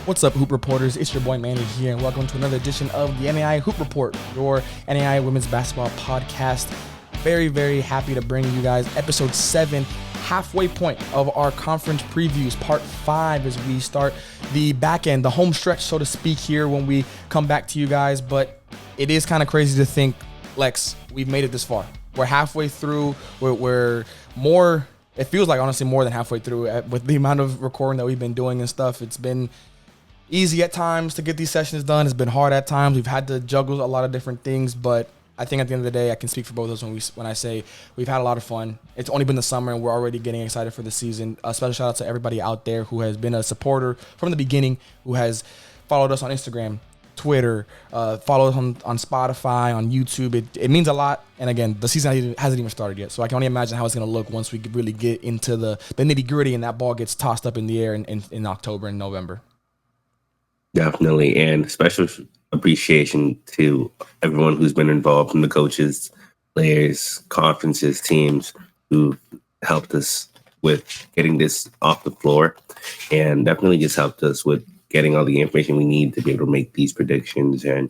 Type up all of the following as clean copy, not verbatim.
What's up, Hoop Reporters? It's your boy Manny here, and welcome to another edition of the NAI Hoop Report, your NAI Women's Basketball podcast. Very, very happy to bring you guys episode 7, halfway point of our conference previews, part 5, as we start the back end, the home stretch, so to speak, here when we come back to you guys. But it is kind of crazy to think, Lex, we've made it this far. We're halfway through. We're more, it feels like honestly more than halfway through with the amount of recording that we've been doing and stuff. It's been easy at times to get these sessions done. It's been hard at times. We've had to juggle a lot of different things, but I think at the end of the day, I can speak for both of us when I say we've had a lot of fun. It's only been the summer, and we're already getting excited for the season. A special shout out to everybody out there who has been a supporter from the beginning, who has followed us on Instagram, Twitter, followed us on Spotify, on YouTube. It means a lot. And again, the season hasn't even started yet, so I can only imagine how it's going to look once we really get into the nitty gritty and that ball gets tossed up in the air in October and November. Definitely, and special appreciation to everyone who's been involved, from the coaches, players, conferences, teams who helped us with getting this off the floor, and definitely just helped us with getting all the information we need to be able to make these predictions and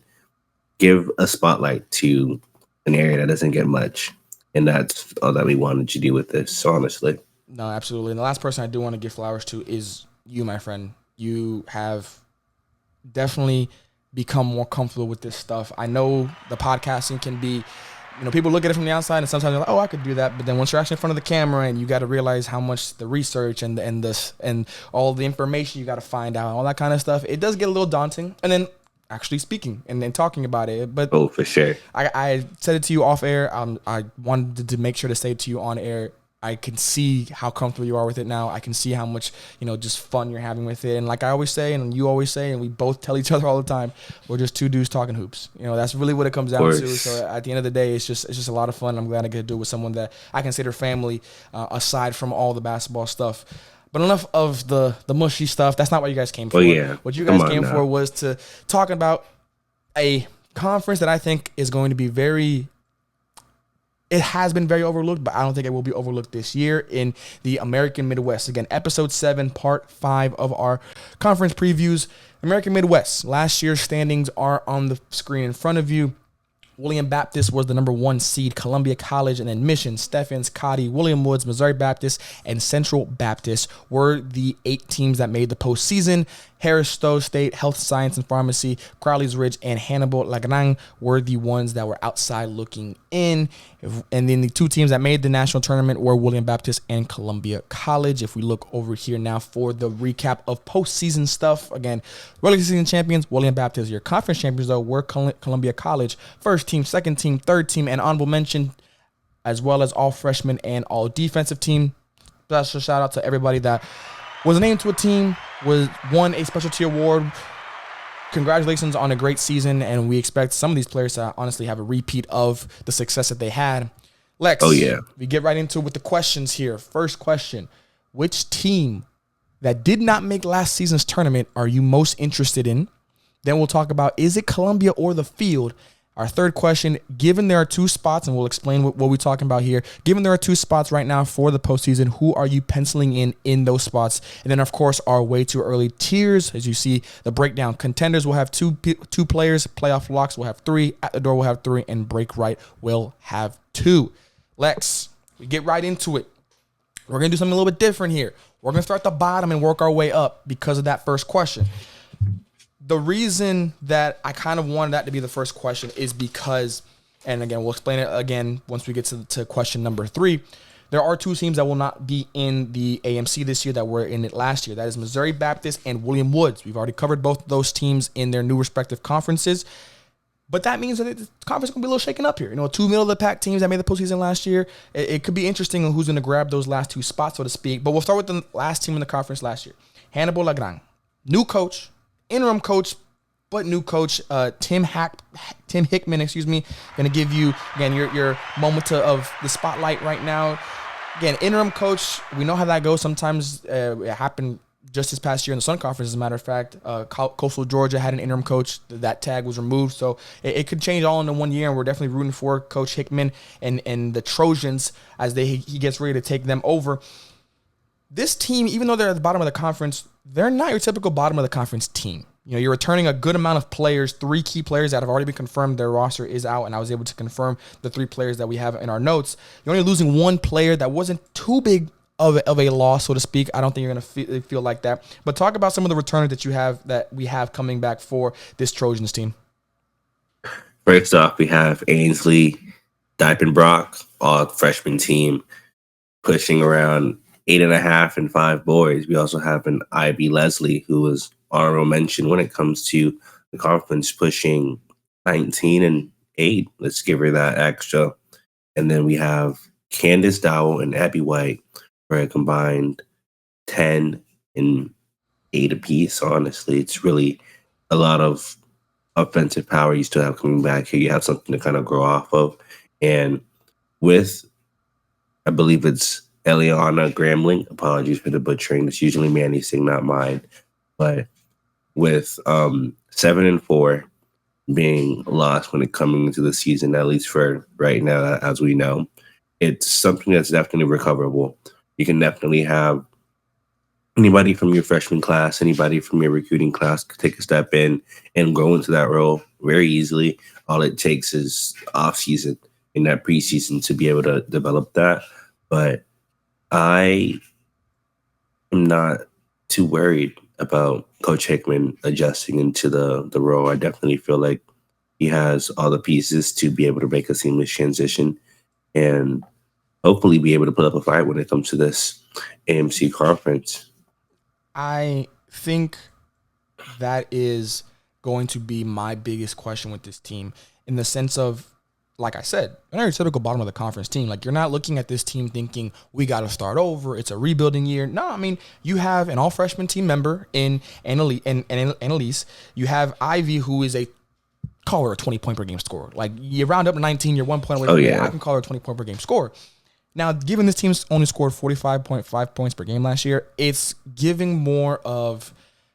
give a spotlight to an area that doesn't get much. And that's all that we wanted to do with this, honestly. No, absolutely. And the last person I do want to give flowers to is you, my friend. You have definitely become more comfortable with this stuff. I know the podcasting can be, people look at it from the outside and sometimes they're like, oh, I could do that. But then once you're actually in front of the camera, and you got to realize how much the research and all the information you got to find out, all that kind of stuff, it does get a little daunting. And then actually speaking and then talking about it. But oh, for sure. I said it to you off air. I wanted to make sure to say it to you on air. I can see how comfortable you are with it now. I can see how much, just fun you're having with it. And like I always say, and you always say, and we both tell each other all the time, we're just two dudes talking hoops. That's really what it comes down to. So at the end of the day, it's just a lot of fun. I'm glad I get to do it with someone that I consider family, aside from all the basketball stuff. But enough of the mushy stuff. That's not what you guys came for. Yeah. What you guys came for was to talk about a conference that I think is going to be it has been very overlooked, but I don't think it will be overlooked this year in the American Midwest. Again, episode 7, part 5 of our conference previews. American Midwest. Last year's standings are on the screen in front of you. Wayland Baptist was the number 1 seed. Columbia College and Admission, Stephens, Cotty, William Woods, Missouri Baptist, and Central Baptist were the 8 teams that made the postseason. Harris-Stowe State, Health Science and Pharmacy, Crowley Ridge, and Hannibal-LaGranja were the ones that were outside looking in. And then the 2 teams that made the national tournament were Wayland Baptist and Columbia College. If we look over here now for the recap of postseason stuff, again, regular season champions, Wayland Baptist. Your conference champions, though, were Columbia College. First team, second team, third team, and honorable mention, as well as all freshmen and all defensive team. Special shout out to everybody that was named to a team, won a specialty award. Congratulations on a great season, and we expect some of these players to honestly have a repeat of the success that they had. Lex, we get right into it with the questions here. First question, which team that did not make last season's tournament are you most interested in? Then we'll talk about, is it Columbia or the field? Our third question, given there are 2 spots, and we'll explain what we're talking about here. Given there are 2 spots right now for the postseason, who are you penciling in those spots? And then, of course, our way too early tiers. As you see the breakdown, contenders will have two players. Playoff locks will have 3. At the door will have 3. And break right will have 2. Lex, we get right into it. We're going to do something a little bit different here. We're going to start at the bottom and work our way up because of that first question. The reason that I kind of wanted that to be the first question is because, and again, we'll explain it again once we get to question number 3. There are 2 teams that will not be in the AMC this year that were in it last year. That is Missouri Baptist and William Woods. We've already covered both of those teams in their new respective conferences. But that means that the conference is going to be a little shaken up here. 2 middle-of-the-pack teams that made the postseason last year. It could be interesting on who's going to grab those last 2 spots, so to speak. But we'll start with the last team in the conference last year. Hannibal-LaGranja. New coach. Interim coach, but new coach, Tim Hickman, going to give you, again, your moment of the spotlight right now. Again, interim coach, we know how that goes. Sometimes it happened just this past year in the Sun Conference, as a matter of fact. Coastal Georgia had an interim coach. That tag was removed, so it could change all in 1 year, and we're definitely rooting for Coach Hickman and the Trojans as he gets ready to take them over. this team, even though they're at the bottom of the conference, they're not your typical bottom of the conference team. You know, you're returning a good amount of players, 3 key players that have already been confirmed. Their roster is out, and I was able to confirm the 3 players that we have in our notes. You're only losing 1 player that wasn't too big of a loss, so to speak. I don't think you're going to feel like that. But talk about some of the returners that we have coming back for this Trojans team. First off, we have Ainsley, Diepenbrock, all freshman team, pushing around 8.5 and 5 boards. We also have an Ivy Leslie, who was honorable mention when it comes to the conference, pushing 19 and 8. Let's give her that extra. And then we have Candace Dowell and Abby White for a combined 10 and 8 apiece. Honestly, it's really a lot of offensive power you still have coming back here. You have something to kind of grow off of. And with, I believe it's Eliana Grambling. Apologies for the butchering. It's usually Manny's thing, not mine. But with 7 and 4 being lost when it coming into the season, at least for right now, as we know, it's something that's definitely recoverable. You can definitely have anybody from your freshman class, anybody from your recruiting class could take a step in and grow into that role very easily. All it takes is off season in that preseason to be able to develop that. But I am not too worried about Coach Hickman adjusting into the role. I definitely feel like he has all the pieces to be able to make a seamless transition and hopefully be able to put up a fight when it comes to this AMC conference. I think that is going to be my biggest question with this team, in the sense of, like I said, they're not your typical bottom of the conference team. Like, you're not looking at this team thinking we got to start over. It's a rebuilding year. No, I mean, you have an all-freshman team member in Annalise. You have Ivy, who is call her a 20-point per game scorer. Like, you round up to 19, you're 1 point away from that. I can call her a 20-point per game scorer. Now, given this team's only scored 45.5 points per game last year, it's giving more of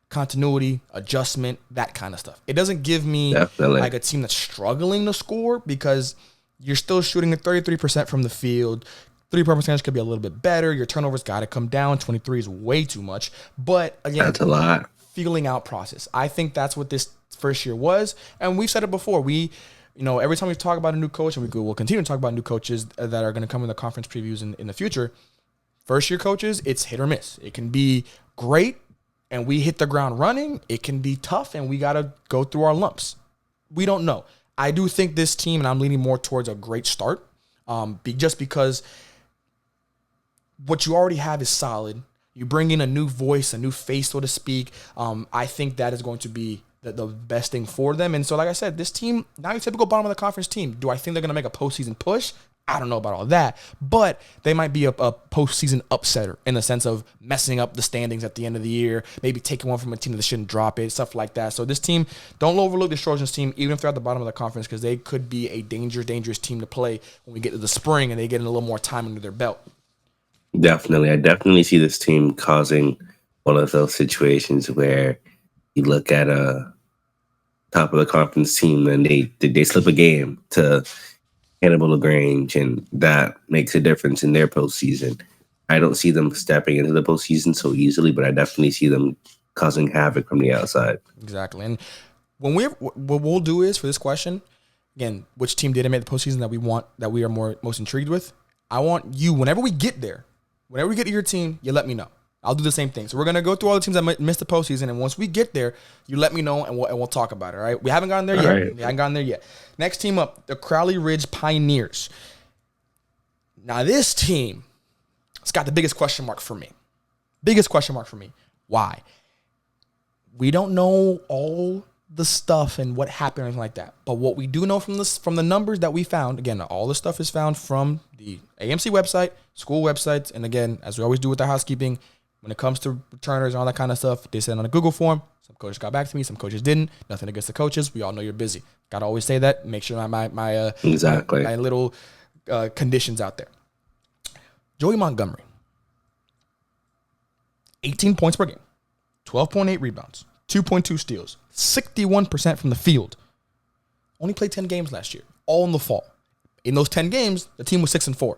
continuity, adjustment, that kind of stuff. It doesn't give me like a team that's struggling to score, because you're still shooting at 33% from the field. 3-point percentage could be a little bit better. Your turnovers got to come down. 23 is way too much. But again, that's a lot. Feeling out process. I think that's what this first year was. And we've said it before. Every time we talk about a new coach, and we'll continue to talk about new coaches that are going to come in the conference previews in the future, first-year coaches, it's hit or miss. It can be great, and we hit the ground running. It can be tough, and we got to go through our lumps. We don't know. I do think this team, and I'm leaning more towards a great start, just because what you already have is solid. You bring in a new voice, a new face, so to speak. I think that is going to be the best thing for them. And so, like I said, this team, not your typical bottom of the conference team. Do I think they're going to make a postseason push? I don't know about all that, but they might be a postseason upsetter in the sense of messing up the standings at the end of the year, maybe taking one from a team that shouldn't drop it, stuff like that. So this team, don't overlook the Trojans team, even if they're at the bottom of the conference, because they could be a dangerous team to play when we get to the spring and they get a little more time under their belt. Definitely. I definitely see this team causing one of those situations where you look at a top of the conference team and they slip a game to Hannibal-LaGranja, and that makes a difference in their postseason. I don't see them stepping into the postseason so easily, but I definitely see them causing havoc from the outside. Exactly. And what we'll do is, for this question, again, which team didn't make the postseason that we are most intrigued with? I want you, whenever we get there, whenever we get to your team, you let me know. I'll do the same thing. So we're going to go through all the teams that missed the postseason, and once we get there, you let me know, and we'll talk about it, all right? We haven't gotten there yet. Right. We haven't gotten there yet. Next team up, the Crowley Ridge Pioneers. Now, this team, it's got the biggest question mark for me. Why? We don't know all the stuff and what happened or anything like that. But what we do know from the numbers that we found, again, all the stuff is found from the AMC website, school websites, and again, as we always do with the housekeeping, when it comes to returners and all that kind of stuff, they send on a Google form. Some coaches got back to me, some coaches didn't. Nothing against the coaches. We all know you're busy. Got to always say that. Make sure my little conditions out there. Joey Montgomery, 18 points per game, 12.8 rebounds, 2.2 steals, 61% from the field. Only played 10 games last year, all in the fall. In those 10 games, the team was 6-4.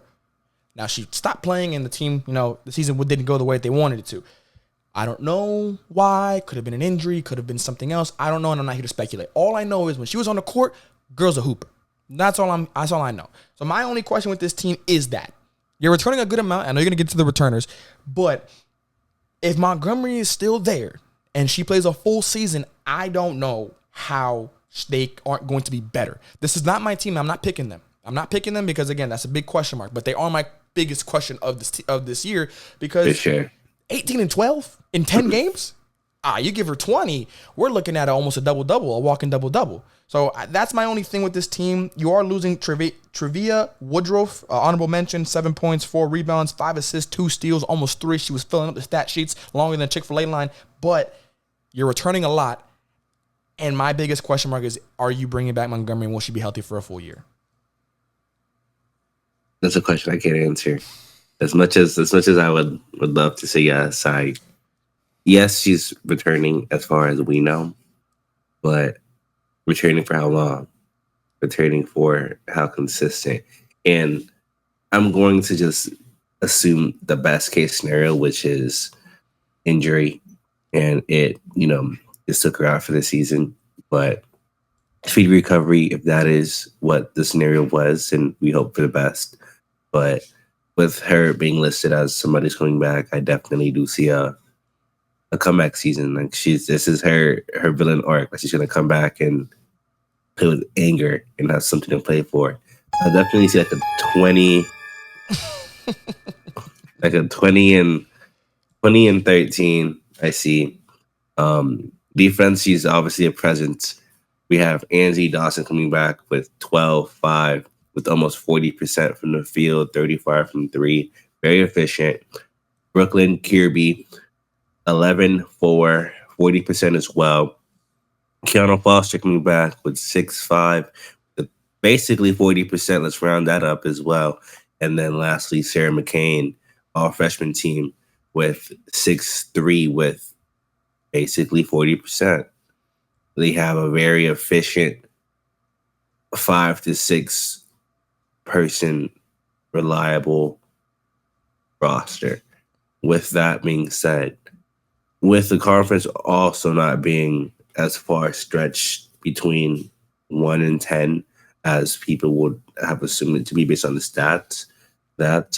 Now, she stopped playing, and the team, the season didn't go the way they wanted it to. I don't know why. Could have been an injury. Could have been something else. I don't know, and I'm not here to speculate. All I know is when she was on the court, girl's a hooper. That's all I know. So my only question with this team is that you're returning a good amount. I know you're going to get to the returners, but if Montgomery is still there and she plays a full season, I don't know how they aren't going to be better. This is not my team. I'm not picking them. I'm not picking them because, again, that's a big question mark. But they are my biggest question of this year because 18-12 in 10 games? You give her 20, we're looking at almost a double-double, a walking double-double. So that's my only thing with this team. You are losing Trevia Woodruff, honorable mention, 7 points, 4 rebounds, 5 assists, 2 steals, almost 3. She was filling up the stat sheets longer than Chick-fil-A line. But you're returning a lot. And my biggest question mark is, are you bringing back Montgomery and will she be healthy for a full year? That's a question I can't answer. As much as I would love to say yes, she's returning as far as we know, but returning for how long? Returning for how consistent? And I'm going to just assume the best case scenario, which is injury, and it just took her out for the season. But speedy recovery, if that is what the scenario was, and we hope for the best. But with her being listed as somebody's coming back, I definitely do see a comeback season. Like this is her villain arc. Like she's gonna come back and play with anger and have something to play for. I definitely see like a 20, like a 20 and 13. I see. Defense, she's obviously a presence. We have Angie Dawson coming back with 12-5 with almost 40% from the field, 35 from 3. Very efficient. Brooklyn Kirby, 11-4, 40% as well. Keanu Foster coming back with 6-5, with basically 40%. Let's round that up as well. And then lastly, Sarah McCain, all freshman team, with 6-3 with basically 40%. They have a very efficient 5 to 6 person reliable roster. With that being said, with the conference also not being as far stretched between 1 and 10 as people would have assumed it to be based on the stats, that's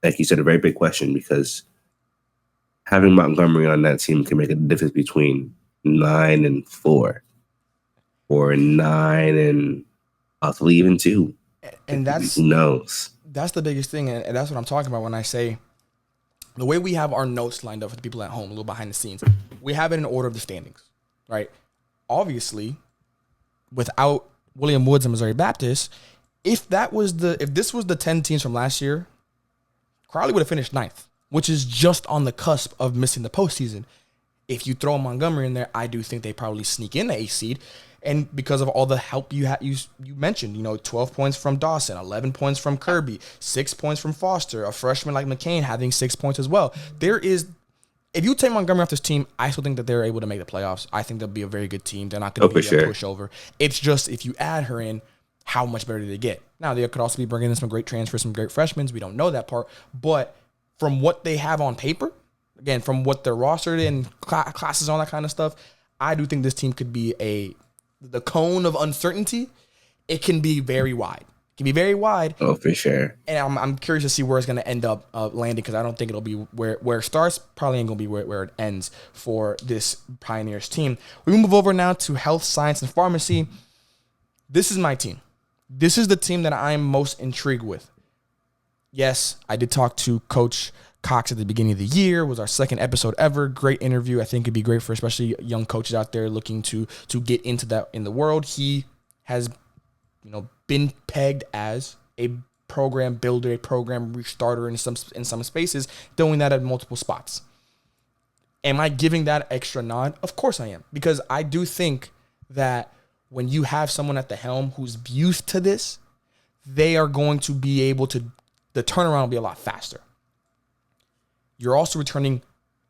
like you said, a very big question, because having Montgomery on that team can make a difference between 9 and 4 or 9 and possibly even 2. And who knows? That's the biggest thing, and that's what I'm talking about when I say the way we have our notes lined up for the people at home, a little behind the scenes. We have it in order of the standings, right? Obviously, without William Woods and Missouri Baptist, if this was the 10 teams from last year, Crowley would have finished 9th, which is just on the cusp of missing the postseason. If you throw Montgomery in there, I do think they probably sneak in the 8th seed. And because of all the help you mentioned, 12 points from Dawson, 11 points from Kirby, 6 points from Foster, a freshman like McCain having 6 points as well. If you take Montgomery off this team, I still think that they're able to make the playoffs. I think they'll be a very good team. They're not going to be a pushover. It's just if you add her in, how much better do they get? Now, they could also be bringing in some great transfers, some great freshmen. We don't know that part. But from what they have on paper, again, from what they're rostered in, classes, all that kind of stuff, I do think this team could be the cone of uncertainty. It can be very wide. It can be very wide. Oh, for sure. And I'm curious to see where it's going to end up landing, because I don't think it'll be where it starts. Probably ain't going to be where it ends for this Pioneers team. We move over now to health, science, and pharmacy. This is my team. This is the team that I'm most intrigued with. Yes, I did talk to Coach Cox at the beginning of the year. It was our 2nd episode ever. Great interview. I think it'd be great for especially young coaches out there looking to get into that in the world. He has, been pegged as a program builder, a program restarter in some spaces, doing that at multiple spots. Am I giving that extra nod? Of course I am, because I do think that when you have someone at the helm who's used to this, they are going to be able to, the turnaround will be a lot faster. You're also returning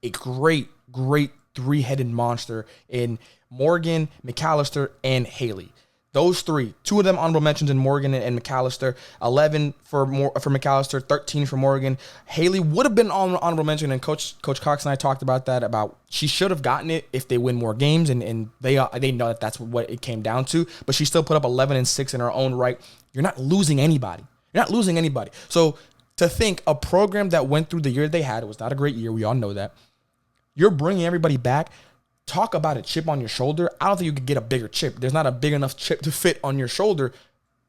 a great 3-headed monster in Morgan, McAllister, and Haley. Those three, two of them honorable mentions in Morgan and McAllister, 11 for McAllister, 13 for Morgan. Haley would have been honorable mention, and Coach Cox and I talked about that, about she should have gotten it if they win more games, and they know that that's what it came down to, but she still put up 11 and 6 in her own right. You're not losing anybody. So to think a program that went through the year they had, it was not a great year, we all know that, you're bringing everybody back. Talk about a chip on your shoulder. I don't think you could get a bigger chip. There's not a big enough chip to fit on your shoulder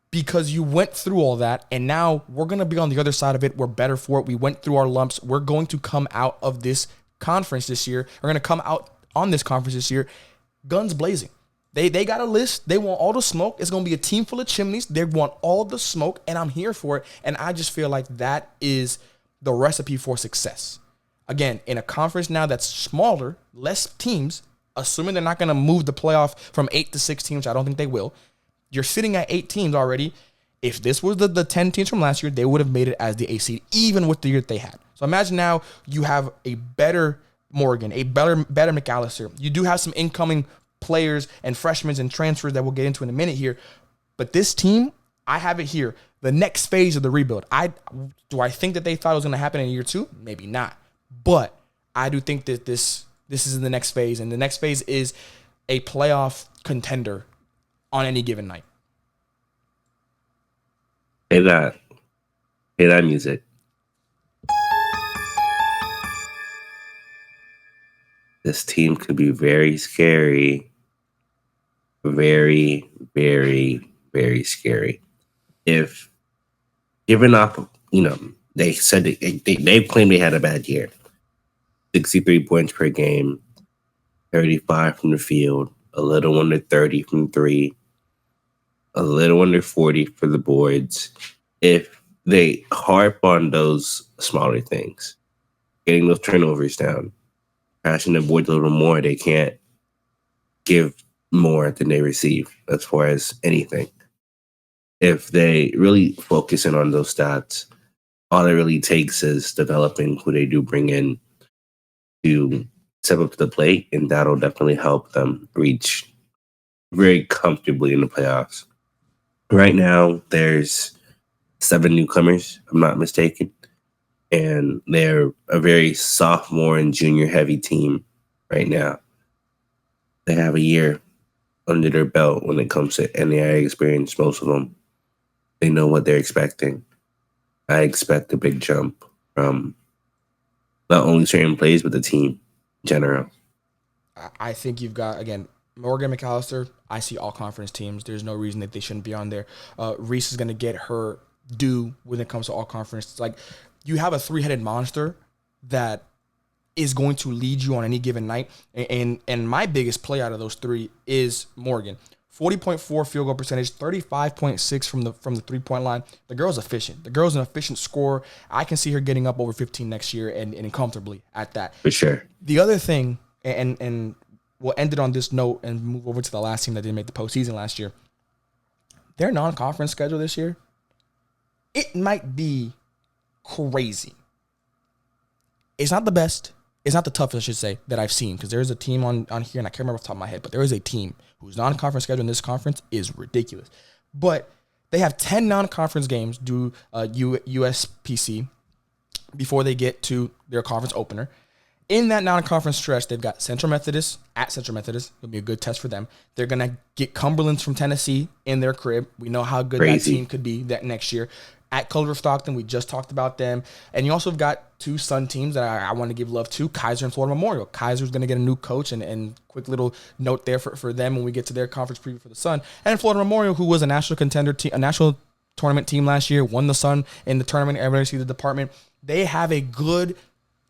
because you went through all that, and now we're going to be on the other side of it. We're better for it. We went through our lumps. We're going to come out of this conference this year. We're going to come out on this conference this year guns blazing. They got a list. They want all the smoke. It's going to be a team full of chimneys. They want all the smoke, and I'm here for it. And I just feel like that is the recipe for success. Again, in a conference now that's smaller, less teams, assuming they're not going to move the playoff from 8 to 6 teams, which I don't think they will. You're sitting at 8 teams already. If this was the 10 teams from last year, they would have made it as the 8 seed, even with the year that they had. So imagine now you have a better Morgan, a better McAllister. You do have some incoming players and freshmen and transfers that we'll get into in a minute here. But this team, I have it here. The next phase of the rebuild. Do I think that they thought it was going to happen in year 2? Maybe not. But I do think that this is the next phase, and the next phase is a playoff contender on any given night. Hey that music. This team could be very scary. Very, very, very scary. If given up, they said they claimed they had a bad year. 63 points per game, 35 from the field, a little under 30 from 3, a little under 40 for the boards. If they harp on those smaller things, getting those turnovers down, passing the boards a little more, they can't give more than they receive as far as anything. If they really focus in on those stats, all it really takes is developing who they do bring in to step up to the plate, and that'll definitely help them reach very comfortably in the playoffs. Right now, there's 7 newcomers, if I'm not mistaken, and they're a very sophomore and junior heavy team right now. They have a year under their belt when it comes to NAIA experience, most of them. They know what they're expecting. I expect a big jump from not only certain plays, but the team in general. I think you've got, again, Morgan McAllister. I see all conference teams. There's no reason that they shouldn't be on there. Reese is going to get her due when it comes to all conference. Like, you have a 3-headed monster that is going to lead you on any given night. And my biggest play out of those 3 is Morgan. 40.4 field goal percentage, 35.6 from the 3-point line. The girl's efficient. The girl's an efficient scorer. I can see her getting up over 15 next year and comfortably at that. For sure. The other thing, and we'll end it on this note and move over to the last team that didn't make the postseason last year. Their non-conference schedule this year, it might be crazy. It's not the best. It's not the toughest, I should say, that I've seen, because there's a team on here, and I can't remember off the top of my head, but there is a team whose non-conference schedule in this conference is ridiculous. But they have 10 non-conference games due USPC before they get to their conference opener. In that non-conference stretch, they've got Central Methodist at Central Methodist. It'll be a good test for them. They're going to get Cumberland from Tennessee in their crib. We know how good that team could be that next year. At Culver Stockton, we just talked about them. And you also have got 2 Sun teams that I want to give love to, Kaiser and Florida Memorial. Kaiser's going to get a new coach, and quick little note there for them when we get to their conference preview for the Sun. And Florida Memorial, who was a national contender team, a national tournament team last year, won the Sun in the tournament, everybody see the department. They have a good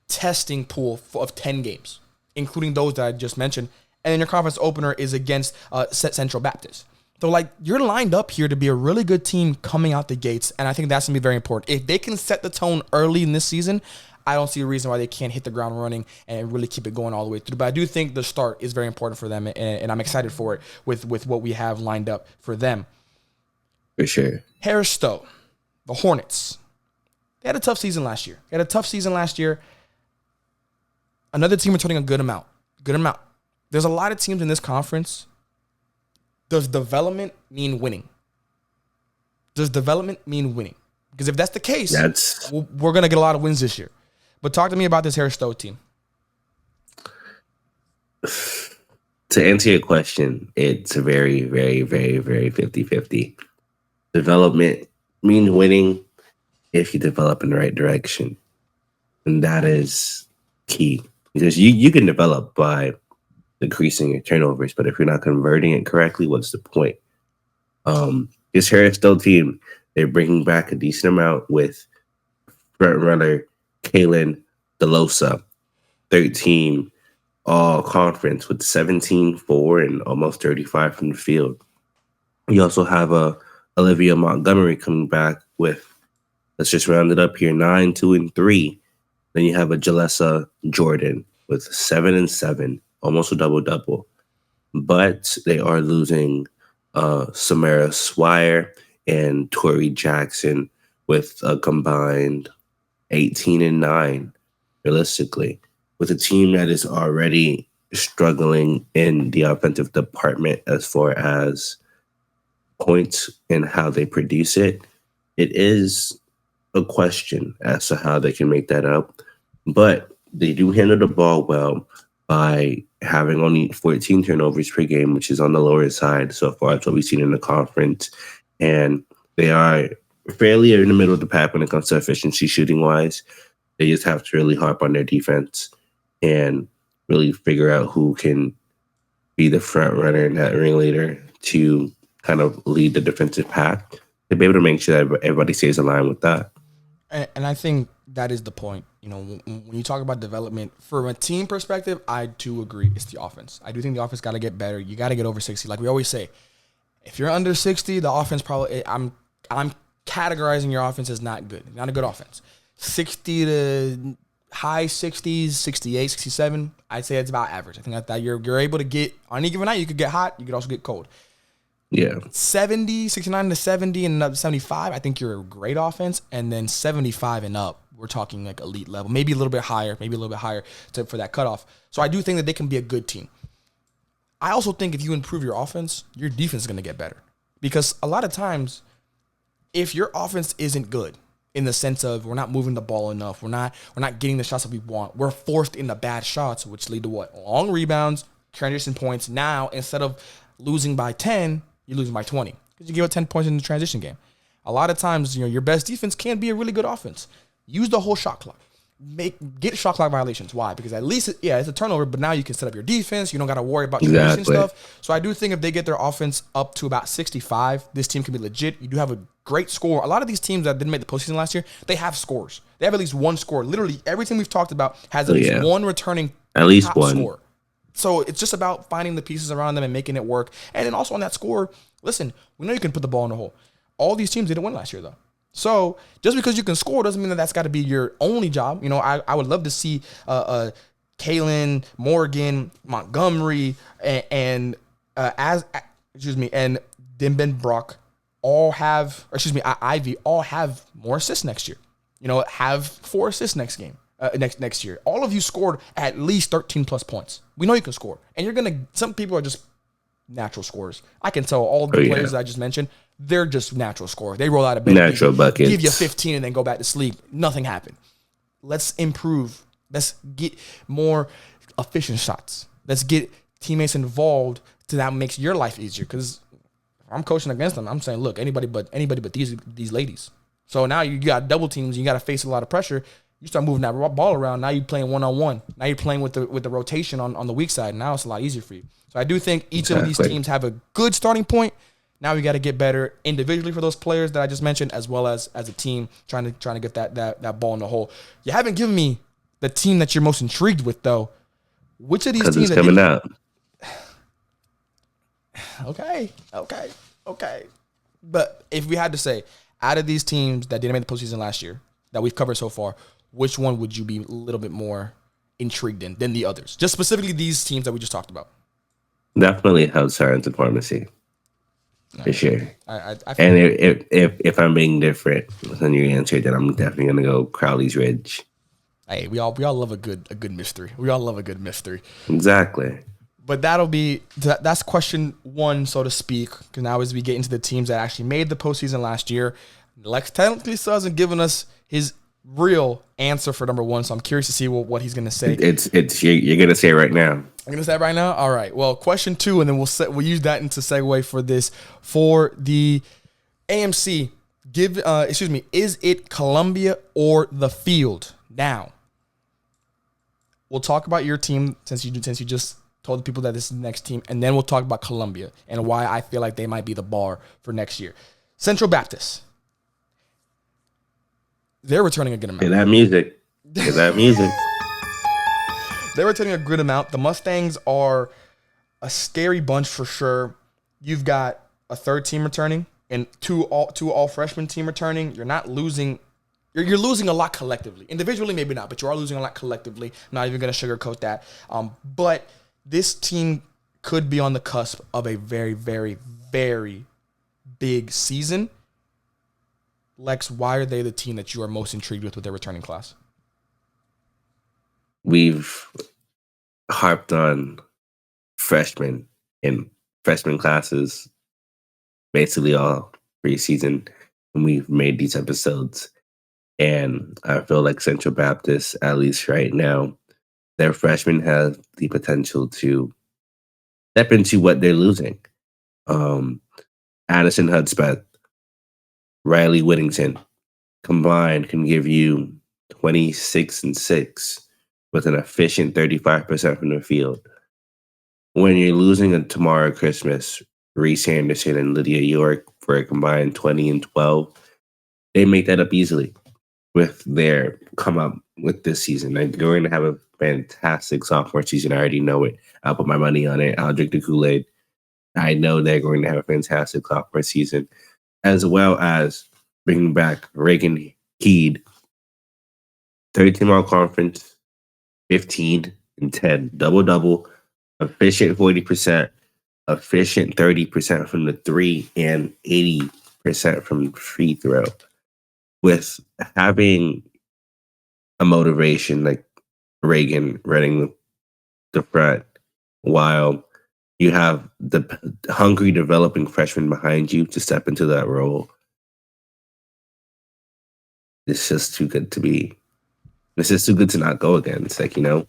testing pool of 10 games, including those that I just mentioned. And then your conference opener is against Central Baptist. So, you're lined up here to be a really good team coming out the gates, and I think that's going to be very important. If they can set the tone early in this season, I don't see a reason why they can't hit the ground running and really keep it going all the way through. But I do think the start is very important for them, and I'm excited for it with what we have lined up for them. For sure. Harris-Stowe, the Hornets. They had a tough season last year. Another team returning a good amount. There's a lot of teams in this conference Does development mean winning? Does development mean winning? Because if that's the case, we're going to get a lot of wins this year. But talk to me about this Harris-Stowe team. To answer your question, it's a very, very, very, very 50-50. Development means winning if you develop in the right direction. And that is key. Because you can develop by decreasing your turnovers, but if you're not converting it correctly, what's the point? This Harris-Stowe team, they're bringing back a decent amount with front runner Kalen DeLosa, 13 all conference with 17-4 and almost 35 from the field. You also have Olivia Montgomery coming back with, let's just round it up here, 9, 2, and 3. Then you have a Jalessa Jordan with 7 and 7, almost a double-double. But they are losing Samara Swire and Tori Jackson with a combined 18 and 9, realistically. With a team that is already struggling in the offensive department as far as points and how they produce it, it is a question as to how they can make that up. But they do handle the ball well by having only 14 turnovers per game, which is on the lower side so far. That's what we've seen in the conference. And they are fairly in the middle of the pack when it comes to efficiency shooting-wise. They just have to really harp on their defense and really figure out who can be the front runner and that ringleader to kind of lead the defensive pack. They'll be able to make sure that everybody stays aligned with that. And I think that is the point. You know, when you talk about development, from a team perspective, I do agree it's the offense. I do think the offense got to get better. You got to get over 60. Like we always say, if you're under 60, the offense probably, I'm categorizing your offense as not good. Not a good offense. 60 to high 60s, 68, 67, I'd say it's about average. I think that you're able to get, on any given night, you could get hot, you could also get cold. Yeah. 70, 69 to 70 and up to 75, I think you're a great offense. And then 75 and up, we're talking like elite level, maybe a little bit higher for that cutoff. So I do think that they can be a good team. I also think if you improve your offense, your defense is going to get better. Because a lot of times, if your offense isn't good, in the sense of we're not moving the ball enough, we're not getting the shots that we want, we're forced into bad shots, which lead to what? Long rebounds, transition points. Now, instead of losing by 10, you're losing by 20 because you give up 10 points in the transition game. A lot of times, your best defense can be a really good offense. Use the whole shot clock. Get shot clock violations. Why? Because at least, it's a turnover, but now you can set up your defense. You don't got to worry about transition stuff. So I do think if they get their offense up to about 65, this team can be legit. You do have a great score. A lot of these teams that didn't make the postseason last year, they have scores. They have at least one score. Literally everything we've talked about has at least one returning top score. So it's just about finding the pieces around them and making it work. And then also on that score, listen, we know you can put the ball in the hole. All these teams didn't win last year, though. So just because you can score doesn't mean that that's got to be your only job. You know, I would love to see Kalen, Morgan, Montgomery, and Dimben Brock Ivy all have more assists next year. You know, have 4 assists next year. All of you scored at least 13 plus points. We know you can score, and some people are just natural scorers. I can tell all the players that I just mentioned, they're just natural scorers. They roll out of bed, natural buckets, give you 15 and then go back to sleep. Nothing happened. Let's improve. Let's get more efficient shots. Let's get teammates involved so that makes your life easier. Because I'm coaching against them. I'm saying, look, anybody but these ladies. So now you got double teams. You got to face a lot of pressure. You start moving that ball around. Now you're playing one-on-one. Now you're playing with the rotation on the weak side. Now it's a lot easier for you. So I do think each of these teams have a good starting point. Now we got to get better individually for those players that I just mentioned, as well as a team trying to get that ball in the hole. You haven't given me the team that you're most intrigued with, though. Which of these teams is coming out? Okay. But if we had to say, out of these teams that didn't make the postseason last year that we've covered so far, which one would you be a little bit more intrigued in than the others? Just specifically these teams that we just talked about. Definitely Health Science and Pharmacy. For sure. And if I'm being different than your answer, then I'm definitely gonna go Crowley Ridge. Hey, we all love a good mystery. We all love a good mystery. Exactly. But that's question one, so to speak. Because now as we get into the teams that actually made the postseason last year, Lex technically still hasn't given us his real answer for number one. So I'm curious to see what he's going to say. You're going to say it right now. I'm going to say it right now? All right. Well, question two, and then we'll use that into segue for this. For the AMC, is it Columbia or the Field? Now, we'll talk about your team since you just told the people that this is the next team, and then we'll talk about Columbia and why I feel like they might be the bar for next year. Central Baptist. They're returning a good amount. Hear that music. They're returning a good amount. The Mustangs are a scary bunch for sure. You've got a third team returning and two all freshman team returning. You're not losing. You're losing a lot collectively. Individually, maybe not, but you are losing a lot collectively. I'm not even going to sugarcoat that. But this team could be on the cusp of a very, very, very big season. Lex, why are they the team that you are most intrigued with their returning class? We've harped on freshmen in freshman classes basically all preseason when we've made these episodes. And I feel like Central Baptist, at least right now, their freshmen have the potential to step into what they're losing. Addison Hudspeth, Riley Whittington combined can give you 26 and 6 with an efficient 35% from the field. When you're losing a Tamara Christmas, Reese Anderson, and Lydia York for a combined 20 and 12, they make that up easily with their come up with this season. They're going to have a fantastic sophomore season. I already know it. I'll put my money on it. I'll drink the Kool-Aid. I know they're going to have a fantastic sophomore season, as well as bringing back Reagan Heed, 13 all conference, 15 and 10, double, efficient 40%, efficient 30% from the three, and 80% from free throw. With having a motivation like Reagan running the front, while you have the hungry developing freshman behind you to step into that role, it's just too good to be. It's just too good to not go against.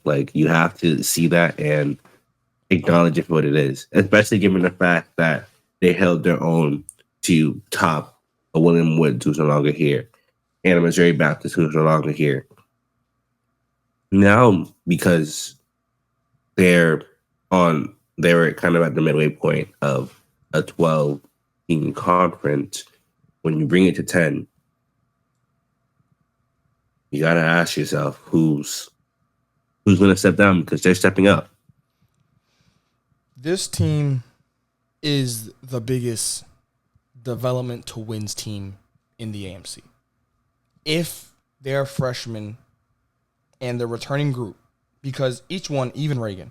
Like you have to see that and acknowledge it for what it is, especially given the fact that they held their own to top a William Woods, who's no longer here, and a Missouri Baptist, who's no longer here. Now, because they were kind of at the midway point of a 12-team conference. When you bring it to 10, you got to ask yourself who's going to step down, because they're stepping up. This team is the biggest development to wins team in the AMC. If they're freshmen and the returning group, because each one, even Reagan,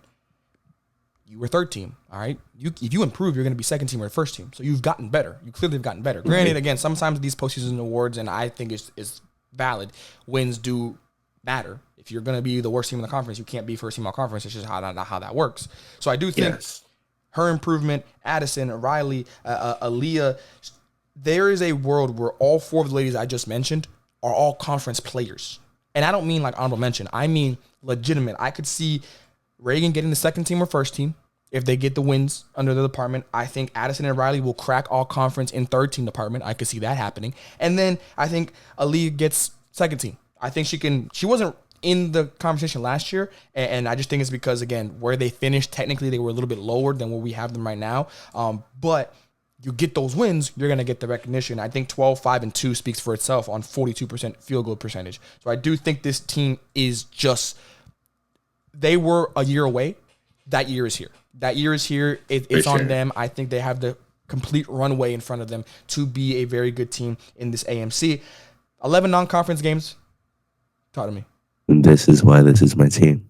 you were third team, all right? If you improve, you're going to be second team or first team. So you've gotten better. You clearly have gotten better. Mm-hmm. Granted, again, sometimes these postseason awards, and I think it's valid, wins do matter. If you're going to be the worst team in the conference, you can't be first team all conference. It's just not how that works. So I do think her improvement, Addison, Riley, Aaliyah, there is a world where all four of the ladies I just mentioned are all conference players. And I don't mean like honorable mention. I mean legitimate. I could see Reagan getting the second team or first team if they get the wins under the department. I think Addison and Riley will crack all conference in third team department. I could see that happening. And then I think Aaliyah gets second team. I think she wasn't in the conversation last year, and I just think it's because, again, where they finished, technically they were a little bit lower than where we have them right now. But you get those wins, you're going to get the recognition. I think 12, 5, and 2 speaks for itself on 42% field goal percentage. So I do think this team is just, they were a year away. That year is here. That year is here. It's on them. I think they have the complete runway in front of them to be a very good team in this AMC. 11 non-conference games. Talk to me. This is why this is my team.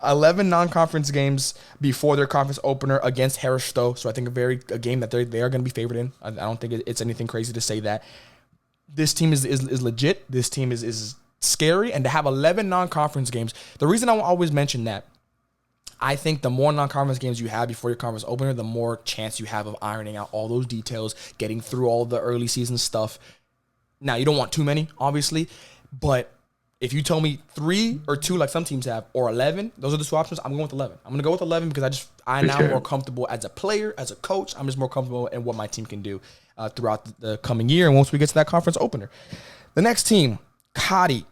11 non-conference games before their conference opener against Harris-Stowe. So I think a game that they are going to be favored in. I don't think it's anything crazy to say that. This team is legit. This team is scary. And to have 11 non-conference games, the reason I always mention that, I think the more non-conference games you have before your conference opener, the more chance you have of ironing out all those details, getting through all the early season stuff. Now, you don't want too many, obviously, but if you tell me 3 or 2, like some teams have, or 11, those are the two options, I'm going with 11. I'm going to go with 11 because I'm now more comfortable as a player, as a coach. I'm just more comfortable in what my team can do throughout the coming year and once we get to that conference opener. The next team, Cotty.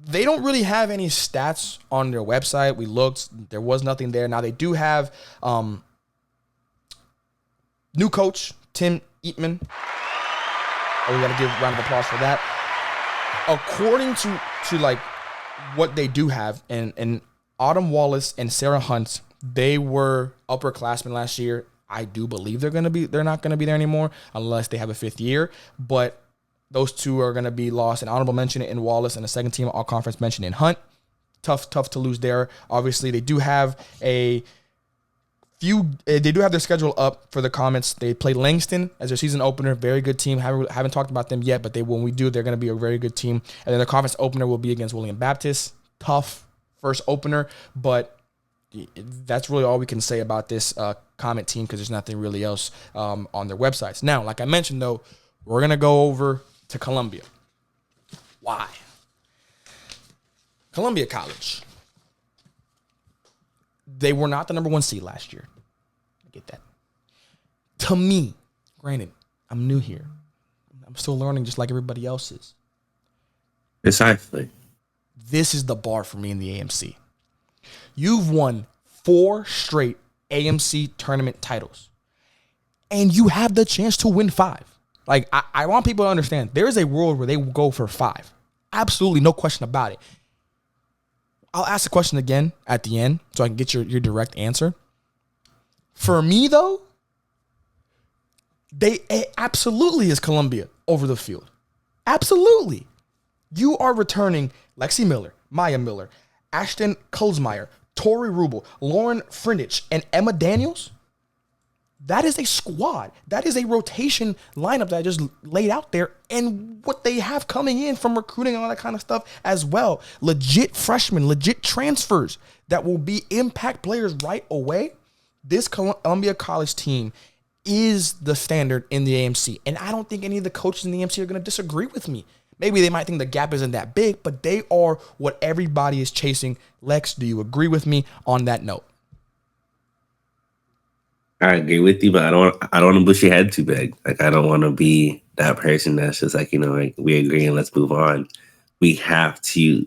They don't really have any stats on their website. We looked. There was nothing there. Now, they do have new coach, Tim Eatman. We got to give a round of applause for that. According to like what they do have, and Autumn Wallace and Sarah Hunt, they were upperclassmen last year. I do believe they're not gonna be there anymore unless they have a 5th year. But those two are gonna be lost. An honorable mention in Wallace and a second team all conference mention in Hunt. Tough to lose there. Obviously, they do have their schedule up for the comments. They play Langston as their season opener. Very good team. Haven't talked about them yet, but when we do, they're going to be a very good team. And then the conference opener will be against Wayland Baptist. Tough first opener, but that's really all we can say about this comment team because there's nothing really else on their websites. Now, like I mentioned, though, we're going to go over to Columbia. Why? Columbia College. They were not the number 1 seed last year. I get that. To me, granted, I'm new here. I'm still learning just like everybody else is. Precisely. This is the bar for me in the AMC. You've won 4 straight AMC tournament titles. And you have the chance to win 5. Like, I want people to understand, there is a world where they will go for 5. Absolutely no question about it. I'll ask the question again at the end so I can get your direct answer. For me, though, it absolutely is Columbia over the field. Absolutely. You are returning Lexi Miller, Maya Miller, Ashton Kulsmeyer, Tori Rubel, Lauren Frindich, and Emma Daniels. That is a squad. That is a rotation lineup that I just laid out there. And what they have coming in from recruiting and all that kind of stuff as well. Legit freshmen, legit transfers that will be impact players right away. This Columbia College team is the standard in the AMC. And I don't think any of the coaches in the AMC are going to disagree with me. Maybe they might think the gap isn't that big, but they are what everybody is chasing. Lex, do you agree with me on that note? I agree with you, but I don't want to push your head too big. Like, I don't want to be that person that's just like, like, we agree and let's move on. We have to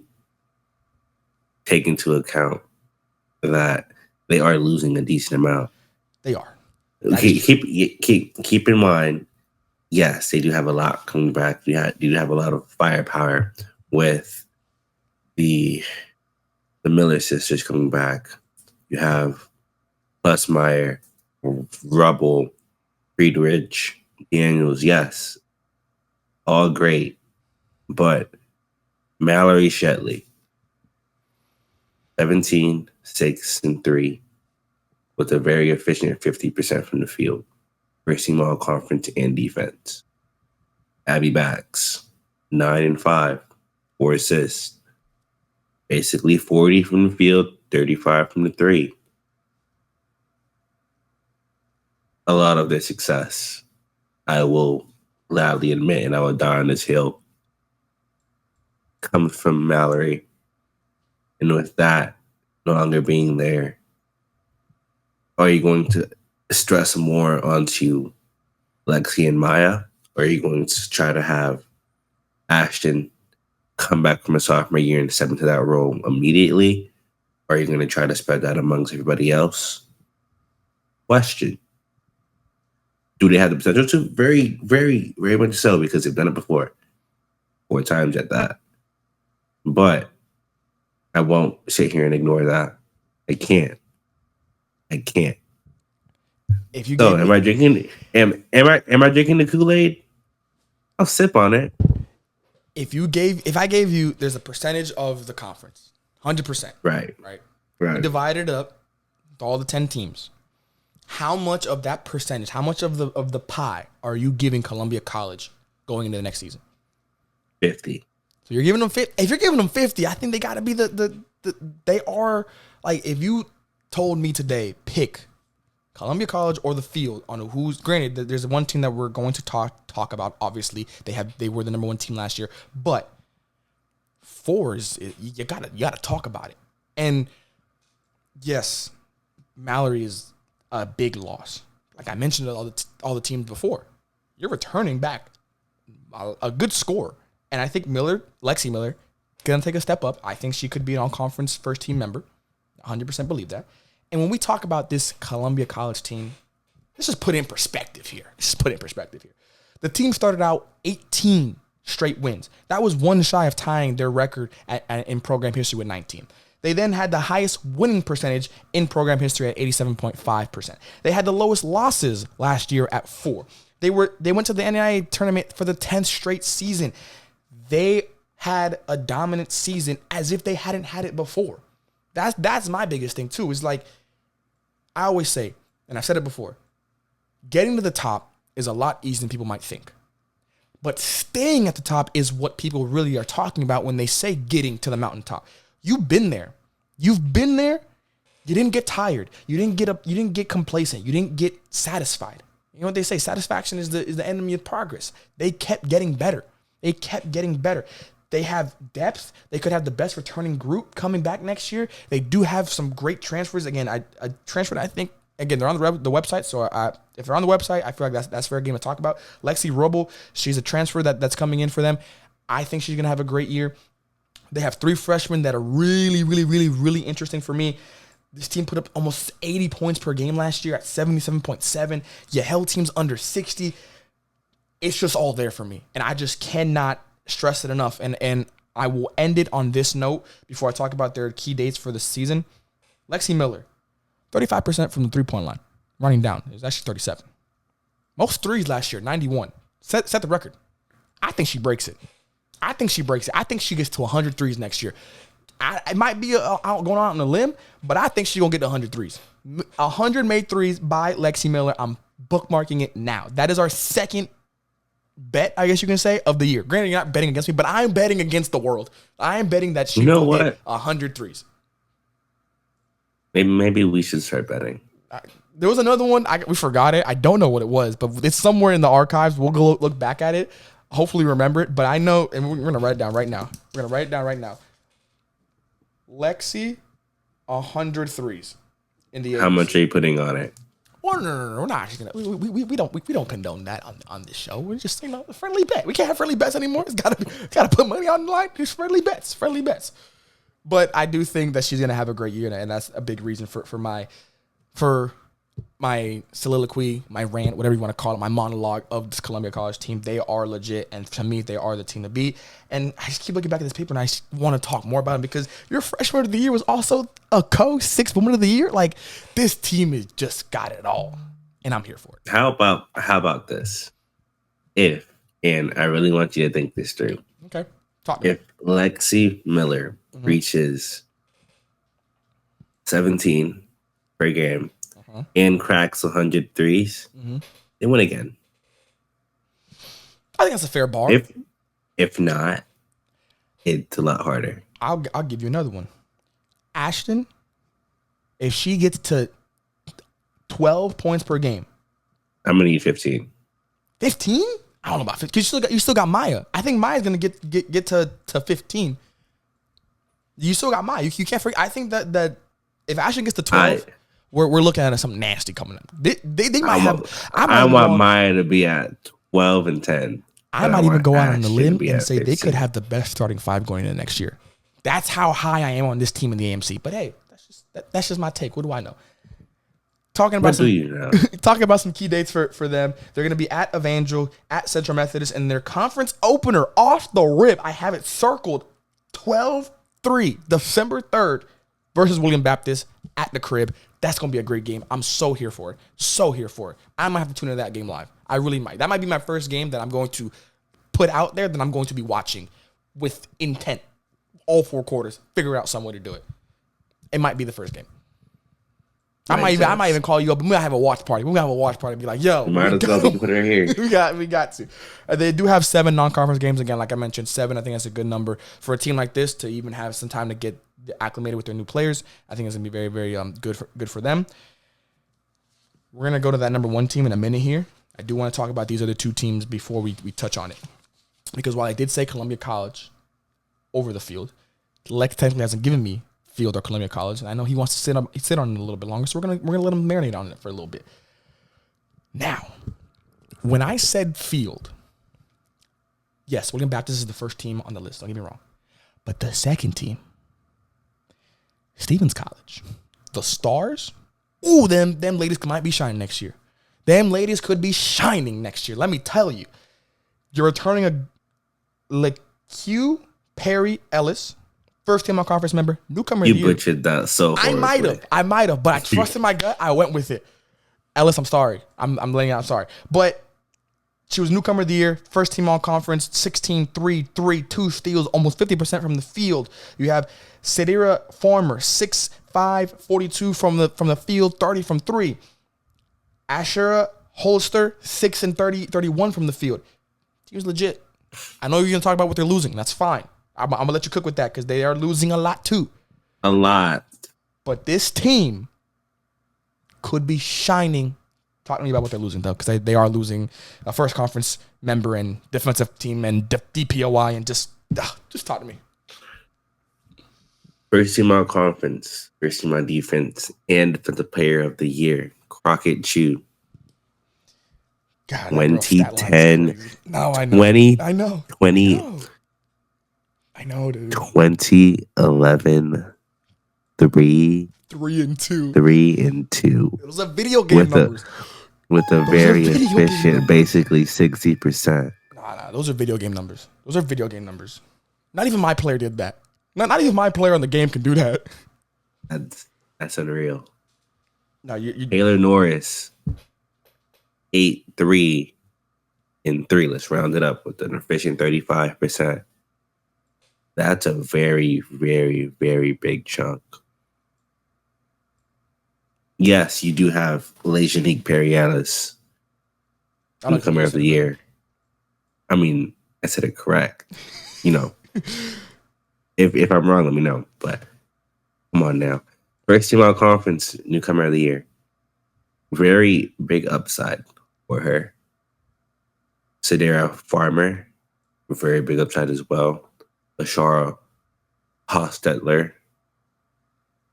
take into account that they are losing a decent amount. They are. Keep in mind, yes, they do have a lot coming back. We do have a lot of firepower with the Miller sisters coming back. You have Plusmeyer, Rubble, Friedrich, Daniels, yes, all great. But Mallory Shetley, 17, 6, and 3, with a very efficient 50% from the field. First team all conference and defense. Abby Bax, 9 and 5, 4 assists. Basically 40 from the field, 35 from the 3. A lot of their success, I will loudly admit, and I will die on this hill, comes from Mallory. And with that no longer being there, are you going to stress more onto Lexi and Maya? Or are you going to try to have Ashton come back from a sophomore year and step into that role immediately? Or are you going to try to spread that amongst everybody else? Question. Do they have the potential to? Very, very, very much so, because they've done it before. 4 times at that. But I won't sit here and ignore that. I can't. If you am I drinking the Kool-Aid? I'll sip on it. If I gave you, there's a percentage of the conference. 100%. Right. We divided it up to all the 10 teams. How much of that percentage, how much of the pie are you giving Columbia College going into the next season? 50. So you're giving them 50. If you're giving them 50, I think they got to be they are, like, if you told me today, pick Columbia College or the field on who's, granted, there's one team that we're going to talk about. Obviously, they were the number 1 team last year, but 4 is, you gotta talk about it. And yes, Mallory is a big loss. Like I mentioned all the teams before, you're returning back a good score. And I think Lexi Miller, gonna take a step up. I think she could be an all-conference first team member. 100% believe that. And when we talk about this Columbia College team, let's just put it in perspective here. The team started out 18 straight wins. That was one shy of tying their record in program history with 19. They then had the highest winning percentage in program history at 87.5%. They had the lowest losses last year at 4. They went to the NAIA tournament for the 10th straight season. They had a dominant season as if they hadn't had it before. That's my biggest thing too. Is like I always say, and I've said it before, getting to the top is a lot easier than people might think. But staying at the top is what people really are talking about when they say getting to the mountaintop. You've been there. You've been there. You didn't get tired. You didn't get up. You didn't get complacent. You didn't get satisfied. You know what they say? Satisfaction is the enemy of progress. They kept getting better. They have depth. They could have the best returning group coming back next year. They do have some great transfers. Again, I transferred, I think, again, they're on the website. So if they're on the website, I feel like that's fair game to talk about. Lexi Roble, she's a transfer that's coming in for them. I think she's going to have a great year. They have 3 freshmen that are really, really, really, really interesting for me. This team put up almost 80 points per game last year at 77.7. You held teams under 60. It's just all there for me. And I just cannot stress it enough. And I will end it on this note before I talk about their key dates for the season. Lexi Miller, 35% from the 3-point line. Running down. It was actually 37. Most threes last year, 91. Set the record. I think she breaks it. I think she gets to 100 threes next year. It might be going out on a limb, but I think she's going to get to 100 threes. 100 made threes by Lexi Miller. I'm bookmarking it now. That is our second bet, I guess you can say, of the year. Granted, you're not betting against me, but I'm betting against the world. I am betting that she will get 100 threes. Maybe we should start betting. There was another one. We forgot it. I don't know what it was, but it's somewhere in the archives. We'll go look back at it. Hopefully remember it. But I know, and we're going to write it down right now. Lexi, 100 threes in the 80s. How much are you putting on it? Well, no. We're not actually gonna. We don't condone that on this show. We're just a friendly bet. We can't have friendly bets anymore. It's gotta put money on the line. Just friendly bets. But I do think that she's gonna have a great year, and that's a big reason for my soliloquy, my rant, whatever you want to call it, my monologue of this Columbia College team. They are legit, and to me, they are the team to beat. And I just keep looking back at this paper, and I just want to talk more about it because your freshman of the year was also a co-6 woman of the year. Like, this team has just got it all, and I'm here for it. How about this? And I really want you to think this through. Okay, talk to me. If Lexi Miller reaches 17 per game, and cracks 100 threes, they win again. I think that's a fair bar. If not, it's a lot harder. I'll give you another one. Ashton, if she gets to 12 points per game, I'm gonna need 15. 15? I don't know about 15. Because you still got Maya. I think Maya's gonna get to 15. You still got Maya. You can't forget. I think that if Ashton gets to 12. We're looking at something nasty coming up. They might have. I want Maya to be at 12 and 10. I might even go out on the limb and say 15. They could have the best starting 5 going into next year. That's how high I am on this team in the AMC. But hey, that's just my take. What do I know? Talking about some key dates for them. They're going to be at Evangel, at Central Methodist, and their conference opener off the rip. I have it circled. 12-3, December 3rd versus Wayland Baptist at the crib. That's going to be a great game. I'm so here for it. I might have to tune into that game live. I really might. That might be my first game that I'm going to put out there that I'm going to be watching with intent. All 4 quarters. Figure out some way to do it. It might be the first game. I might even call you up. We might have a watch party. And be like, yo. Might as well put her here. we got to. They do have 7 non-conference games. Again, like I mentioned, 7. I think that's a good number for a team like this to even have some time to get get acclimated with their new players. I think it's going to be very, very good for them. We're going to go to that number 1 team in a minute here. I do want to talk about these other 2 teams before we touch on it. Because while I did say Columbia College over the field, Lex technically hasn't given me field or Columbia College, and I know he wants to sit on it a little bit longer, so we're gonna let him marinate on it for a little bit. Now, when I said field, yes, Wayland Baptist is the first team on the list, don't get me wrong. But the second team, Stevens College, the Stars, ooh, them ladies might be shining next year. Them ladies could be shining next year. Let me tell you. You're returning a LeQ Perry Ellis, first team all conference member, newcomer of the year. You butchered that so hard. I might have, but I trusted my gut. I went with it. Ellis, I'm sorry. I'm laying out, I'm sorry. But she was newcomer of the year, first team all conference, 16, 3, 2 steals, almost 50% from the field. You have Sadira Farmer, 6'5", 42 from the field, 30 from 3. Ashera Holster, 6 and 31 from the field. He was legit. I know you're going to talk about what they're losing. That's fine. I'm going to let you cook with that because they are losing a lot too. A lot. But this team could be shining. Talk to me about what they're losing, though, because they are losing a first conference member and defensive team and DPOI and just talk to me. First team all conference, first team on defense, and defensive player of the year, Crockett Chew. God, 2010. No, I know. 20. I know. 20. I know, dude. 2011. 3 and 2. 3 and 2. It was a video game numbers. With a very efficient, basically 60%. Nah. Those are video game numbers. Not even my player did that. Not even my player on the game can do that. That's unreal. No, you Taylor Norris. 8, 3, and 3. Let's round it up with an efficient 35%. That's a very, very, very big chunk. Yes, you do have Lejanique Perry-Ellis, newcomer of the year. I mean, I said it correct. You know, if I'm wrong, let me know. But come on now. First team all conference, newcomer of the year. Very big upside for her. Sadira Farmer, very big upside as well. Ashara Hostetler,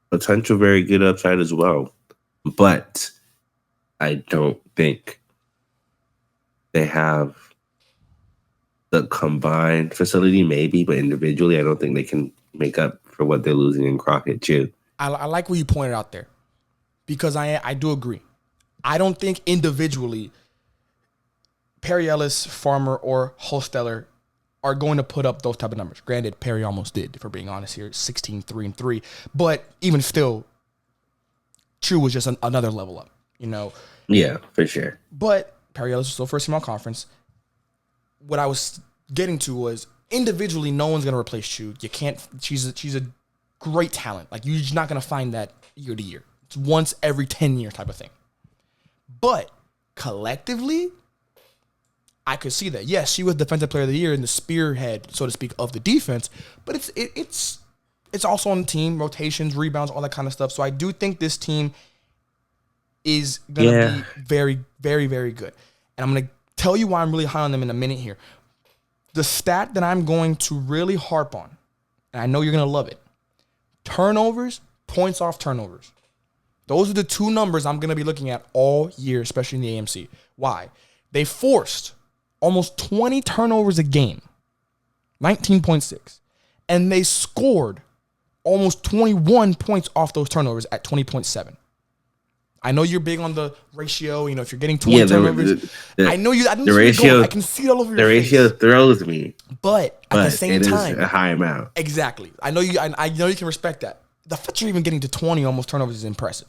potential very good upside as well. But I don't think they have the combined facility, maybe, but individually, I don't think they can make up for what they're losing in Crockett too. I like what you pointed out there because I do agree. I don't think individually Perry Ellis, Farmer, or Holsteller are going to put up those type of numbers. Granted, Perry almost did, if we're being honest here, 16, 3 and 3. But even still, True was just another level up, you know? Yeah, for sure. But Perry Ellis was still first team all conference. What I was getting to was individually, no one's going to replace True. You can't. She's a great talent. Like, you're just not going to find that year to year. It's once every 10 year type of thing. But collectively, I could see that. Yes, she was defensive player of the year in the spearhead, so to speak, of the defense. But it's also on the team, rotations, rebounds, all that kind of stuff. So I do think this team is going to be very, very, very good. And I'm going to tell you why I'm really high on them in a minute here. The stat that I'm going to really harp on, and I know you're going to love it, turnovers, points off turnovers. Those are the two numbers I'm going to be looking at all year, especially in the AMC. Why? They forced almost 20 turnovers a game, 19.6. And they scored almost 21 points off those turnovers at 20.7. I know you're big on the ratio. You know, if you're getting 20 turnovers, I know you. The ratio. I can see it all over your face. The ratio throws me. But at the same time, it is a high amount. Exactly. I know you. I know you can respect that. The fact you're even getting to 20 almost turnovers is impressive.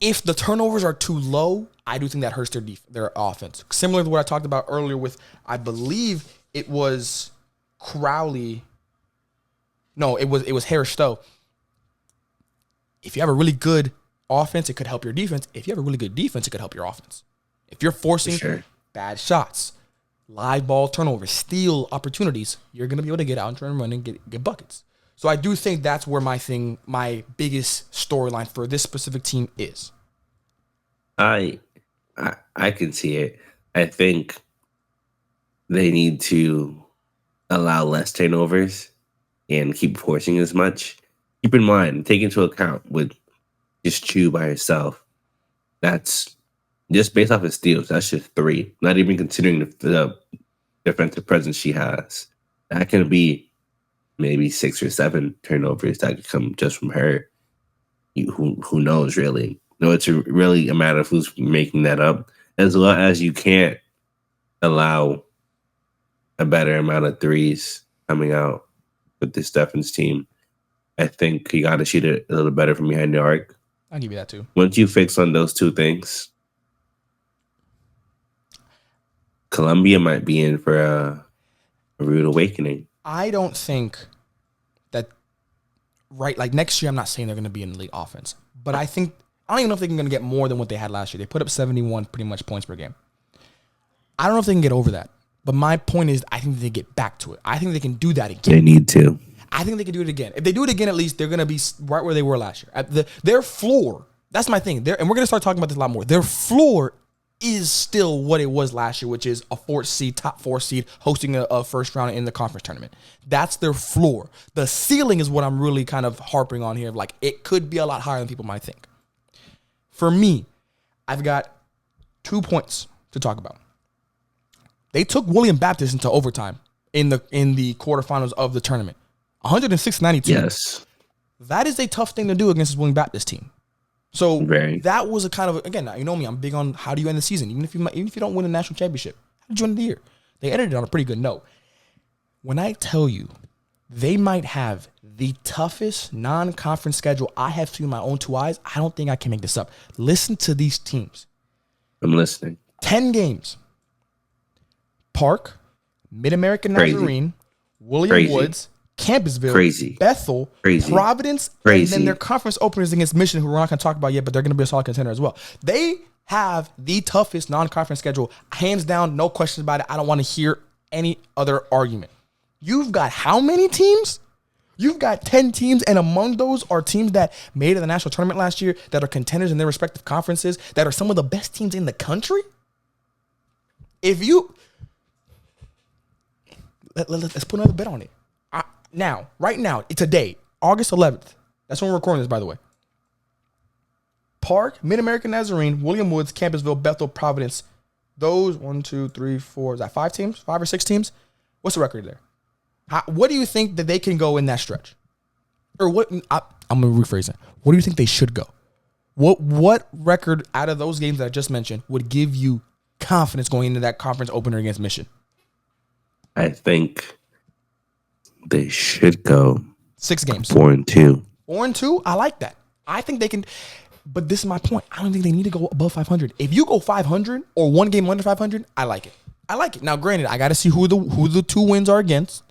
If the turnovers are too low, I do think that hurts their offense. Similar to what I talked about earlier with, I believe it was Crowley. No, it was Harris-Stowe. If you have a really good offense, it could help your defense. If you have a really good defense, it could help your offense. If you're forcing bad shots, live ball turnovers, steal opportunities, you're going to be able to get out and try and run and get buckets. So I do think that's where my biggest storyline for this specific team is. I can see it. I think they need to allow less turnovers and keep forcing as much. Keep in mind, take into account with just Chu by herself. That's just based off of steals. That's just 3. Not even considering the defensive presence she has. That can be maybe 6 or 7 turnovers that could come just from her. Who knows, really? No, it's really a matter of who's making that up, as well as you can't allow a better amount of threes coming out with this Stephens team. I think you got to shoot it a little better from behind the arc. I'll give you that too. Once you fix on those 2 things, Columbia might be in for a rude awakening. I don't think that like next year. I'm not saying they're going to be in elite offense, but I don't even know if they're going to get more than what they had last year. They put up 71 pretty much points per game. I don't know if they can get over that. But my point is, I think they get back to it. I think they can do that again. They need to. I think they can do it again. If they do it again, at least they're going to be right where they were last year. Their floor, that's my thing. And we're going to start talking about this a lot more. Their floor is still what it was last year, which is a 4th seed, top 4 seed, hosting a first round in the conference tournament. That's their floor. The ceiling is what I'm really kind of harping on here. Like, it could be a lot higher than people might think. For me, I've got 2 points to talk about. They took Wayland Baptist into overtime in the quarterfinals of the tournament. 106-92. Yes. That is a tough thing to do against this Wayland Baptist team. So that was a kind of, again, you know me, I'm big on how do you end the season, even if you don't win a national championship. How did you end the year? They ended it on a pretty good note. When I tell you they might have the toughest non-conference schedule I have seen with my own 2 eyes, I don't think I can make this up. Listen to these teams. I'm listening. 10 games. Park, Mid-American Nazarene, William Woods, Campbellsville, Bethel, Providence, and then their conference openers against Mission, who we're not going to talk about yet, but they're going to be a solid contender as well. They have the toughest non-conference schedule, hands down, no questions about it. I don't want to hear any other argument. You've got how many teams? You've got 10 teams, and among those are teams that made it to the national tournament last year, that are contenders in their respective conferences, that are some of the best teams in the country. If you... Let's put another bet on it. Right now, today, August 11th. That's when we're recording this, by the way. Park, Mid-American Nazarene, William Woods, Campbellsville, Bethel, Providence. Those 1, 2, 3, 4. Is that 5 teams? 5 or 6 teams? What's the record there? What do you think that they can go in that stretch? Or what? I'm going to rephrase it. What do you think they should go? What record out of those games that I just mentioned would give you confidence going into that conference opener against Mission? I think they should go 6 games. 4-2. 4-2? I like that. I think they can. But this is my point. I don't think they need to go above 500. If you go 500 or 1 game under 500, I like it. Now, granted, I got to see who the 2 wins are against,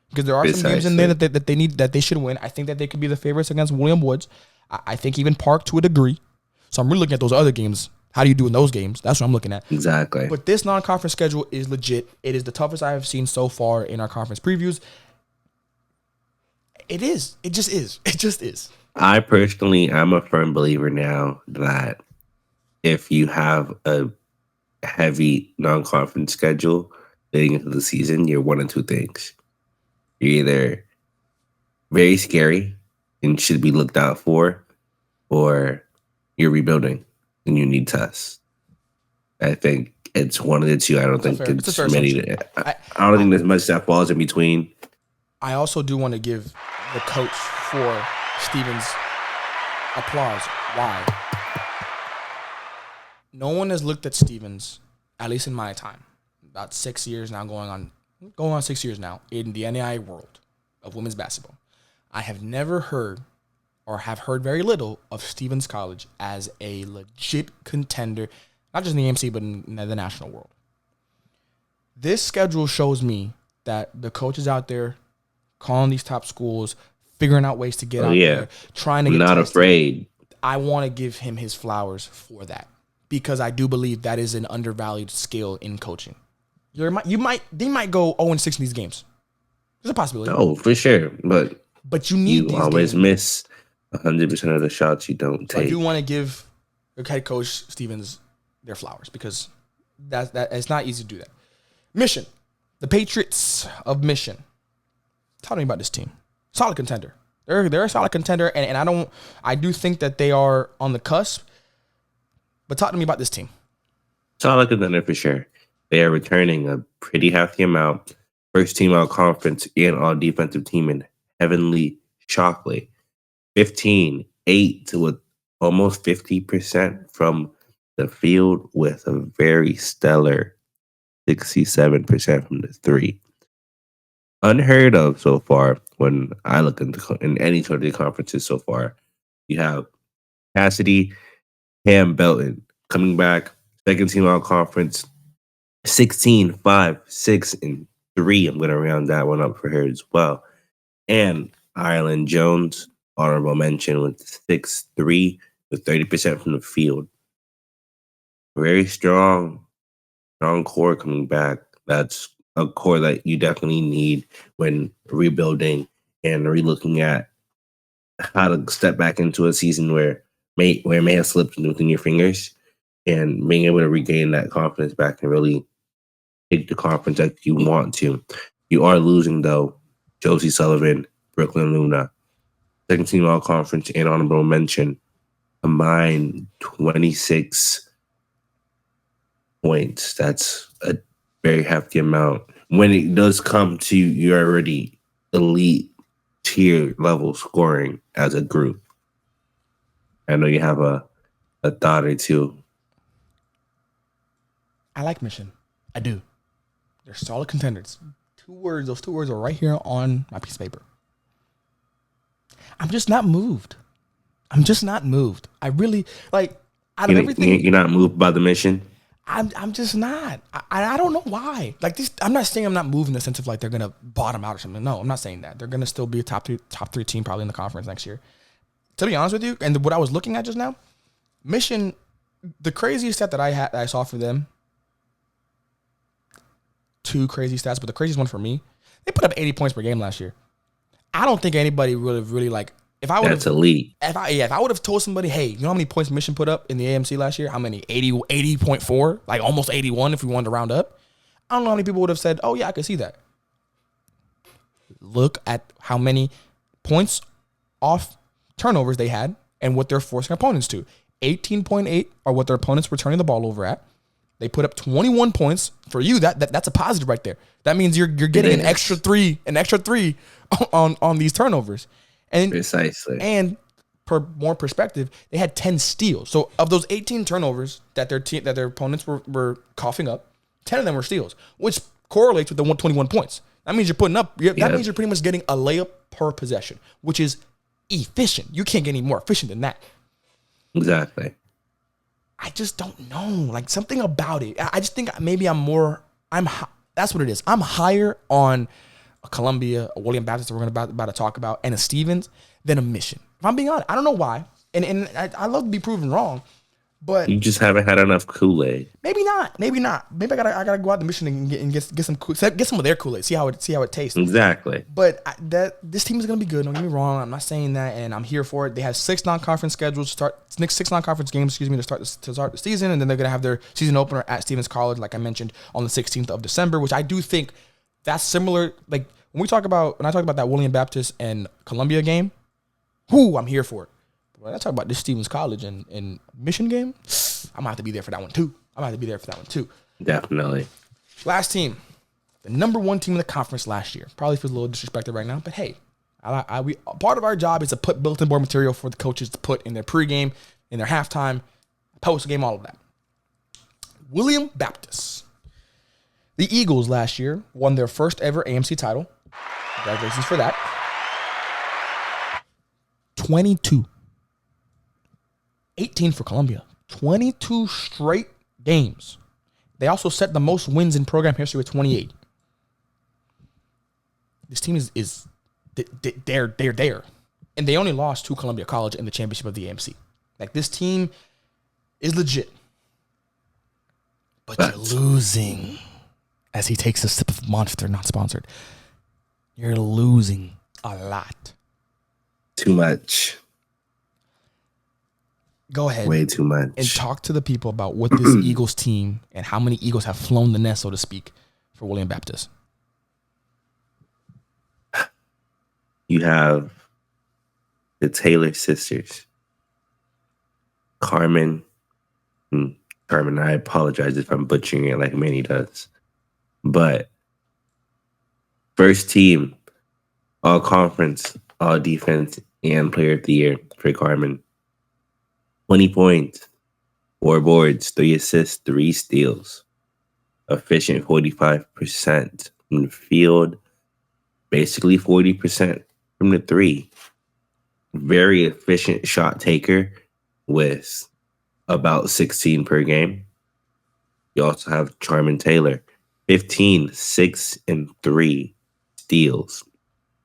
because there are some games in there that they should win. I think that they could be the favorites against William Woods. I think even Park to a degree. So I'm really looking at those other games. How do you do in those games? That's what I'm looking at. Exactly. But this non-conference schedule is legit. It is the toughest I have seen so far in our conference previews. It is. It just is. It just is. I personally, I'm a firm believer now that if you have a heavy non-conference schedule leading into the season, you're one of 2 things. You're either very scary and should be looked out for, or you're rebuilding and you need tests. I think it's one of the 2. I don't think it's many. I don't think there's much that falls in between. I also do want to give the coach for Stevens applause. Why? No one has looked at Stevens, at least in my time, about 6 years now, going on 6 years now in the NAIA world of women's basketball. I have never heard, or have heard very little, of Stevens College as a legit contender, not just in the AMC, but in the national world. This schedule shows me that the coaches out there calling these top schools, figuring out ways to get out there, trying to get not tested. Afraid. I want to give him his flowers for that, because I do believe that is an undervalued skill in coaching. They might go 0-6 in these games. There's a possibility. Oh, for sure. But you need You these always games. miss 100% of the shots you don't So I take. do want to give your head coach Stevens their flowers because that it's not easy to do that. Mission, the Patriots of Mission. Tell me about this team. Solid contender. They're a solid contender, and I do think that they are on the cusp. But talk to me about this team. Solid contender for sure. They are returning a pretty hefty amount. First team all conference and all defensive team in Heavenly Shockley. 15-8 with almost 50% from the field with a very stellar 67% from the three. Unheard of so far when I look in any sort of the conferences so far. You have Cassidy, Ham Belton coming back, second team all conference, 16-5-6-3. I'm going to round that one up for her as well. And Ireland Jones, honorable mention with 6-3 with 30% from the field. Very strong core coming back. That's a core that you definitely need when rebuilding and relooking at how to step back into a season where it may have slipped within your fingers, and being able to regain that confidence back and really take the conference that you want to. You are losing, though, Josie Sullivan, Brooklyn Luna, second team all conference and honorable mention, combined 26 points. That's a very hefty amount. When it does come to your already elite tier level scoring as a group. I know you have a thought or two. I like Mission. I do. They're solid contenders. Those two words are right here on my piece of paper. I'm just not moved. I really, like, out of everything. You're not moved by the Mission? I'm just not. I don't know why. Like this, I'm not saying I'm not moving in the sense of like they're gonna bottom out or something. No, I'm not saying that. They're gonna still be a top three team probably in the conference next year. To be honest with you, and what I was looking at just now, Mission, the craziest stat that I saw for them, two crazy stats, but the craziest one for me, they put up 80 points per game last year. I don't think anybody really like. If I would That's elite. If I would have told somebody, hey, you know how many points Mission put up in the AMC last year? How many? 80.4, like almost 81 if we wanted to round up. I don't know how many people would have said, oh yeah, I could see that. Look at how many points off turnovers they had and what they're forcing opponents to. 18.8 are what their opponents were turning the ball over at. They put up 21 points. For you, that's a positive right there. That means you're getting an extra three on these turnovers. And precisely. And per more perspective, they had 10 steals. So of those 18 turnovers that their opponents were coughing up, 10 of them were steals, which correlates with the 121 points. That means that means you're pretty much getting a layup per possession, which is efficient. You can't get any more efficient than that. Exactly. I just don't know. Like something about it. I just think maybe that's what it is. I'm higher on a Columbia, a Wayland Baptist that we're about to talk about, and a Stevens than a Mission. If I'm being honest, I don't know why. And I love to be proven wrong, but you just haven't had enough Kool-Aid. Maybe not. Maybe I gotta go out to Mission and get some of their Kool-Aid. See how it tastes. Exactly. But this team is gonna be good. Don't get me wrong. I'm not saying that, and I'm here for it. They have 6 non-conference schedules to start. Next 6 non-conference games, to start the season, and then they're gonna have their season opener at Stevens College, like I mentioned, on the 16th of December, which I do think that's similar. Like when I talk about that Wayland Baptist and Columbia game, I'm here for it. But when I talk about this Stevens College and Mission game, I'm gonna have to be there for that one too. Definitely. Last team, the number 1 team in the conference last year. Probably feels a little disrespected right now, but hey, part of our job is to put bulletin board material for the coaches to put in their pregame, in their halftime, postgame, all of that. Wayland Baptist. The Eagles last year won their first ever AMC title. Congratulations for that. 22. 18 for Columbia. 22 straight games. They also set the most wins in program history with 28. This team they're there. And they only lost to Columbia College in the championship of the AMC. Like, this team is legit. But you're losing. As he takes a sip of Monster, not sponsored. You're losing a lot. Too much. Go ahead. Way too much. And talk to the people about what this Eagles team and how many Eagles have flown the nest, so to speak, for Wayland Baptist. You have the Taylor sisters. Carmen, I apologize if I'm butchering it like Manny does. But first team, all conference, all defense, and player of the year for Carmen. 20 points, 4 boards, 3 assists, 3 steals. Efficient 45% from the field, basically 40% from the 3. Very efficient shot taker with about 16 per game. You also have Charmin Taylor, 15, 6, and 3 steals.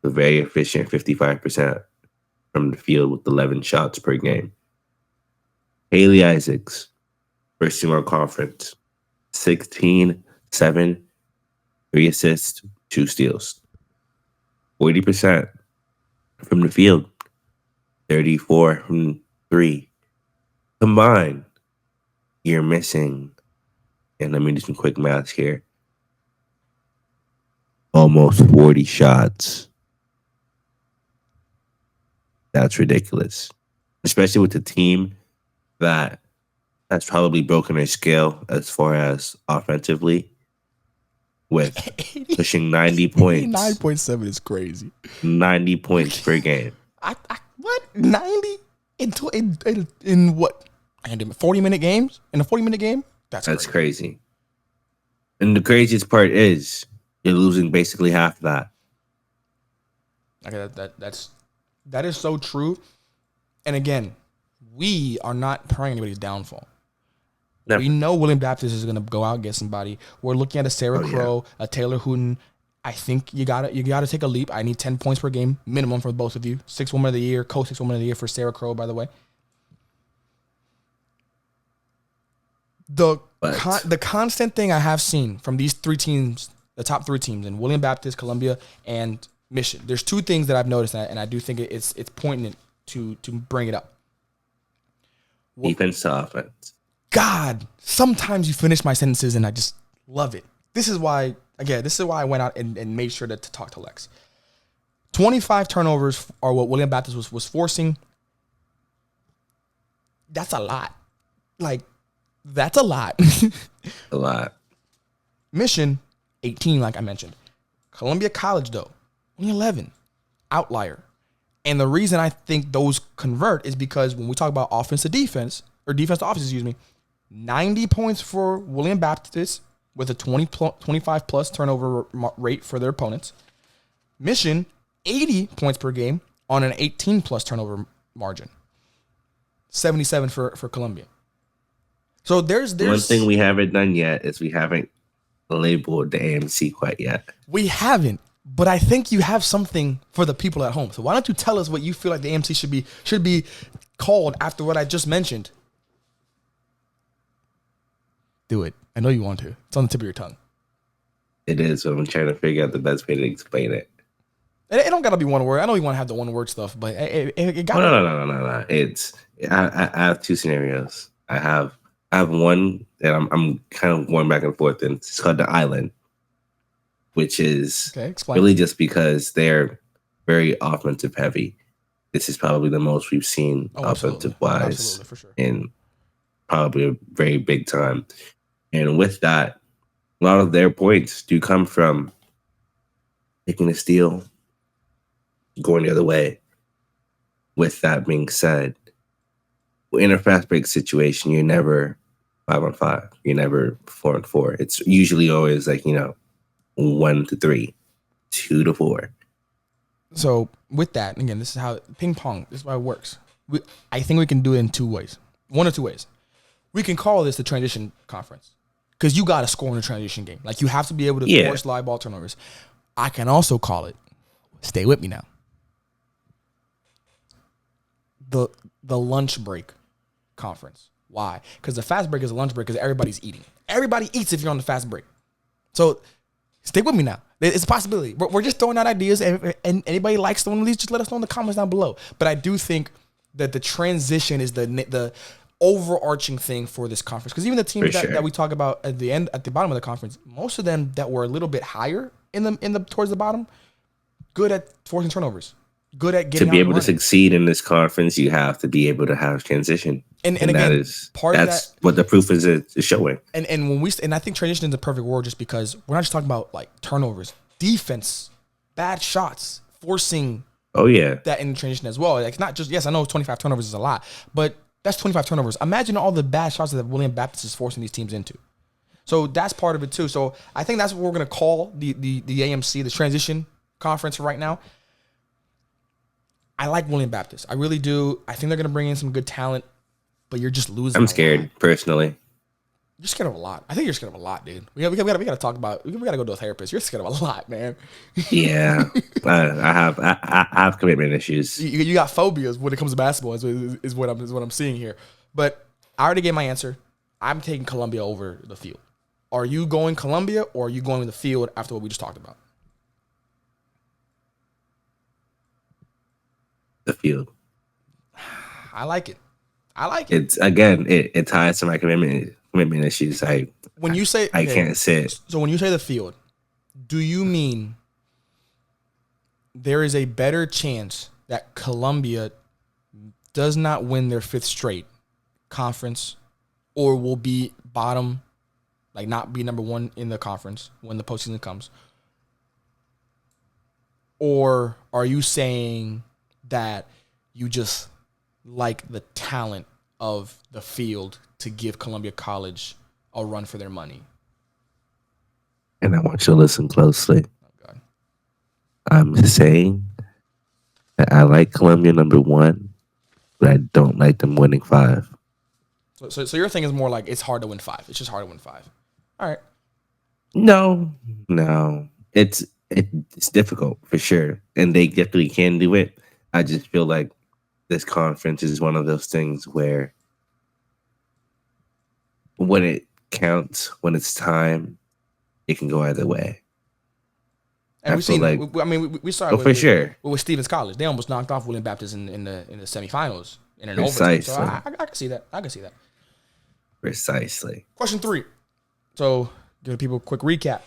A very efficient 55% from the field with 11 shots per game. Haley Isaacs, first team all conference, 16, 7, 3 assists, 2 steals. 40% from the field, 34 from 3. Combined, you're missing, and let me do some quick math here, almost 40 shots. That's ridiculous, especially with the team that's probably broken their scale as far as offensively, with pushing 90 points. 9.7 is crazy. 90 points per game. What? 90 in what? 40-minute games? In a 40-minute game? That's crazy. And the craziest part is you're losing basically half that. Okay, that is so true. And again, we are not praying anybody's downfall. Never. We know Wayland Baptist is going to go out and get somebody. We're looking at a Sarah Crow, a Taylor Hooten. I think you gotta take a leap. I need 10 points per game minimum for both of you. 6th Woman of the Year, co-6th Woman of the Year for Sarah Crow, by the way. The constant thing I have seen from these 3 teams, the top 3 teams in Wayland Baptist, Columbia, and Mission. There's 2 things that I've noticed, and I do think it's poignant to bring it up. Defense to offense. God, sometimes you finish my sentences and I just love it. This is why I went out and made sure to talk to Lex. 25 turnovers are what Wayland Baptist was forcing. That's a lot. That's a lot. A lot. Mission, 18, like I mentioned. Columbia College, though, only 11. Outlier. And the reason I think those convert is because when we talk about offense to defense, or defense to offense, 90 points for Wayland Baptist with a 25 plus turnover rate for their opponents. Mission, 80 points per game on an 18 plus turnover margin. 77 for Columbia. So there's one thing we haven't done yet is we haven't labeled the AMC quite yet. We haven't, but I think you have something for the people at home. So why don't you tell us what you feel like the AMC should be called after what I just mentioned? Do it. I know you want to. It's on the tip of your tongue. It is, but I'm trying to figure out the best way to explain it. It don't gotta be one word. I know you want to have the one word stuff, but it got. No. I have 2 scenarios. I have one that I'm kind of going back and forth, and it's called the Island, which is really just because they're very offensive heavy. This is probably the most we've seen offensive wise in probably a very big time. And with that, a lot of their points do come from taking a steal, going the other way. With that being said, in a fast break situation, you're never 5-on-5. You're never 4-on-4. It's usually always 1 to 3, 2 to 4. So with that, again, this is how ping pong. This is how it works. I think we can do it in 2 ways. 1 or 2 ways. We can call this the transition conference because you got to score in a transition game. You have to be able to force live ball turnovers. I can also call it. Stay with me now. The lunch break conference. Why? Because the fast break is a lunch break because everybody's eating. Everybody eats if you're on the fast break. So stay with me now. It's a possibility. We're just throwing out ideas, and anybody likes one of these, just let us know in the comments down below. But I do think that the transition is the overarching thing for this conference, because even the teams that we talk about at the bottom of the conference, most of them that were a little bit higher in the towards the bottom, good at forcing turnovers, good at getting to be able to succeed in this conference. You have to be able to have transition, and again, that's what the proof is showing. And I think transition is the perfect word, just because we're not just talking about like turnovers, defense, bad shots, forcing. Oh yeah, that in transition as well. Like, it's not just, yes, I know 25 turnovers is a lot, but that's 25 turnovers. Imagine all the bad shots that Wayland Baptist is forcing these teams into. So that's part of it too. So I think that's what we're gonna call the AMC, the transition conference right now. I like Wayland Baptist. I really do. I think they're gonna bring in some good talent, but you're just losing. I'm scared personally. You're scared of a lot. I think you're scared of a lot, dude. We gotta talk about. We gotta go to a therapist. You're scared of a lot, man. Yeah, I have commitment issues. You got phobias when it comes to basketball. Is what I'm seeing here. But I already gave my answer. I'm taking Columbia over the field. Are you going Columbia, or are you going to the field after what we just talked about? The field. I like it. It's again. It ties to my commitment issues. When you say I can't sit. So when you say the field, do you mean there is a better chance that Columbia does not win their 5th straight conference, or will be bottom, like not be number 1 in the conference when the postseason comes? Or are you saying that you just like the talent of the field to give Columbia College a run for their money? And I want you to listen closely. Oh, God. I'm saying that I like Columbia number 1, but I don't like them winning 5. So your thing is more like it's hard to win 5. It's just hard to win 5. All right. No. It's difficult for sure, and they definitely can do it. I just feel like this conference is one of those things where when it counts, when it's time, it can go either way. And we've seen, we saw it for sure with Stevens College. They almost knocked off Wayland Baptist in the semifinals in an overtime. So I can see that. Precisely. Question 3. So give people a quick recap.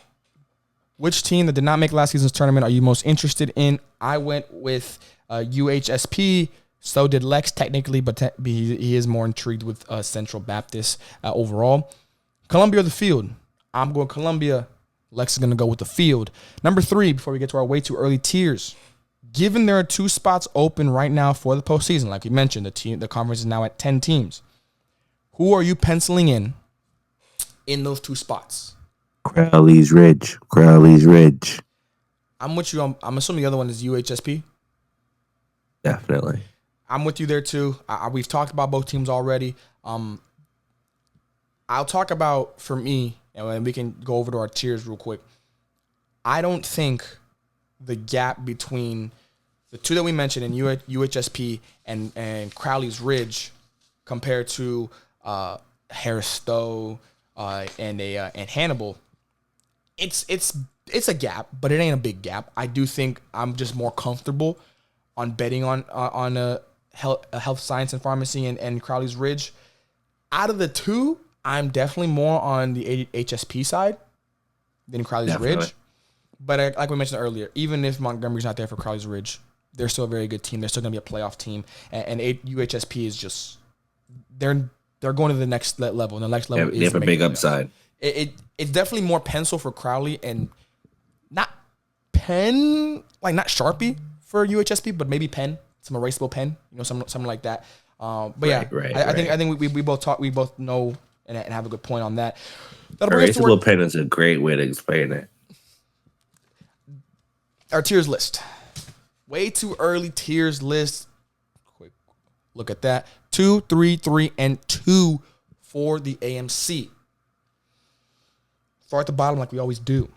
Which team that did not make last season's tournament are you most interested in? I went with UHSP. So did Lex, technically, but he is more intrigued with Central Baptist overall. Columbia or the field? I'm going Columbia. Lex is going to go with the field. Number 3, before we get to our way too early tiers. Given there are 2 spots open right now for the postseason, like we mentioned, the conference is now at 10 teams. Who are you penciling in those 2 spots? Crowley Ridge. I'm with you. I'm assuming the other one is UHSP. Definitely. I'm with you there too. We've talked about both teams already. I'll talk about, for me, and we can go over to our tiers real quick. I don't think the gap between the 2 that we mentioned in UHSP and Crowley's Ridge compared to Harris-Stowe and Hannibal, it's a gap, but it ain't a big gap. I do think I'm just more comfortable on betting on a health science and pharmacy and Crowley's Ridge. Out of the 2, I'm definitely more on the HSP side than Crowley's Ridge. But like we mentioned earlier, even if Montgomery's not there for Crowley's Ridge, they're still a very good team. They're still going to be a playoff team. And UHSP is just they're going to the next level. And the next level is they have a big upside. It's definitely more pencil for Crowley and not pen, like not Sharpie for UHSP, but maybe pen, some erasable pen, something like that. But I think we both know and have a good point on that. Erasable pen is a great way to explain it. Our tiers list. Way too early tiers list. Quick look at that. 2, 3, 3, and 2 for the AMC. Start at the bottom like we always do.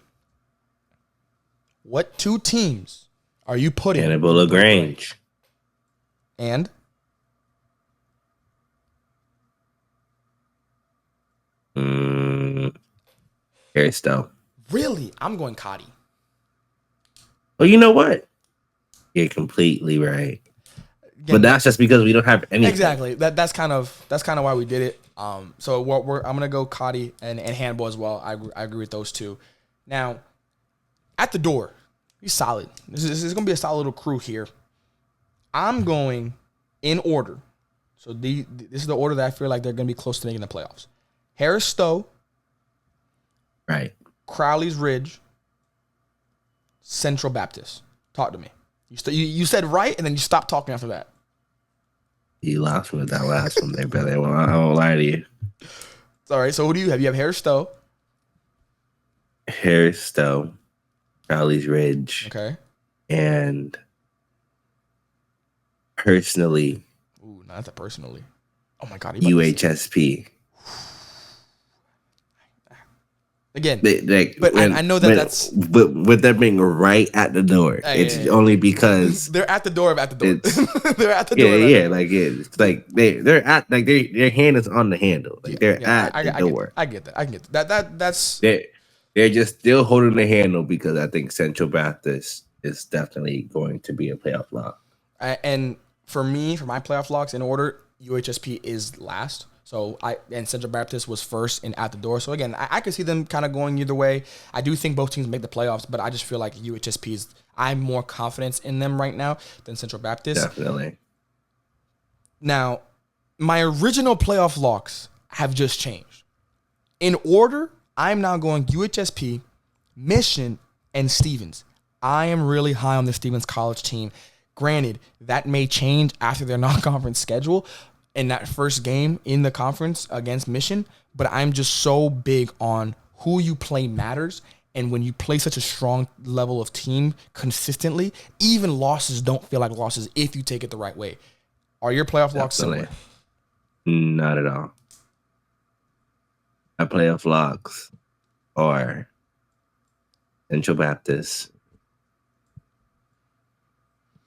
What 2 teams are you putting? Hannibal-LaGranja. And? Harris-Stowe. Really? I'm going Cotty. Well, you know what? You're completely right. Again, but that's just because we don't have anything. Exactly. That's kind of why we did it. So I'm gonna go Cotty and Hannibal as well. I agree with those two. Now, at the door, he's solid. This is gonna be a solid little crew here. I'm going in order. So this is the order that I feel like they're gonna be close to making the playoffs. Harris-Stowe, right? Crowley Ridge, Central Baptist. Talk to me. You said right, and then you stopped talking after that. You lost me with that last one there, brother. I won't lie to you. It's all right. So who do you have? You have Harris-Stowe. Harris-Stowe, Crowley Ridge. Okay. And personally. Ooh, not that personally. Oh my God. UHSP. Again, I know that's. But with them being right at the door, it's only because they're at the door of at the door. They're at the door. It's like they're at their hand is on the handle. Like they're at the door. I get that. I get that. That's they're just still holding the handle because I think Central Baptist is definitely going to be a playoff lock. And for me, for my playoff locks in order, UHSP is last. So Central Baptist was first and at the door. So again, I could see them kind of going either way. I do think both teams make the playoffs, but I just feel like I'm more confidence in them right now than Central Baptist. Definitely. Now, my original playoff locks have just changed. In order, I'm now going UHSP, Mission, and Stevens. I am really high on the Stevens College team. Granted, that may change after their non-conference schedule, in that first game in the conference against Mission, but I'm just so big on who you play matters. And when you play such a strong level of team consistently, even losses don't feel like losses if you take it the right way. Are your playoff locks similar? Not at all. My playoff locks are Central Baptist,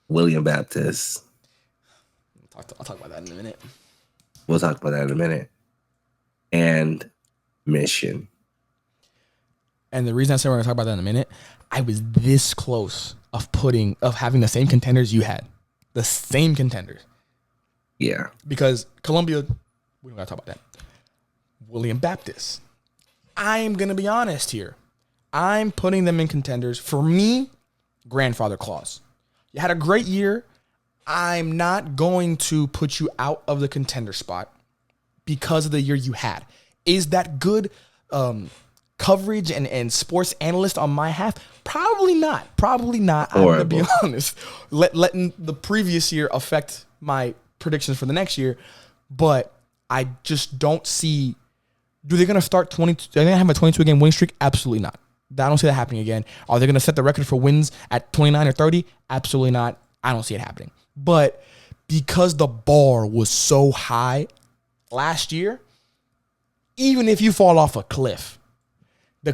Wayland Baptist. I'll talk about that in a minute. We'll talk about that in a minute. And Mission. And the reason I said we're going to talk about that in a minute, I was this close of having the same contenders you had. The same contenders. Yeah. Because Columbia, we don't got to talk about that. Wayland Baptist. I'm going to be honest here. I'm putting them in contenders. For me, grandfather clause. You had a great year. I'm not going to put you out of the contender spot because of the year you had. Is that good coverage and sports analyst on my half? Probably not. I'm going to be honest. Letting the previous year affect my predictions for the next year. But I just don't see. Do they going to start 22? Are they going to have a 22-game winning streak? Absolutely not. I don't see that happening again. Are they going to set the record for wins at 29 or 30? Absolutely not. I don't see it happening. But because the bar was so high last year, even if you fall off a cliff, the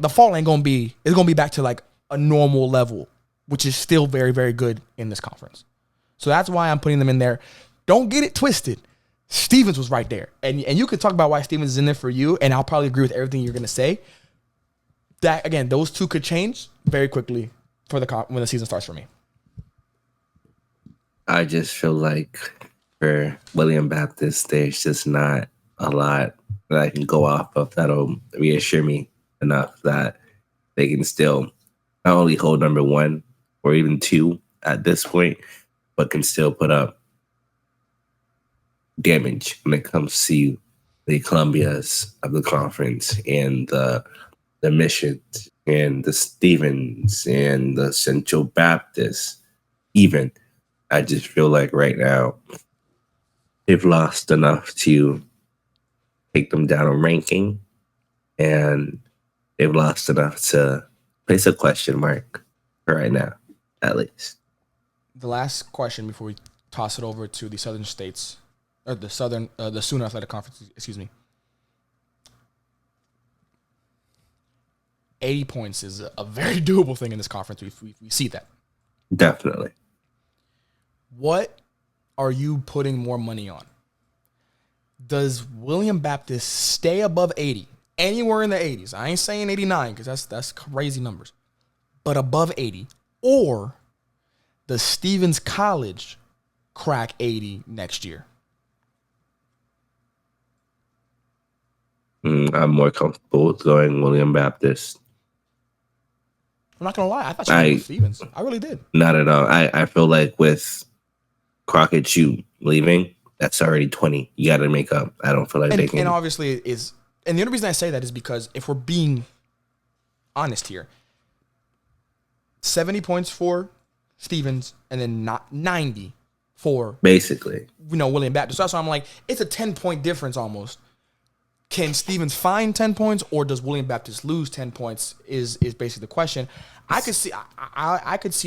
fall ain't gonna be. It's gonna be back to like a normal level, which is still very, very good in this conference. So that's why I'm putting them in there. Don't get it twisted. Stevens was right there, and you could talk about why Stevens is in there for you, and I'll probably agree with everything you're gonna say. That again, those two could change very quickly for when the season starts for me. I just feel like for Wayland Baptist, there's just not a lot that I can go off of that'll reassure me enough that they can still not only hold number one or even two at this point, but can still put up damage when it comes to the Columbias of the conference and the Missions and the Stevens and the Central Baptist even. I just feel like right now they've lost enough to take them down a ranking, and they've lost enough to place a question mark for right now, at least. The last question before we toss it over to the Southern States, or the Sooner Athletic Conference, excuse me. 80 points is a very doable thing in this conference. We see that. Definitely. What are you putting more money on? Does Wayland Baptist stay above 80? Anywhere in the 80s. I ain't saying 89 because that's crazy numbers. But above 80, Or does Stevens College crack 80 next year? I'm more comfortable with going Wayland Baptist. I'm not going to lie. I thought you went with Stevens. I really did. Not at all. I feel like with Crockett, you leaving, that's already 20. You got to make up. I don't feel like they can. And obviously it is. And the only reason I say that is because if we're being honest here, 70 points for Stevens and then not 90 for basically, Wayland Baptist. So that's why I'm like, it's a 10-point difference almost. Can Stevens find 10 points or does Wayland Baptist lose 10 points is basically the question. I could see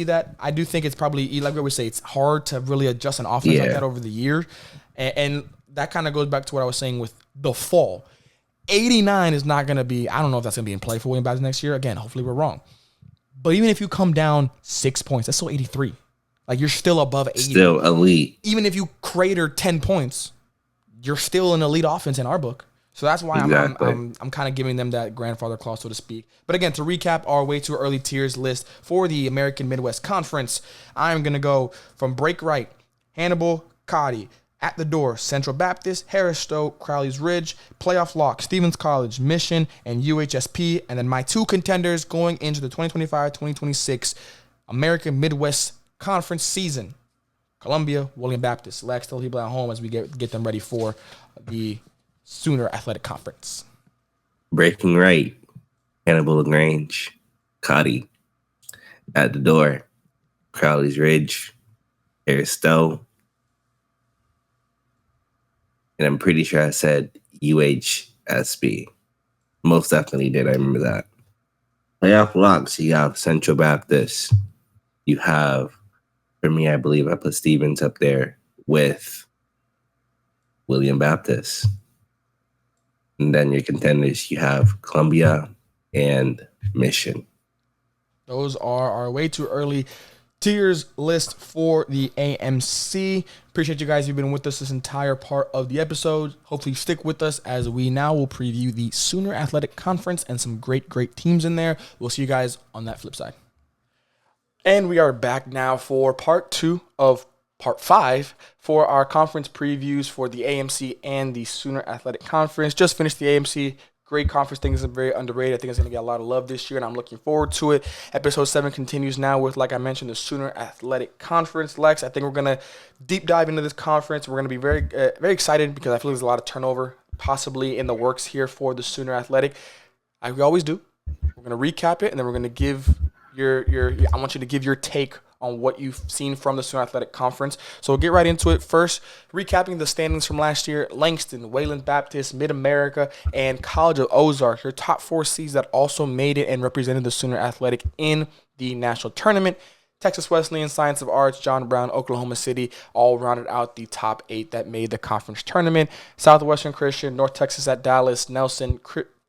that. I do think it's probably, like we always say, it's hard to really adjust an offense like that over the year. And that kind of goes back to what I was saying with the fall. 89 is not going to be, I don't know if that's going to be in play for Wayland Baptist next year. Again, hopefully we're wrong. But even if you come down 6 points, that's still 83. Like, you're still above 80. Still elite. Even if you crater 10 points, you're still an elite offense in our book. So that's why I'm kind of giving them that grandfather clause, so to speak. But again, to recap our way too early tiers list for the American Midwest Conference, I'm going to go from break right, Hannibal, Cotty. At the door, Central Baptist, Harris-Stowe, Crowley Ridge, playoff lock, Stevens College, Mission, and UHSP. And then my two contenders going into the 2025-2026 American Midwest Conference season, Columbia, Wayland Baptist. Lex, tell people at home as we get them ready for the Sooner Athletic Conference. Breaking right, Hannibal-LaGranja, Cotty. At the door, Crowley Ridge, Harris-Stowe. And I'm pretty sure I said UHSP. Most definitely did. I remember that. Playoff locks, you have Central Baptist. You have, for me, I believe I put Stevens up there with Wayland Baptist. And then your contenders, you have Columbia and Mission. Those are our way too early tiers list for the AMC. Appreciate you guys. You've been with us this entire part of the episode. Hopefully stick with us as we now will preview the Sooner Athletic Conference and some great teams in there. We'll see you guys on that flip side. And we are back now for part 2 of part 5 for our conference previews for the AMC and the Sooner Athletic Conference. Just finished the AMC. Great conference. Thing is very underrated. I think it's going to get a lot of love this year, and I'm looking forward to it. Episode 7 continues now with, like I mentioned, the Sooner Athletic Conference. Lex, I think we're going to deep dive into this conference. We're going to be very excited because I feel there's a lot of turnover possibly in the works here for the Sooner Athletic. We always do. We're going to recap it, and then we're going to give I want you to give your take on what you've seen from the Sooner Athletic Conference. So we'll get right into it. First, recapping the standings from last year: Langston, Wayland Baptist, Mid-America, and College of Ozarks, your top 4 seeds that also made it and represented the Sooner Athletic in the national tournament. Texas Wesleyan, Science of Arts, John Brown, Oklahoma City all rounded out the top 8 that made the conference tournament. Southwestern Christian, North Texas at Dallas, Nelson,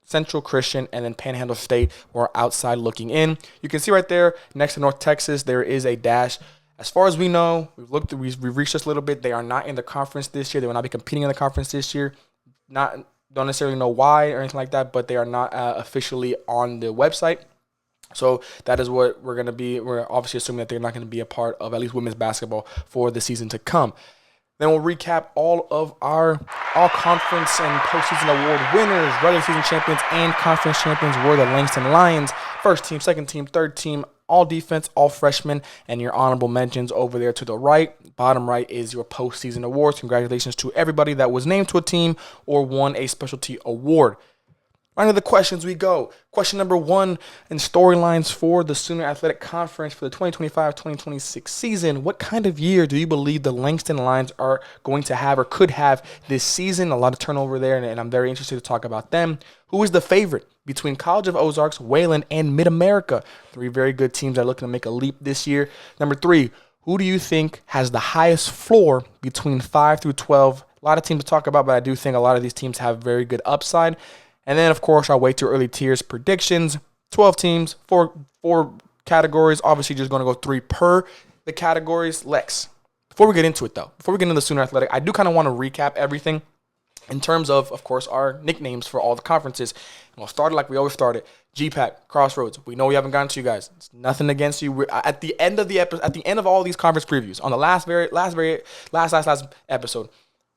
Central Christian, and then Panhandled State were outside looking in. You can see right there next to North Texas, there is a dash. As far as we know, we've reached this a little bit. They are not in the conference this year. They will not be competing in the conference this year. Don't necessarily know why or anything like that, but they are not officially on the website. So that is what we're going to be. We're obviously assuming that they're not going to be a part of at least women's basketball for the season to come. Then we'll recap all of our all-conference and postseason award winners. Regular season champions and conference champions were the Langston Lions. First team, second team, third team, all defense, all freshmen, and your honorable mentions over there to the right. Bottom right is your postseason awards. Congratulations to everybody that was named to a team or won a specialty award. Right into the questions we go. Question number 1 in storylines for the Sooner Athletic Conference for the 2025-2026 season. What kind of year do you believe the Langston Lions are going to have or could have this season? A lot of turnover there, and I'm very interested to talk about them. Who is the favorite between College of Ozarks, Wayland, and Mid-America? 3 very good teams that are looking to make a leap this year. Number 3, who do you think has the highest floor between 5 through 12? A lot of teams to talk about, but I do think a lot of these teams have very good upside. And then, of course, our way too early tiers predictions. 12 teams, four categories. Obviously, just going to go 3 per the categories. Lex, before we get into it, though, before we get into the Sooner Athletic, I do kind of want to recap everything In terms of course, our nicknames for all the conferences, we'll start like we always started. GPAC, Crossroads. We know we haven't gotten to you guys. It's nothing against you. We're at the end of the episode, at the end of all these conference previews, on the last episode,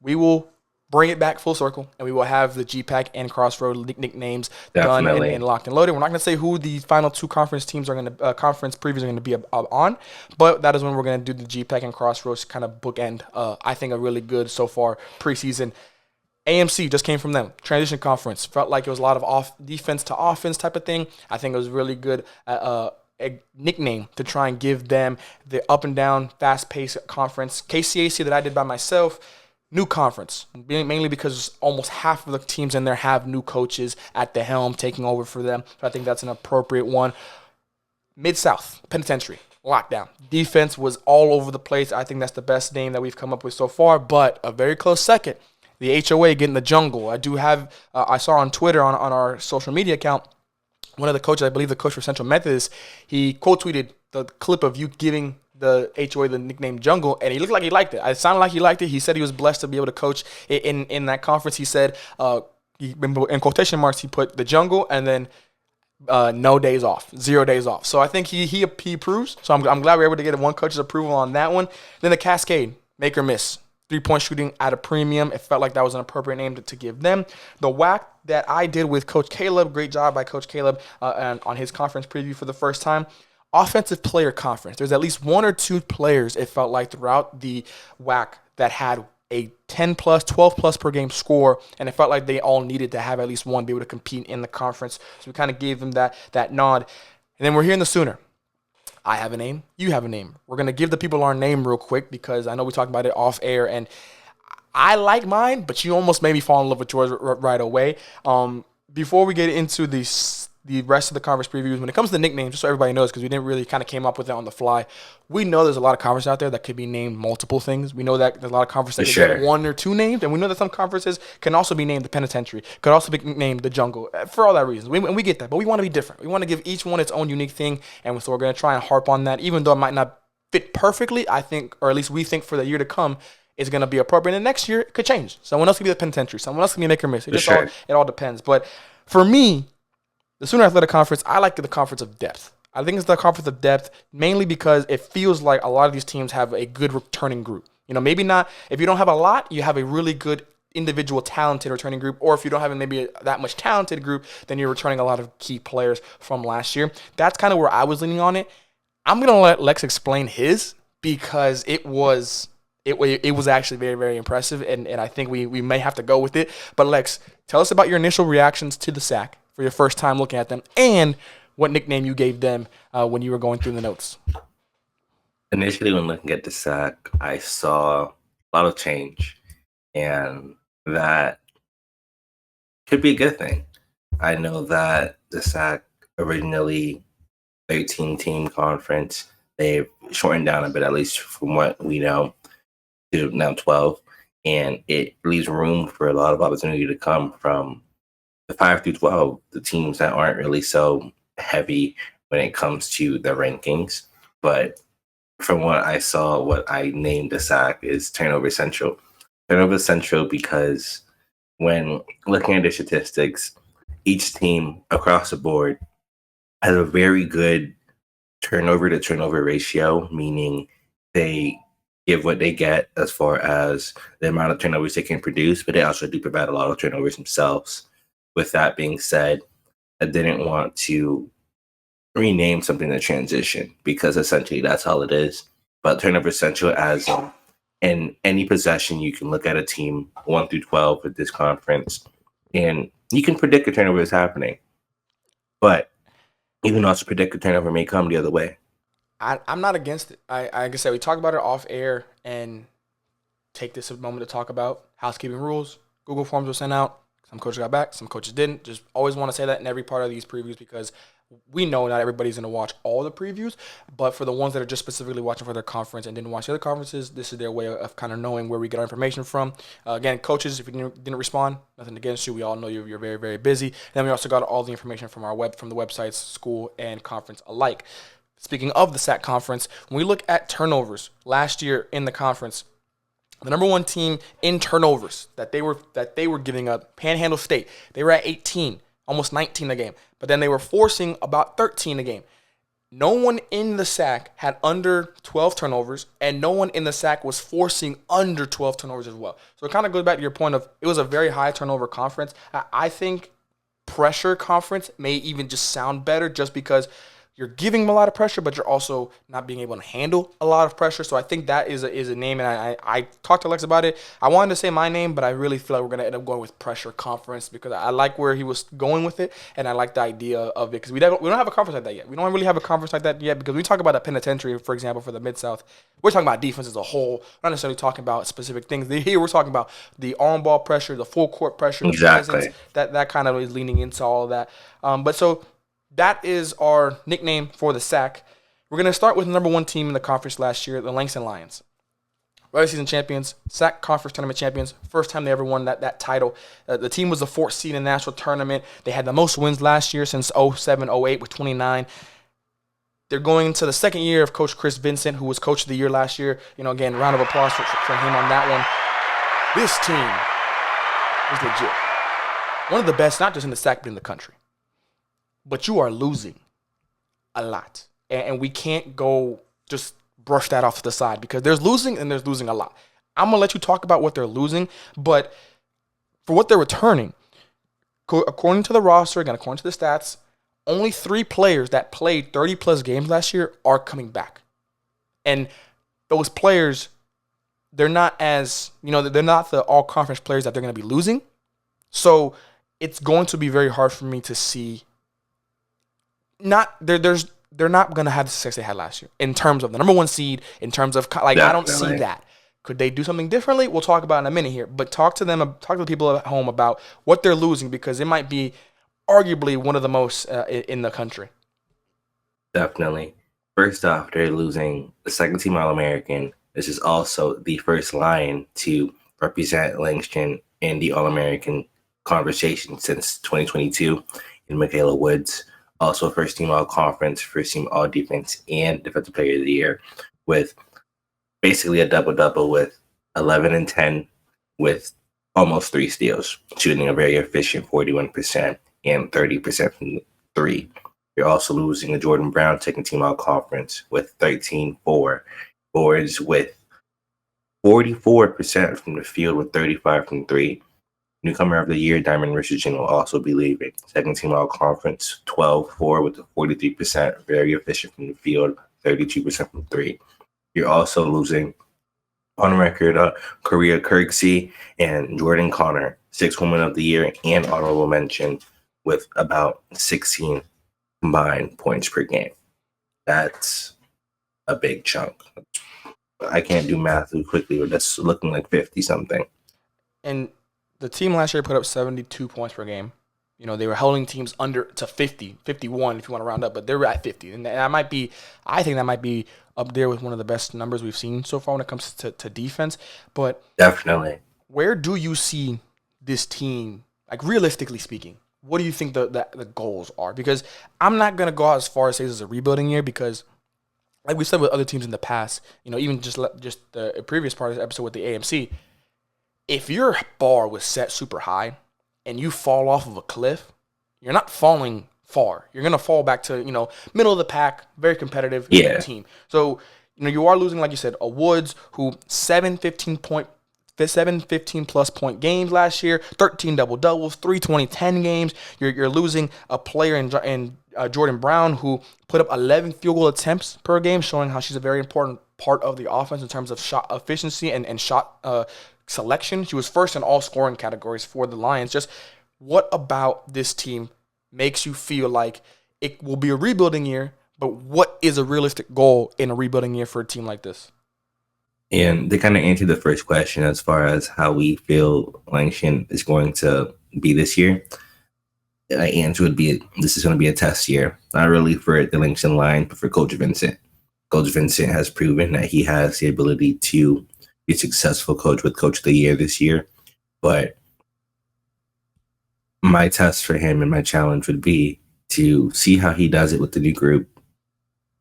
we will bring it back full circle, and we will have the GPAC and Crossroad nicknames done and locked and loaded. We're not going to say who the final two conference teams are going to conference previews are going to be on, but that is when we're going to do the GPAC and Crossroads kind of bookend. I think a really good so far preseason. AMC just came from them. Transition conference. Felt like it was a lot of defense to offense type of thing. I think it was really good a nickname to try and give them the up and down, fast-paced conference. KCAC that I did by myself, new conference. Mainly because almost half of the teams in there have new coaches at the helm taking over for them. So I think that's an appropriate one. Mid-South, Penitentiary. Lockdown. Defense was all over the place. I think that's the best name that we've come up with so far, but a very close second. The HOA getting the jungle. I do have, I saw on Twitter, on our social media account, one of the coaches, I believe the coach for Central Methodist, he quote tweeted the clip of you giving the HOA the nickname Jungle, and he looked like he liked it. It sounded like he liked it. He said he was blessed to be able to coach in that conference. He said, in quotation marks, he put the Jungle and then no days off, 0 days off. So I think he approves. So I'm glad we were able to get one coach's approval on that one. Then the Cascade, make or miss. 3-point shooting at a premium. It felt like that was an appropriate name to give them. The WAC that I did with Coach Caleb, great job by Coach Caleb and on his conference preview for the first time. Offensive player conference. There's at least one or two players, it felt like, throughout the WAC that had a 10-plus, 12-plus per game score, and it felt like they all needed to have at least one be able to compete in the conference. So we kind of gave them that nod. And then we're here in the Sooner. I have a name. You have a name. We're going to give the people our name real quick because I know we talked about it off air, and I like mine, but you almost made me fall in love with yours right away. Before we get into the rest of the conference previews, when it comes to the nicknames, just so everybody knows, because we didn't really kind of came up with it on the fly, we know there's a lot of conferences out there that could be named multiple things. We know that there's a lot of conferences that get one or two names, and we know that some conferences can also be named the Penitentiary, could also be named the Jungle, for all that reason. And we get that, but we want to be different. We want to give each one its own unique thing, and so we're going to try and harp on that, even though it might not fit perfectly, I think, or at least we think for the year to come, it's going to be appropriate. And next year, it could change. Someone else could be the Penitentiary. Someone else can be make or miss. It all depends. But for me, the Sooner Athletic Conference, I like the conference of depth. I think it's the conference of depth mainly because it feels like a lot of these teams have a good returning group. You know, maybe not, if you don't have a lot, you have a really good individual talented returning group, or if you don't have maybe that much talented group, then you're returning a lot of key players from last year. That's kind of where I was leaning on it. I'm going to let Lex explain his because it was actually very, very impressive, and I think we may have to go with it. But Lex, tell us about your initial reactions to the SAC for your first time looking at them, and what nickname you gave them when you were going through the notes. Initially, when looking at the SAC, I saw a lot of change, and that could be a good thing. I know that the SAC originally 13-team conference, they've shortened down a bit, at least from what we know, to now 12, and it leaves room for a lot of opportunity to come from the 5 through 12, the teams that aren't really so heavy when it comes to the rankings. But from what I saw, what I named the SAC is Turnover Central. Turnover Central because when looking at the statistics, each team across the board has a very good turnover to turnover ratio, meaning they give what they get as far as the amount of turnovers they can produce, but they also do provide a lot of turnovers themselves. With that being said, I didn't want to rename something to transition because essentially that's all it is. But turnover central as in any possession, you can look at a team 1 through 12 with this conference, and you can predict a turnover is happening. But you can also predict a turnover may come the other way. I'm not against it. Like I said, we talked about it off air, and take this a moment to talk about housekeeping rules. Google Forms were sent out. Some coaches got back, some coaches didn't. Just always want to say that in every part of these previews because we know not everybody's going to watch all the previews, but for the ones that are just specifically watching for their conference and didn't watch the other conferences, this is their way of kind of knowing where we get our information from. Again, coaches, if you didn't respond, nothing against you. We all know you're very, very busy. And then we also got all the information from from the websites, school and conference alike. Speaking of the SAC conference, when we look at turnovers last year in the conference, The number one team in turnovers that they were giving up, Panhandle State. They were at 18, almost 19 a game. But then they were forcing about 13 a game. No one in the SAC had under 12 turnovers, and no one in the SAC was forcing under 12 turnovers as well. So it kind of goes back to your point of it was a very high turnover conference. I think pressure conference may even just sound better just because you're giving them a lot of pressure, but you're also not being able to handle a lot of pressure. So I think that is a name, and I talked to Lex about it. I wanted to say my name, but I really feel like we're going to end up going with pressure conference because I like where he was going with it, and I like the idea of it because we don't have a conference like that yet. We don't really have a conference like that yet because we talk about a penitentiary, for example, for the Mid-South. We're talking about defense as a whole. We're not necessarily talking about specific things. Here we're talking about the on ball pressure, the full court pressure, Exactly. the presence, that kind of is leaning into all of that. But so that is our nickname for the SAC. We're going to start with the number one team in the conference last year, the Langston Lions. Regular season champions, SAC conference tournament champions, first time they ever won that title. The team was the fourth seed in the national tournament. They had the most wins last year since 07-08 with 29. They're going into the second year of Coach Chris Vincent, who was Coach of the Year last year. Again, round of applause for him on that one. This team is legit. One of the best, not just in the SAC, but in the country. But you are losing a lot. And we can't go just brush that off to the side because there's losing and there's losing a lot. I'm going to let you talk about what they're losing, but for what they're returning, according to the roster, again, according to the stats, only 3 players that played 30-plus games last year are coming back. And those players, they're not as, they're not the all-conference players that they're going to be losing. So it's going to be very hard for me to see they're not going to have the success they had last year in terms of the number one seed, in terms of, I don't see that. Could they do something differently? We'll talk about it in a minute here. But talk to the people at home about what they're losing because it might be arguably one of the most in the country. Definitely. First off, they're losing the second team All-American. This is also the first Lion to represent Langston in the All-American conversation since 2022 in Michaela Woods. Also first team All-Conference, first team All-Defense, and Defensive Player of the Year with basically a double-double with 11 and 10 with almost 3 steals, shooting a very efficient 41% and 30% from 3. You're also losing a Jordan Brown second team All-Conference with 13-4 boards with 44% from the field with 35 from 3. Newcomer of the Year, Diamond Richardson, will also be leaving. Second team All-Conference, 12-4 with a 43%, very efficient from the field, 32% from 3. You're also losing on record Korea Kirksey and Jordan Connor, 6th Woman of the Year and honorable mention with about 16 combined points per game. That's a big chunk. I can't do math too quickly, but that's looking like 50-something. And the team last year put up 72 points per game. They were holding teams under to 50, 51 if you want to round up, but they're at 50. And I think that might be up there with one of the best numbers we've seen so far when it comes to defense. But definitely, where do you see this team, like realistically speaking? What do you think the goals are? Because I'm not going to go out as far as say this is a rebuilding year because, like we said with other teams in the past, even just the previous part of the episode with the AMC, if your bar was set super high and you fall off of a cliff, you're not falling far. You're going to fall back to, middle of the pack, very competitive team. So, you are losing, like you said, a Woods who 7 15-plus point games last year, 13 double-doubles, 3 20-10 games. You're losing a player in Jordan Brown who put up 11 field goal attempts per game, showing how she's a very important part of the offense in terms of shot efficiency and shot selection. She was first in all scoring categories for the Lions. Just what about this team makes you feel like it will be a rebuilding year, but what is a realistic goal in a rebuilding year for a team like this? And they kind of answered the first question as far as how we feel Langston is going to be this year. The answer would be this is going to be a test year, not really for the Langston line, but for Coach Vincent. Coach Vincent has proven that he has the ability to be a successful coach with Coach of the Year this year. But my test for him and my challenge would be to see how he does it with the new group.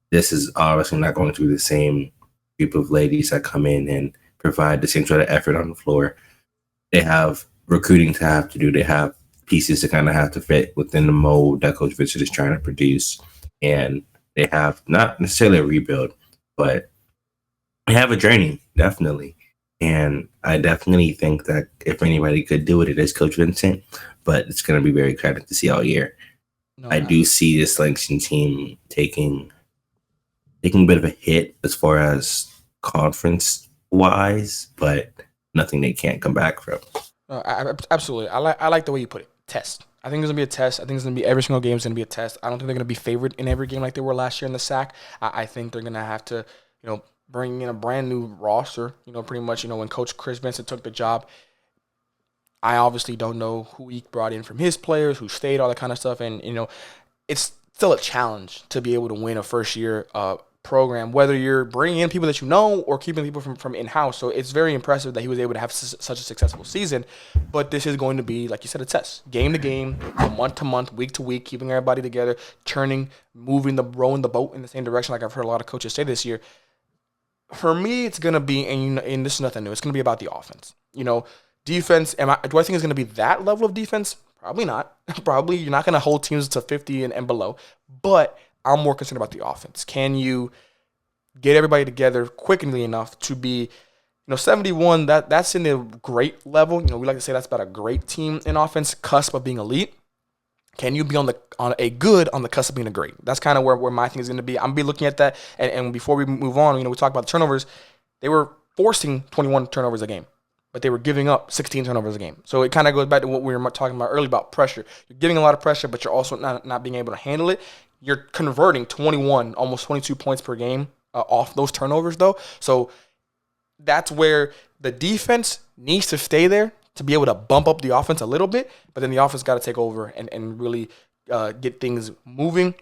This is obviously not going to be the same group of ladies that come in and provide the same sort of effort on the floor. They have recruiting to have to do. They have pieces to kind of have to fit within the mold that Coach Vincent is trying to produce. And they have not necessarily a rebuild, but they have a journey, definitely. And I definitely think that if anybody could do it, it is Coach Vincent, but it's going to be very exciting to see all year. I do see this Langston team taking a bit of a hit as far as conference wise, but nothing they can't come back from. Absolutely. I like the way you put it. Test. I think there's going to be a test. I think it's going to be every single game is going to be a test. I don't think they're going to be favored in every game like they were last year in the SAC. I think they're going to have to, bring in a brand new roster, pretty much, when Coach Chris Vincent took the job. I obviously don't know who he brought in from his players, who stayed, all that kind of stuff. And, it's still a challenge to be able to win a first-year program, whether you're bringing in people that you know or keeping people from in-house. So it's very impressive that he was able to have such a successful season. But this is going to be, like you said, a test. Game to game, month to month, week to week, keeping everybody together, rowing the boat in the same direction like I've heard a lot of coaches say this year. For me, it's going to be, and this is nothing new, it's going to be about the offense. Defense, do I think it's going to be that level of defense? Probably not. Probably you're not going to hold teams to 50 and below. But I'm more concerned about the offense. Can you get everybody together quickly enough to be, 71, that's in the great level. We like to say that's about a great team in offense, cusp of being elite. Can you be on the cusp of being a great? That's kind of where my thing is going to be. I'm going to be looking at that. And before we move on, we talk about the turnovers. They were forcing 21 turnovers a game, but they were giving up 16 turnovers a game. So it kind of goes back to what we were talking about earlier about pressure. You're giving a lot of pressure, but you're also not being able to handle it. You're converting 21, almost 22 points per game off those turnovers, though. So that's where the defense needs to stay there to be able to bump up the offense a little bit, but then the offense got to take over and really get things moving.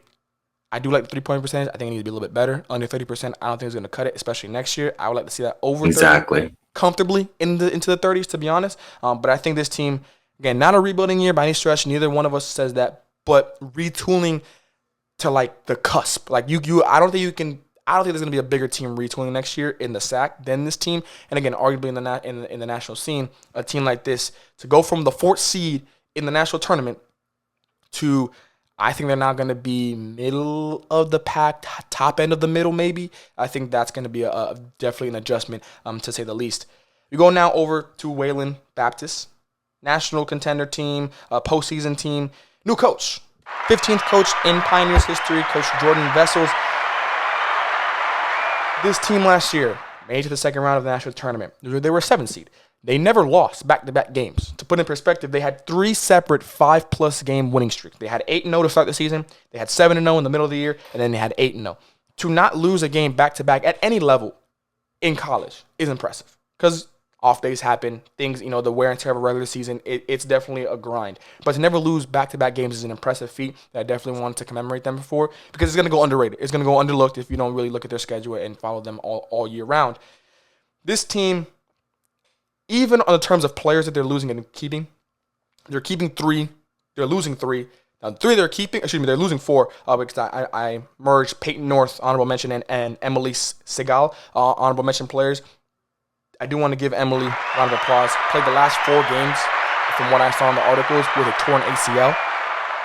I do like the three-point percentage. I think it needs to be a little bit better. Under 30%, I don't think it's going to cut it, especially next year. I would like to see that over 30 comfortably into the 30s, to be honest. But I think this team, again, not a rebuilding year by any stretch. Neither one of us says that, but retooling to like the cusp. Like I don't think there's going to be a bigger team retooling next year in the SAC than this team. And again, arguably in the national scene, a team like this to go from the 4th seed in the national tournament to, I think they're now going to be middle of the pack, top end of the middle maybe. I think that's going to be definitely an adjustment, to say the least. We go now over to Wayland Baptist, national contender team, postseason team, new coach, 15th coach in Pioneers history, Coach Jordan Vessels. This team last year made it to the second round of the national tournament. They were a 7 seed. They never lost back-to-back games. To put in perspective, they had 3 separate 5-plus game winning streaks. They had 8-0 to start the season. They had 7-0 in the middle of the year, and then they had 8-0. To not lose a game back-to-back at any level in college is impressive because off days happen. Things, the wear and tear of a regular season, it's definitely a grind. But to never lose back-to-back games is an impressive feat that I definitely wanted to commemorate them for because it's going to go underrated. It's going to go underlooked if you don't really look at their schedule and follow them all year round. This team, even on the terms of players that they're losing and keeping, they're keeping 3. They're losing 3. Now, 3 they're keeping, they're losing 4 because I merged Peyton North, honorable mention, and Emily Segal, honorable mention players. I do want to give Emily a round of applause. Played the last 4 games, from what I saw in the articles, with a torn ACL.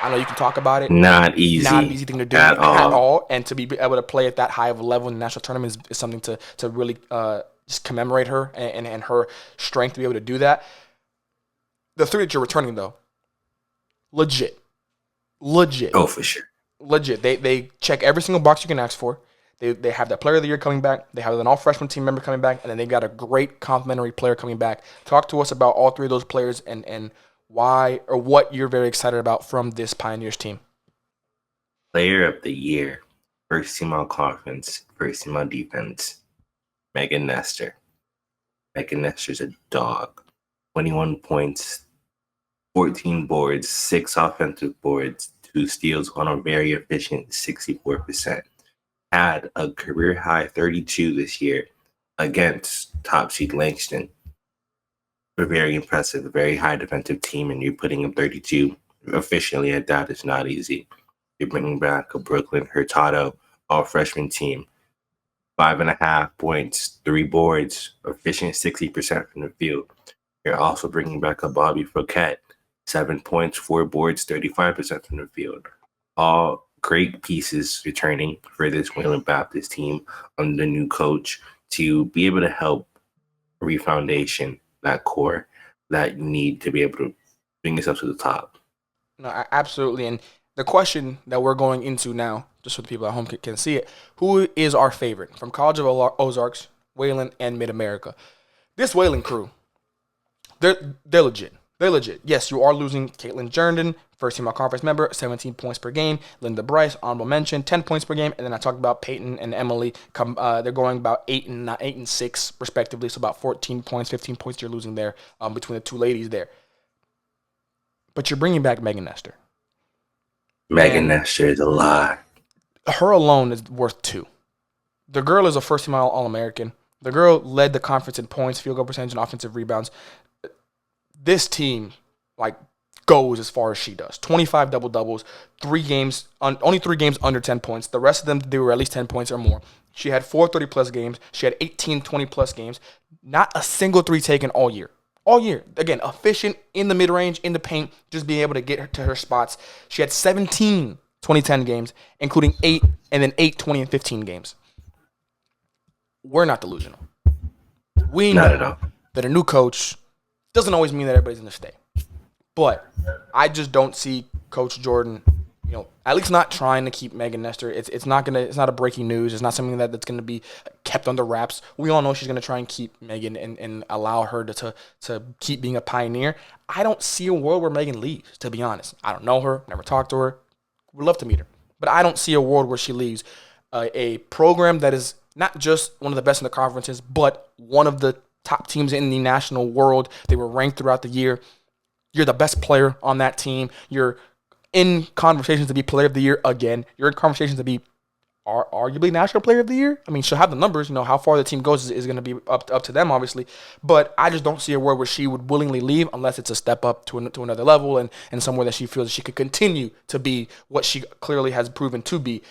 I know you can talk about it. Not easy. Not an easy thing to do at all. And to be able to play at that high of a level in the national tournament is something to really just commemorate her and her strength to be able to do that. The 3 that you're returning, though, legit. Oh, for sure. Legit. They check every single box you can ask for. They have that player of the year coming back. They have an all-freshman team member coming back. And then they got a great complimentary player coming back. Talk to us about all 3 of those players and why or what you're very excited about from this Pioneers team. Player of the year, first team on conference, first team on defense, Megan Nestor. Megan Nestor's a dog. 21 points, 14 boards, 6 offensive boards, 2 steals on a very efficient 64%. Had a career high 32 this year against top seed Langston. A very impressive, very high defensive team, and you're putting up 32 officially at that is not easy. You're bringing back a Brooklyn Hurtado all freshman team. 5.5 points, 3 boards, efficient 60% from the field. You're also bringing back a Bobby Fouquet, 7 points, 4 boards, 35% from the field. All great pieces returning for this Wayland Baptist team under the new coach to be able to help refoundation that core that you need to be able to bring us up to the top. No, absolutely. And the question that we're going into now, just so the people at home can see it, who is our favorite from College of Ozarks, Wayland, and Mid-America? This Wayland crew, they're legit. They're legit. Yes, you are losing Caitlin Jerndon, first-team all-conference member, 17 points per game. Linda Bryce, honorable mention, 10 points per game. And then I talked about Peyton and Emily. They're going about 8 and 6, respectively. So about 14 points, 15 points you're losing there between the two ladies there. But you're bringing back Megan Nestor. Megan Nestor is a lot. Her alone is worth 2. The girl is a first-team All-American. The girl led the conference in points, field goal percentage, and offensive rebounds. This team, goes as far as she does. 25 double-doubles, only 3 games under 10 points. The rest of them, they were at least 10 points or more. She had 4 30-plus games. She had 18 20-plus games. Not a single 3 taken all year. All year. Again, efficient in the mid-range, in the paint, just being able to get her to her spots. She had 17 2010 games, including 8 and then 8 20 and 15 games. We're not delusional. We know that a new coach doesn't always mean that everybody's going to stay. But I just don't see Coach Jordan, at least not trying to keep Megan Nestor. It's not a breaking news. It's not something that's going to be kept under wraps. We all know she's going to try and keep Megan and allow her to keep being a pioneer. I don't see a world where Megan leaves, to be honest. I don't know her, never talked to her. Would love to meet her. But I don't see a world where she leaves a program that is not just one of the best in the conferences, but one of the top teams in the national world. They were ranked throughout the year. You're the best player on that team. You're in conversations to be player of the year again. You're in conversations to be arguably national player of the year. I mean, she'll have the numbers. How far the team goes is going to be up to them, obviously. But I just don't see a world where she would willingly leave unless it's a step up to another level and somewhere that she feels that she could continue to be what she clearly has proven to be.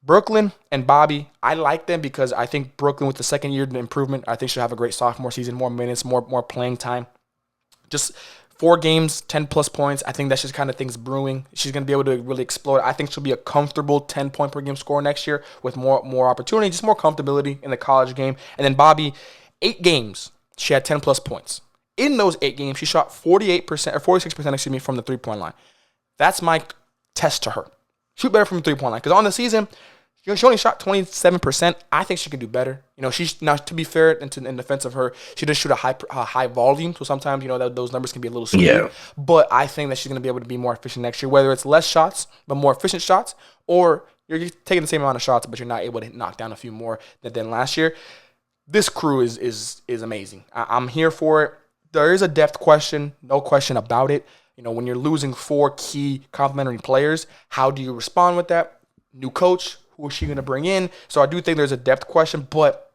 Brooklyn and Bobby, I like them because I think Brooklyn with the second year improvement, I think she'll have a great sophomore season, more minutes, more playing time. Just 4 games, 10-plus points. I think that's just kind of things brewing. She's going to be able to really explode. I think she'll be a comfortable 10-point-per-game scorer next year with more opportunity, just more comfortability in the college game. And then Bobby, 8 games, she had 10-plus points. In those 8 games, she shot 46%, from the three-point line. That's my test to her. Shoot better from the three-point line. Because on the season, she only shot 27%. I think she can do better. She's now, to be fair, in defense of her, she does shoot a high volume. So sometimes, those numbers can be a little skewed. Yeah. But I think that she's going to be able to be more efficient next year, whether it's less shots, but more efficient shots, or you're taking the same amount of shots, but you're not able to knock down a few more than last year. This crew is amazing. I'm here for it. There is a depth question, no question about it. When you're losing 4 key complementary players, how do you respond with that? New coach, who is she going to bring in? So I do think there's a depth question, but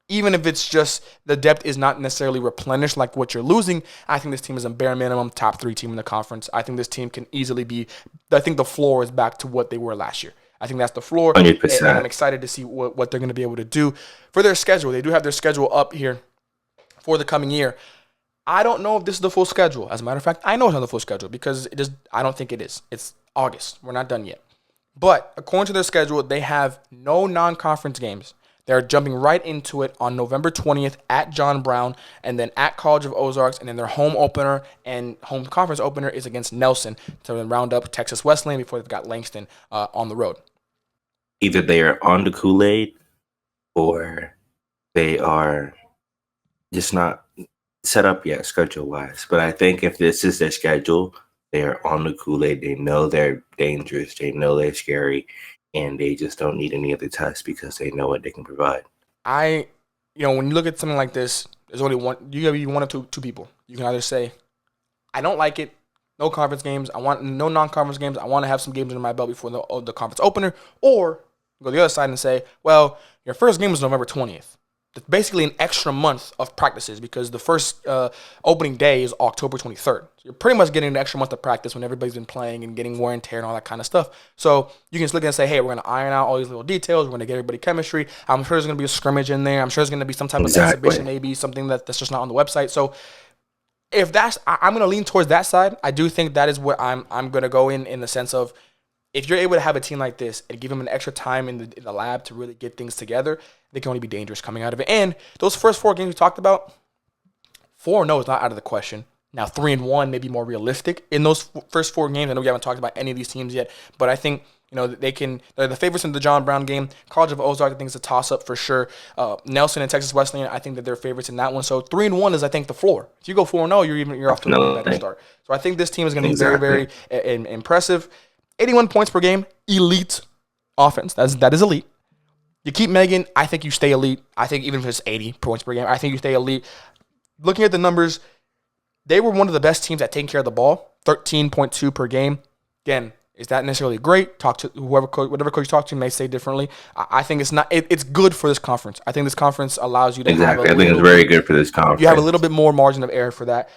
even if it's just the depth is not necessarily replenished like what you're losing, I think this team is a bare minimum top 3 team in the conference. I think this team can easily be, I think the floor is back to what they were last year. I think that's the floor, 100%. And I'm excited to see what they're going to be able to do for their schedule. They do have their schedule up here for the coming year. I don't know if this is the full schedule. As a matter of fact, I know it's not the full schedule because I don't think it is. It's August. We're not done yet. But according to their schedule, they have no non-conference games. They're jumping right into it on November 20th at John Brown and then at College of Ozarks. And then their home opener and home conference opener is against Nelson to then round up Texas Wesleyan before they've got Langston on the road. Either they are on the Kool-Aid or they are just not set up yet schedule-wise. But I think if this is their schedule, they are on the Kool-Aid. They know they're dangerous. They know they're scary. And they just don't need any other tests because they know what they can provide. When you look at something like this, there's only one. You gotta be one of two people. You can either say, I don't like it. No conference games. I want no non-conference games. I want to have some games under my belt before the conference opener. Or go the other side and say, well, your first game was November 20th. basically an extra month of practices because the first opening day is October 23rd. So you're pretty much getting an extra month of practice when everybody's been playing and getting wear and tear and all that kind of stuff. So you can just look and say, hey, we're going to iron out all these little details. We're going to get everybody chemistry. I'm sure there's going to be a scrimmage in there. I'm sure there's going to be some type of exhibition, maybe something that's just not on the website. So if I'm going to lean towards that side. I do think that is what I'm going to go in the sense of, if you're able to have a team like this and give them an extra time in the lab to really get things together, they can only be dangerous coming out of it. And those first 4 games we talked about, 4-0 is not out of the question. Now 3-1 may be more realistic in those first 4 games. I know we haven't talked about any of these teams yet, but I think they're the favorites in the John Brown game. College of Ozarks, I think, is a toss-up for sure. Nelson and Texas Wesleyan, I think that they're favorites in that one. So 3-1 is, I think, the floor. If you go 4-0, you're off to a better start. So I think this team is going to be very, very impressive. 81 points per game, elite offense. That is elite. You keep Megan, I think you stay elite. I think even if it's 80 points per game, I think you stay elite. Looking at the numbers, they were one of the best teams at taking care of the ball, 13.2 per game. Again, is that necessarily great? Talk to whatever coach you talk to may say differently. I think it's not. It's good for this conference. I think this conference allows you to have I think it's very good for this conference. You have a little bit more margin of error for that.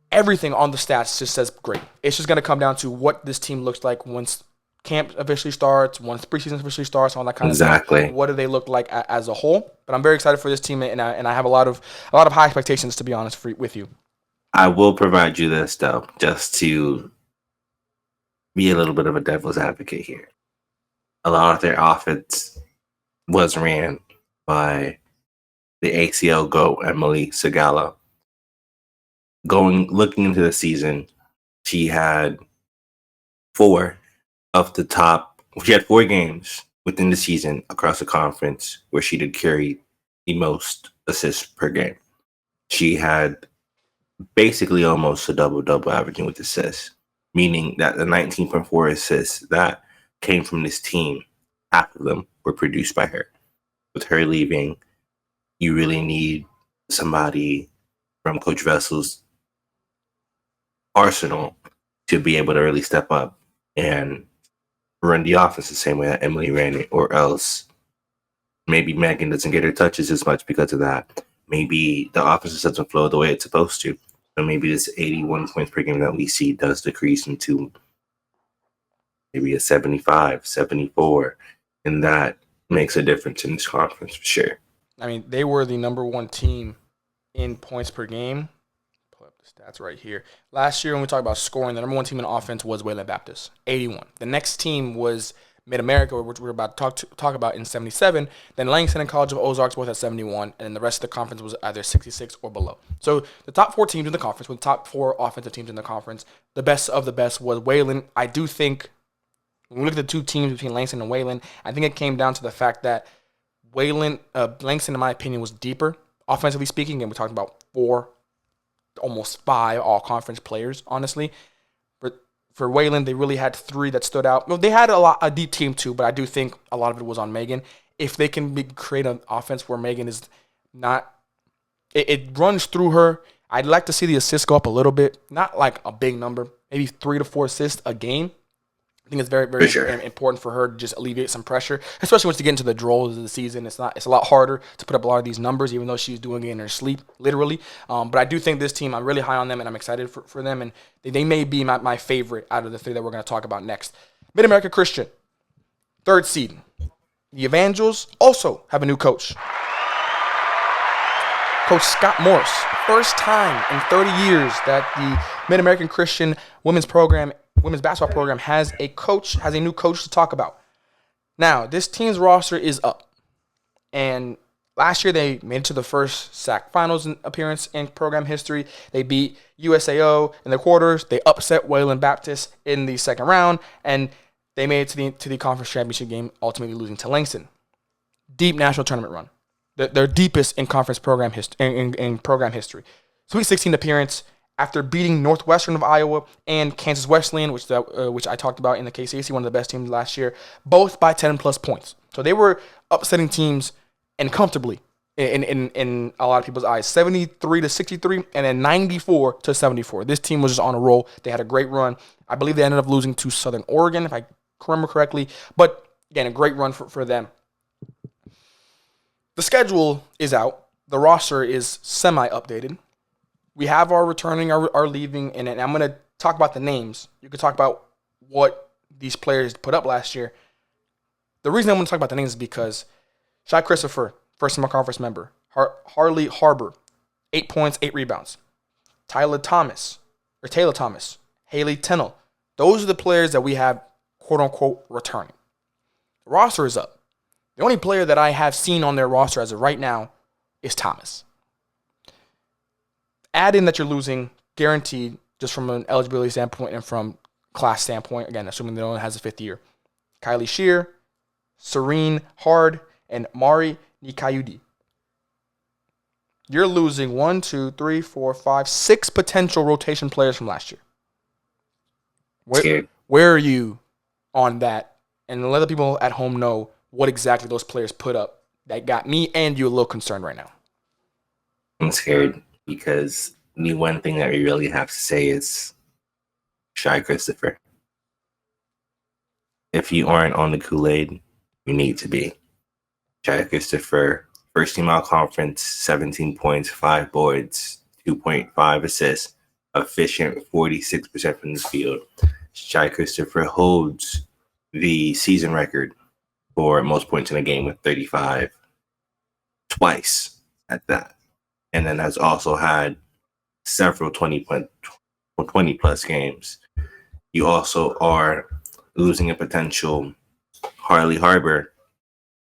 Everything on the stats just says great. It's just going to come down to what this team looks like once camp officially starts, once preseason officially starts, all that kind of stuff. What do they look like as a whole? But I'm very excited for this team, and I have a lot of high expectations, to be honest, with you. I will provide you this, though, just to be a little bit of a devil's advocate here. A lot of their offense was ran by the ACL GOAT, Emily Segala. Looking into the season, she had 4 games within the season across the conference where she did carry the most assists per game. She had basically almost a double-double averaging with assists, meaning that the 19.4 assists that came from this team, half of them were produced by her. With her leaving, you really need somebody from Coach Vessel's arsenal to be able to really step up and run the offense the same way that Emily ran it, or else maybe Megan doesn't get her touches as much because of that. Maybe the offense doesn't flow the way it's supposed to. So maybe this 81 points per game that we see does decrease into maybe a 75, 74, and that makes a difference in this conference for sure. I mean, they were the number 1 team in points per game. Pull up the stats right here. Last year when we talk about scoring, the number 1 team in offense was Wayland Baptist, 81. The next team was Mid-America, which we're about to talk about, in 77. Then Langston and College of Ozarks both at 71, and then the rest of the conference was either 66 or below. So the top 4 teams in the conference, with the top 4 offensive teams in the conference, the best of the best was Wayland. I do think when we look at the 2 teams between Langston and Wayland, I think it came down to the fact that Langston, in my opinion, was deeper, offensively speaking, and we're talking about 4, almost 5 all-conference players, honestly. But for Wayland, they really had 3 that stood out. Well, they had a deep team too, but I do think a lot of it was on Megan. If they can create an offense where Megan is not, it runs through her. I'd like to see the assists go up a little bit, not like a big number, maybe 3 to 4 assists a game. I think it's very, very important for her to just alleviate some pressure, especially once you get into the draws of the season. It's a lot harder to put up a lot of these numbers, even though she's doing it in her sleep, literally. But I do think this team, I'm really high on them, and I'm excited for them, and they may be my favorite out of the 3 that we're going to talk about next. Mid-America Christian, 3rd seed. The Evangels also have a new coach. Coach Scott Morris, first time in 30 years that the Mid-American Christian women's basketball program has a new coach to talk about. Now, this team's roster is up. And last year they made it to the first SAC finals appearance in program history. They beat USAO in the quarters. They upset Wayland Baptist in the second round, and they made it to the conference championship game, ultimately losing to Langston. Deep national tournament run. Their deepest in conference program in program history. Sweet 16 appearance after beating Northwestern of Iowa and Kansas Wesleyan, which I talked about in the KCAC, one of the best teams last year, both by 10-plus points. So they were upsetting teams and comfortably in a lot of people's eyes. 73-63 and then 94-74. This team was just on a roll. They had a great run. I believe they ended up losing to Southern Oregon, if I remember correctly. But, again, a great run for them. The schedule is out. The roster is semi-updated. We have our returning, our leaving, and I'm going to talk about the names. You could talk about what these players put up last year. The reason I want to talk about the names is because Shai Christopher, first-team conference member. Harley Harbor, 8 points, 8 rebounds. Taylor Thomas, Haley Tennell. Those are the players that we have, quote-unquote, returning. The roster is up. The only player that I have seen on their roster as of right now is Thomas. Add in that you're losing, guaranteed, just from an eligibility standpoint and from class standpoint, again, assuming that no one has a fifth year. Kylie Shear, Serene Hard, and Mari Nikayudi. You're losing 1, 2, 3, 4, 5, 6 potential rotation players from last year. Where are you on that? And let the people at home know what exactly those players put up that got me and you a little concerned right now. I'm scared because the one thing that we really have to say is Shai Christopher. If you aren't on the Kool-Aid, you need to be. Shai Christopher, first team all conference, 17 points, 5 boards, 2.5 assists, efficient 46% from the field. Shai Christopher holds the season record for most points in a game with 35 twice at that. And then has also had several 20-plus games. You also are losing a potential Harley Harbor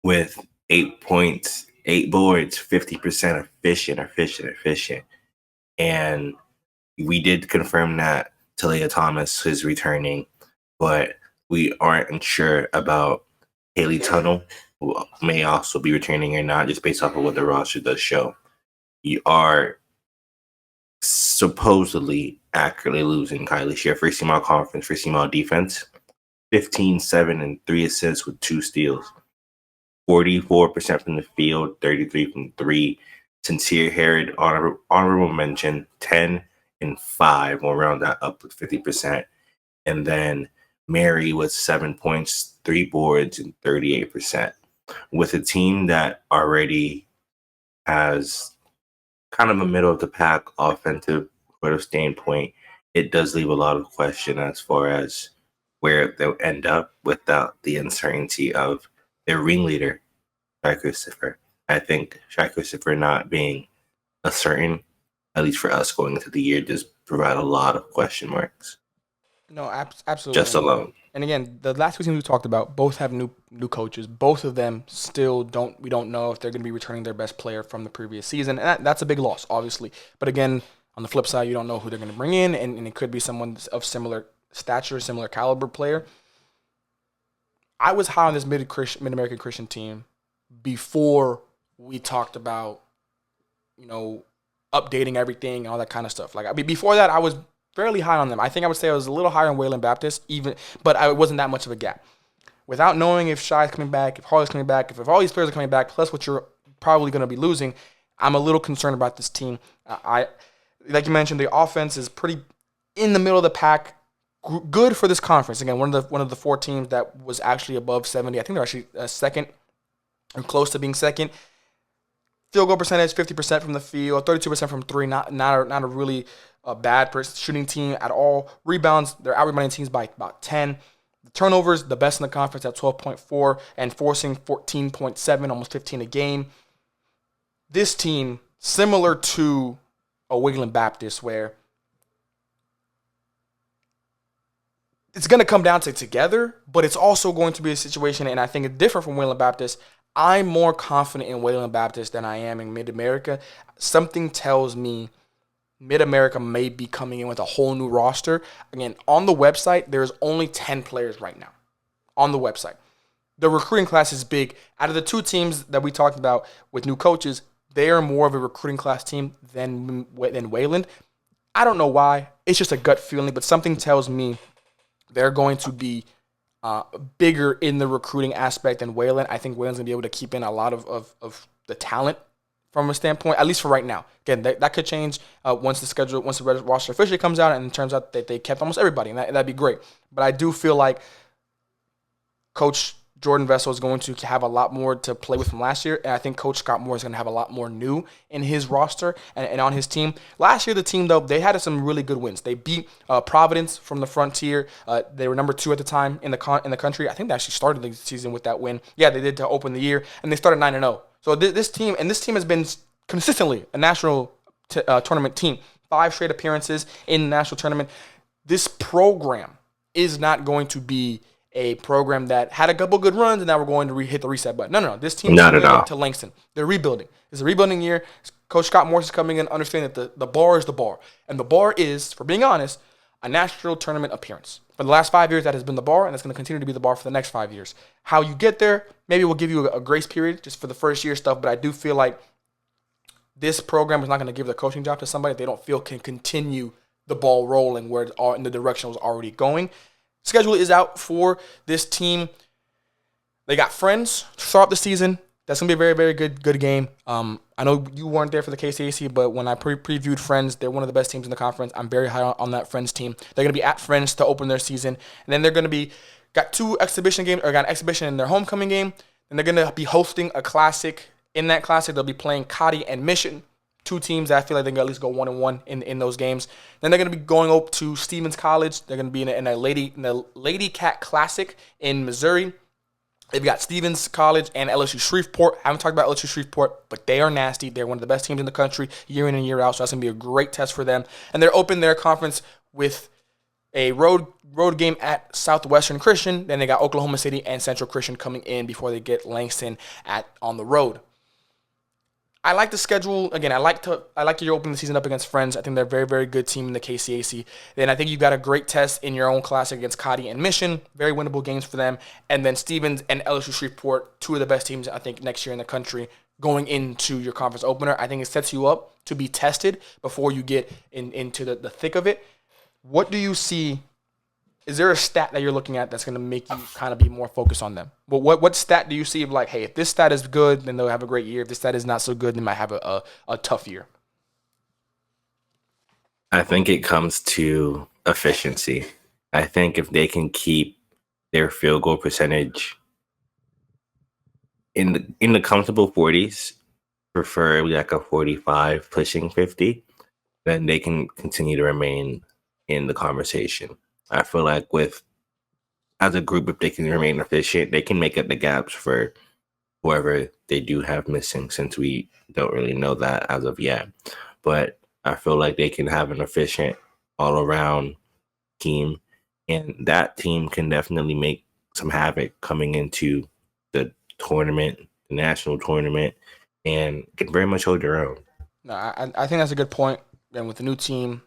with 8 points, 8 boards, 50% efficient. And we did confirm that Talia Thomas is returning, but we aren't sure about Haley Tunnel, who may also be returning or not, just based off of what the roster does show. You are supposedly accurately losing Kylie Shear, first team all conference, first team all defense, 15, 7, and 3 assists with 2 steals, 44% from the field, 33 from 3. Sincere Herod, honorable mention, 10 and 5. We'll round that up with 50%. And then Mary with 7 points, 3 boards, and 38%. With a team that already has kind of a middle of the pack offensive sort of standpoint, it does leave a lot of question as far as where they'll end up without the uncertainty of their ringleader, Shai Christopher. I think Shai Christopher not being a certain, at least for us going into the year, does provide a lot of question marks. No, absolutely. Just alone. And again, the last 2 teams we talked about both have new coaches. Both of them still we don't know if they're going to be returning their best player from the previous season. And that's a big loss, obviously. But again, on the flip side, you don't know who they're going to bring in, and it could be someone of similar stature, similar caliber player. I was high on this Mid-American Christian team before we talked about, updating everything and all that kind of stuff. Before that, I was fairly high on them. I think I would say I was a little higher on Wayland Baptist, but it wasn't that much of a gap. Without knowing if Shai's coming back, if Harley's coming back, if all these players are coming back, plus what you're probably going to be losing, I'm a little concerned about this team. Like you mentioned, the offense is pretty in the middle of the pack. Good for this conference. Again, one of the 4 teams that was actually above 70. I think they're actually second or close to being second. Field goal percentage, 50% from the field, 32% from 3. Not a really bad shooting team at all. Rebounds, they're out-rebounding teams by about 10. The turnovers, the best in the conference at 12.4 and forcing 14.7, almost 15 a game. This team, similar to a Wayland Baptist, where it's going to come down to together, but it's also going to be a situation, and I think it's different from Wayland Baptist. I'm more confident in Wayland Baptist than I am in Mid-America. Something tells me Mid-America may be coming in with a whole new roster. Again, on the website, there's only 10 players right now on the website. The recruiting class is big. Out of the 2 teams that we talked about with new coaches, they are more of a recruiting class team than Wayland. I don't know why. It's just a gut feeling, but something tells me they're going to be bigger in the recruiting aspect than Wayland. I think Wayland's going to be able to keep in a lot of the talent from a standpoint, at least for right now. Again, that could change once the roster officially comes out and it turns out that they kept almost everybody, and that'd be great. But I do feel like Coach Jordan Vessel is going to have a lot more to play with from last year, and I think Coach Scott Moore is going to have a lot more new in his roster and on his team. Last year, the team, though, they had some really good wins. They beat Providence from the Frontier. They were number 2 at the time in the country. I think they actually started the season with that win. Yeah, they did to open the year, and they started 9-0. So this team has been consistently a national tournament team. 5 straight appearances in the national tournament. This program is not going to be a program that had a couple good runs and now we're going to hit the reset button. No. This team is going to Langston. They're rebuilding. It's a rebuilding year. Coach Scott Morris is coming in, understanding that the bar is the bar. And the bar is, for being honest, a national tournament appearance. For the last 5 years, that has been the bar, and it's going to continue to be the bar for the next 5 years. How you get there, maybe we'll give you a grace period just for the first year stuff, but I do feel like this program is not going to give the coaching job to somebody they don't feel can continue the ball rolling where it's all in the direction it was already going. Schedule is out for this team. They got Friends to start the season. That's going to be a very, very good game. I know you weren't there for the KCAC, but when I previewed Friends, they're one of the best teams in the conference. I'm very high on that Friends team. They're going to be at Friends to open their season. And then they're going to got an exhibition in their homecoming game. And they're going to be hosting a classic. In that classic, they'll be playing Cotty and Mission. 2 teams that I feel like they can at least go 1-1 in those games. Then they're going to be going up to Stevens College. They're going to be in the Lady Cat Classic in Missouri. They've got Stevens College and LSU Shreveport. I haven't talked about LSU Shreveport, but they are nasty. They're one of the best teams in the country year in and year out, so that's going to be a great test for them. And they're opening their conference with a road game at Southwestern Christian. Then they got Oklahoma City and Central Christian coming in before they get Langston on the road. I like the schedule. Again, I like you open the season up against Friends. I think they're a very, very good team in the KCAC. Then I think you've got a great test in your own classic against Cotty and Mission. Very winnable games for them. And then Stevens and LSU Shreveport, 2 of the best teams, I think, next year in the country going into your conference opener. I think it sets you up to be tested before you get into the thick of it. What do you see? Is there a stat that you're looking at that's going to make you kind of be more focused on them? But what stat do you see of like, hey, if this stat is good, then they'll have a great year. If this stat is not so good, they might have a tough year? I think it comes to efficiency. I think if they can keep their field goal percentage in the comfortable 40s, preferably like a 45 pushing 50, then they can continue to remain in the conversation. I feel like as a group, if they can remain efficient, they can make up the gaps for whoever they do have missing, since we don't really know that as of yet. But I feel like they can have an efficient all-around team, and that team can definitely make some havoc coming into the tournament, the national tournament, and can very much hold their own. No, I think that's a good point. And with the new team,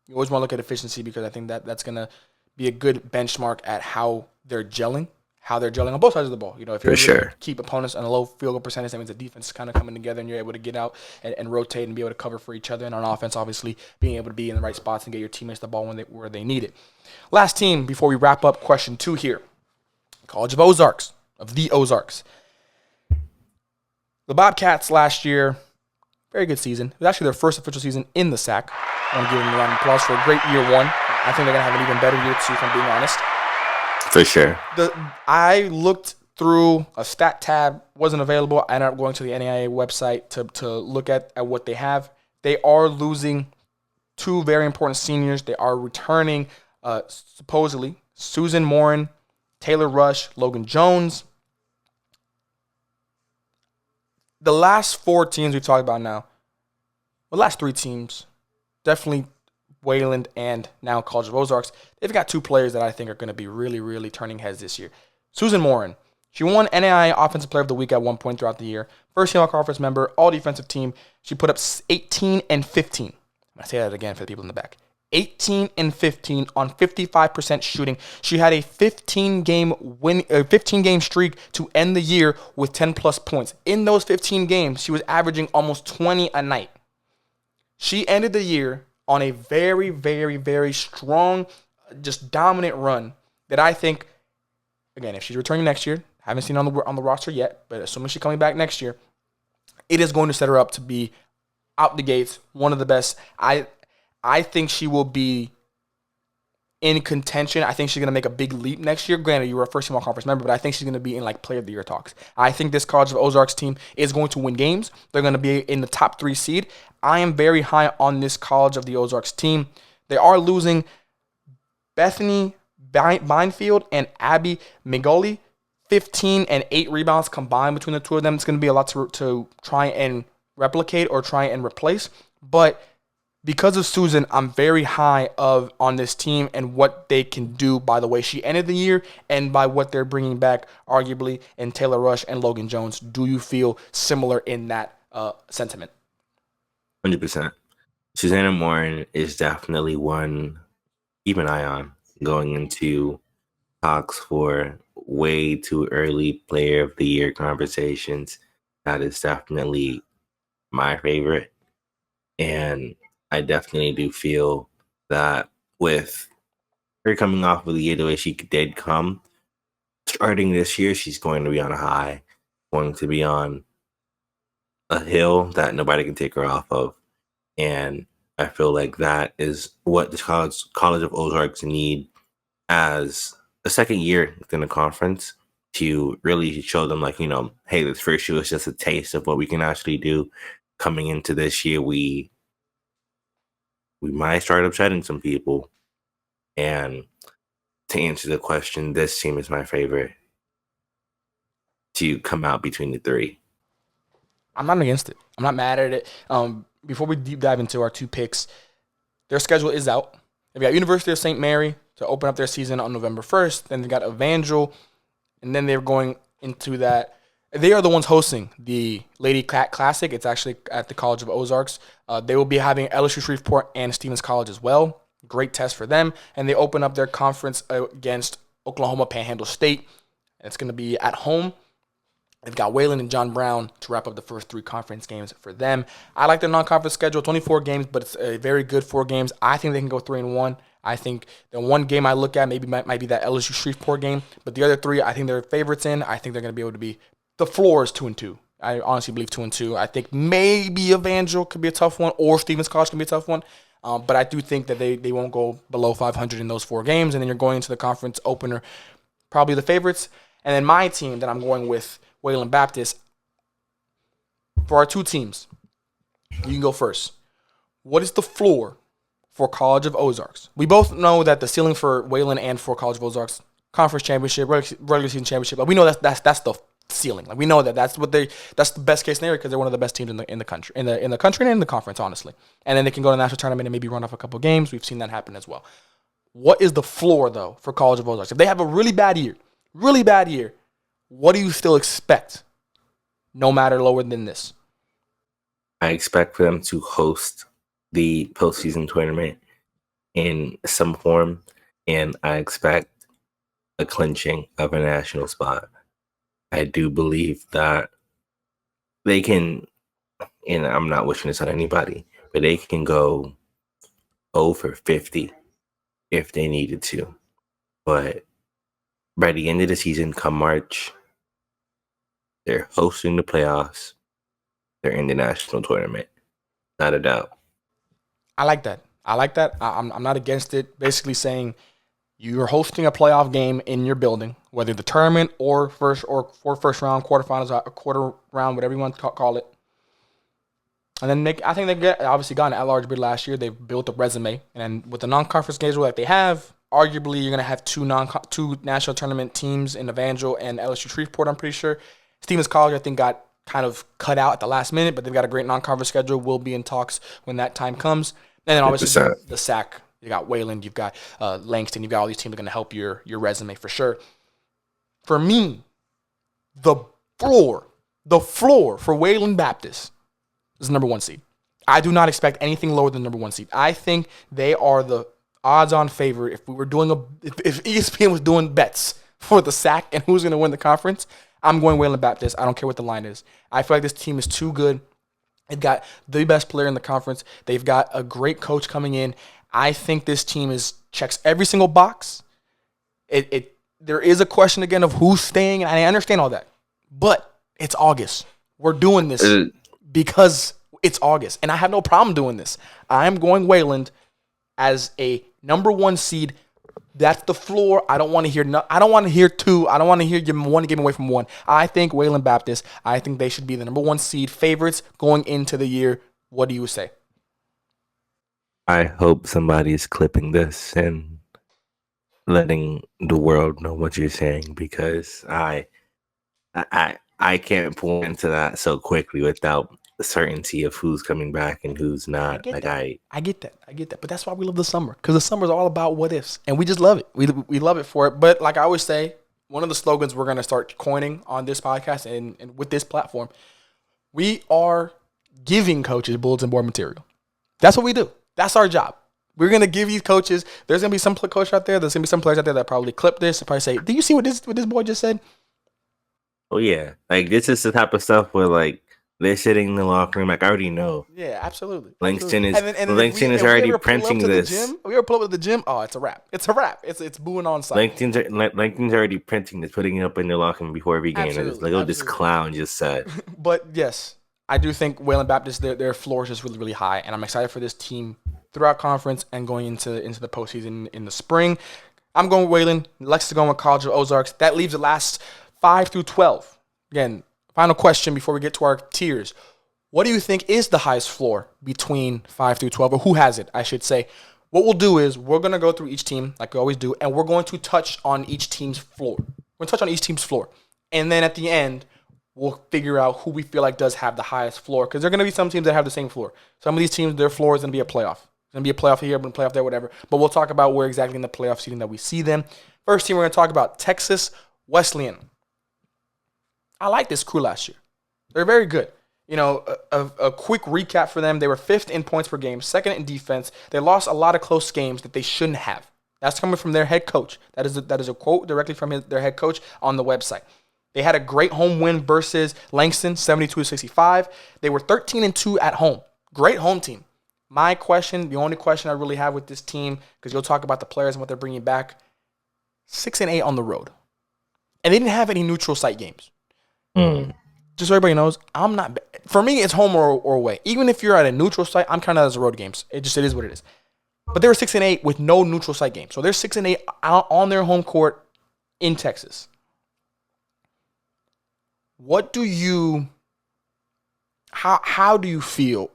you always want to look at efficiency, because I think that's going to be a good benchmark at how they're gelling on both sides of the ball. You know, if you're able to keep opponents on a low field goal percentage, that means the defense is kind of coming together and you're able to get out and rotate and be able to cover for each other. And on offense, obviously, being able to be in the right spots and get your teammates the ball where they need it. Last team before we wrap up, question 2 here. College of the Ozarks. The Bobcats last year, very good season. It was actually their first official season in the SAC. I want to give them a round of applause for a great year 1. I think they're going to have an even better year 2, if I'm being honest. For sure. I looked through a stat tab, wasn't available. I ended up going to the NAIA website to look at what they have. They are losing 2 very important seniors. They are returning, supposedly, Susan Morin, Taylor Rush, Logan Jones. The last 4 teams we've talked about now, the last 3 teams, definitely Wayland and now College of Ozarks, they've got 2 players that I think are going to be really, really turning heads this year. Susan Morin, she won NAIA Offensive Player of the Week at one point throughout the year. First team all-conference member, all-defensive team. She put up 18 and 15. I say that again for the people in the back. 18 and 15 on 55% shooting. She had a 15-game streak to end the year with 10-plus points. In those 15 games, she was averaging almost 20 a night. She ended the year on a very, very, very strong, just dominant run that I think, again, if she's returning next year, haven't seen on the roster yet, but assuming she's coming back next year, it is going to set her up to be out the gates one of the best. I think she will be in contention. I think she's going to make a big leap next year. Granted, you were a first-team all-conference member, but I think she's going to be in like Player of the Year talks. I think this College of Ozarks team is going to win games. They're going to be in the top 3 seed. I am very high on this College of the Ozarks team. They are losing Bethany Binefield and Abby Migoli. 15 and 8 rebounds combined between the two of them. It's going to be a lot to try and replicate or try and replace. But because of Susan, I'm very high on this team and what they can do by the way she ended the year and by what they're bringing back, arguably, in Taylor Rush and Logan Jones. Do you feel similar in that sentiment? 100%. Susanna Morin is definitely one keep an eye on going into talks for way too early Player of the Year conversations. That is definitely my favorite. And I definitely do feel that with her coming off of the year the way she did come, starting this year, she's going to be on a high, going to be on a hill that nobody can take her off of. And I feel like that is what the College of Ozarks need as a second year within the conference to really show them, like, hey, this first year was just a taste of what we can actually do. Coming into this year, we might start upsetting some people. And to answer the question, this team is my favorite to come out between the 3. I'm not against it. I'm not mad at it. Before we deep dive into our 2 picks, their schedule is out. They've got University of St. Mary to open up their season on November 1st. Then they got Evangel, and then they're going into that. They are the ones hosting the Lady Cat Classic. It's actually at the College of Ozarks. They will be having LSU Shreveport and Stevens College as well. Great test for them. And they open up their conference against Oklahoma Panhandle State. It's going to be at home. They've got Wayland and John Brown to wrap up the first 3 conference games for them. I like their non-conference schedule, 24 games, but it's a very good 4 games. I think they can go 3-1. I think the one game I look at might be that LSU Shreveport game, but the other 3, I think they're favorites in. I think they're going to be able to be. The floor is 2-2. I honestly believe 2-2. I think maybe Evangel could be a tough one, or Stevens College can be a tough one. But I do think that they won't go below 500 in those 4 games, and then you're going into the conference opener, probably the favorites. And then my team that I'm going with, Wayland Baptist. For our 2 teams, you can go first. What is the floor for College of Ozarks? We both know that the ceiling for Wayland and for College of Ozarks, conference championship, regular season championship. Like, we know that's the ceiling. Like, we know that's the best case scenario because they're one of the best teams in the country, in the country and in the conference, honestly. And then they can go to the national tournament and maybe run off a couple games. We've seen that happen as well. What is the floor though for College of Ozarks? If they have a really bad year, what do you still expect? No matter lower than this. I expect for them to host the postseason tournament in some form, and I expect a clinching of a national spot. I do believe that they can, and I'm not wishing this on anybody, but they can go 0 for 50 if they needed to. But by the end of the season, come March, they're hosting the playoffs. They're in the national tournament. Not a doubt. I like that. I'm not against it. Basically saying you're hosting a playoff game in your building, whether the tournament or first round, quarterfinals, or quarter round, whatever you want to call it. And then I think they've obviously gotten an at-large bid last year. They've built a resume. And with the non-conference schedule that they have, arguably you're going to have two national tournament teams in Evangel and LSU Shreveport, I'm pretty sure. Stevens College, I think, got kind of cut out at the last minute, but they've got a great non-conference schedule. We'll be in talks when that time comes. And then obviously the SAC. You got Wayland, you've got Langston, you've got all these teams that are going to help your resume for sure. For me, the floor for Wayland Baptist is the number 1 seed. I do not expect anything lower than the number 1 seed. I think they are the odds-on favorite. If we were doing if ESPN was doing bets for the SAC and who's going to win the conference, I'm going Wayland Baptist. I don't care what the line is. I feel like this team is too good. They've got the best player in the conference. They've got a great coach coming in. I think this team checks every single box. There is a question again of who's staying, and I understand all that. But it's August. We're doing this because it's August, and I have no problem doing this. I'm going Wayland as a number 1 seed That's the floor. I don't want to hear I don't want to hear two. I don't want to hear you one game away from one. I think Wayland Baptist, I think they should be the number 1 seed favorites going into the year. What do you say? I hope somebody's clipping this and letting the world know what you're saying, because I can't point into that so quickly without the certainty of who's coming back and who's not. I get that. But that's why we love the summer, because the summer is all about what ifs, and we just love it. We love it for it. But like I always say, one of the slogans we're going to start coining on this podcast and with this platform, we are giving coaches bulletin board material. That's what we do. That's our job. We're going to give these coaches. There's going to be some coach out there. There's going to be some players out there that probably clip this and probably say, "Do you see what this boy just said?" Oh yeah, like this is the type of stuff where like they're sitting in the locker room. Like I already know. Yeah, absolutely. Langston is already printing this. We ever pull up at the gym? Oh, it's a wrap. It's a wrap. It's booing on site. Langston's already printing this, putting it up in the locker room before every game. And it's like, oh, this clown just said. But yes, I do think Wayland Baptist, their floor is just really, really high, and I'm excited for this team throughout conference and going into the postseason in the spring. I'm going with Wayland. Lex is going with College of Ozarks. That leaves the last 5 through 12. Again, final question before we get to our tiers. What do you think is the highest floor between 5 through 12, or who has it, I should say? What we'll do is we're going to go through each team like we always do, and we're going to touch on each team's floor. We're going to touch on each team's floor. And then at the end, we'll figure out who we feel like does have the highest floor, because there are going to be some teams that have the same floor. Some of these teams, their floor is going to be a playoff. It's going to be a playoff here, but a playoff there, whatever. But we'll talk about where exactly in the playoff seating that we see them. First team we're going to talk about, Texas Wesleyan. I like this crew last year. They're very good. You know, a quick recap for them. They were 5th in points per game, 2nd in defense. They lost a lot of close games that they shouldn't have. That's coming from their head coach. That is a quote directly from their head coach on the website. They had a great home win versus Langston, 72-65. They were 13-2 at home. Great home team. My question, the only question I really have with this team, because you'll talk about the players and what they're bringing back, 6-8 on the road. And they didn't have any neutral site games. Just so everybody knows, I'm not. For me, it's home or away. Even if you're at a neutral site, I'm kind of as road games. It is what it is. But they were 6-8 with no neutral site games. So they're 6-8 out on their home court in Texas. What do you? How do you feel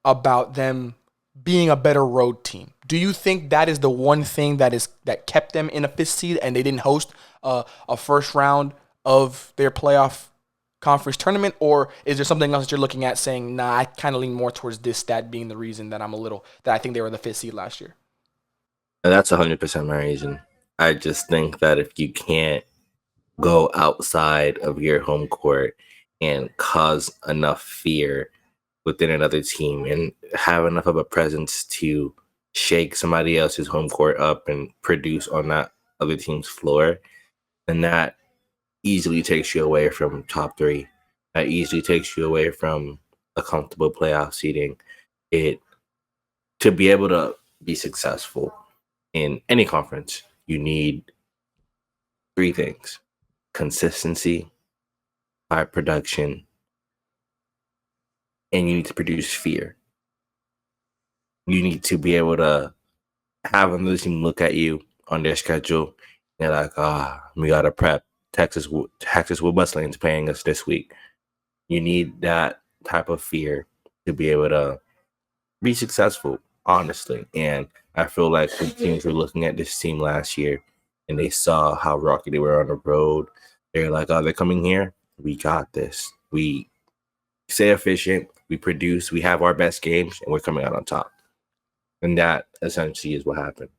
about them being a better road team? Do you think that is the one thing that kept them in a 5th seed and they didn't host a first round of their playoff conference tournament, or is there something else that you're looking at saying, nah, I kind of lean more towards this stat being the reason that I think they were the 5th seed last year? That's 100% my reason. I just think that if you can't go outside of your home court and cause enough fear within another team and have enough of a presence to shake somebody else's home court up and produce on that other team's floor, then that easily takes you away from top 3. That easily takes you away from a comfortable playoff seating. To be able to be successful in any conference, you need 3 things: consistency, high production, and you need to produce fear. You need to be able to have another team look at you on their schedule and they're like, we got to prep. Texas Wesleyan's playing us this week. You need that type of fear to be able to be successful, honestly. And I feel like the teams were looking at this team last year and they saw how rocky they were on the road. They're like, they're coming here. We got this. We stay efficient. We produce. We have our best games, and we're coming out on top. And that essentially is what happened.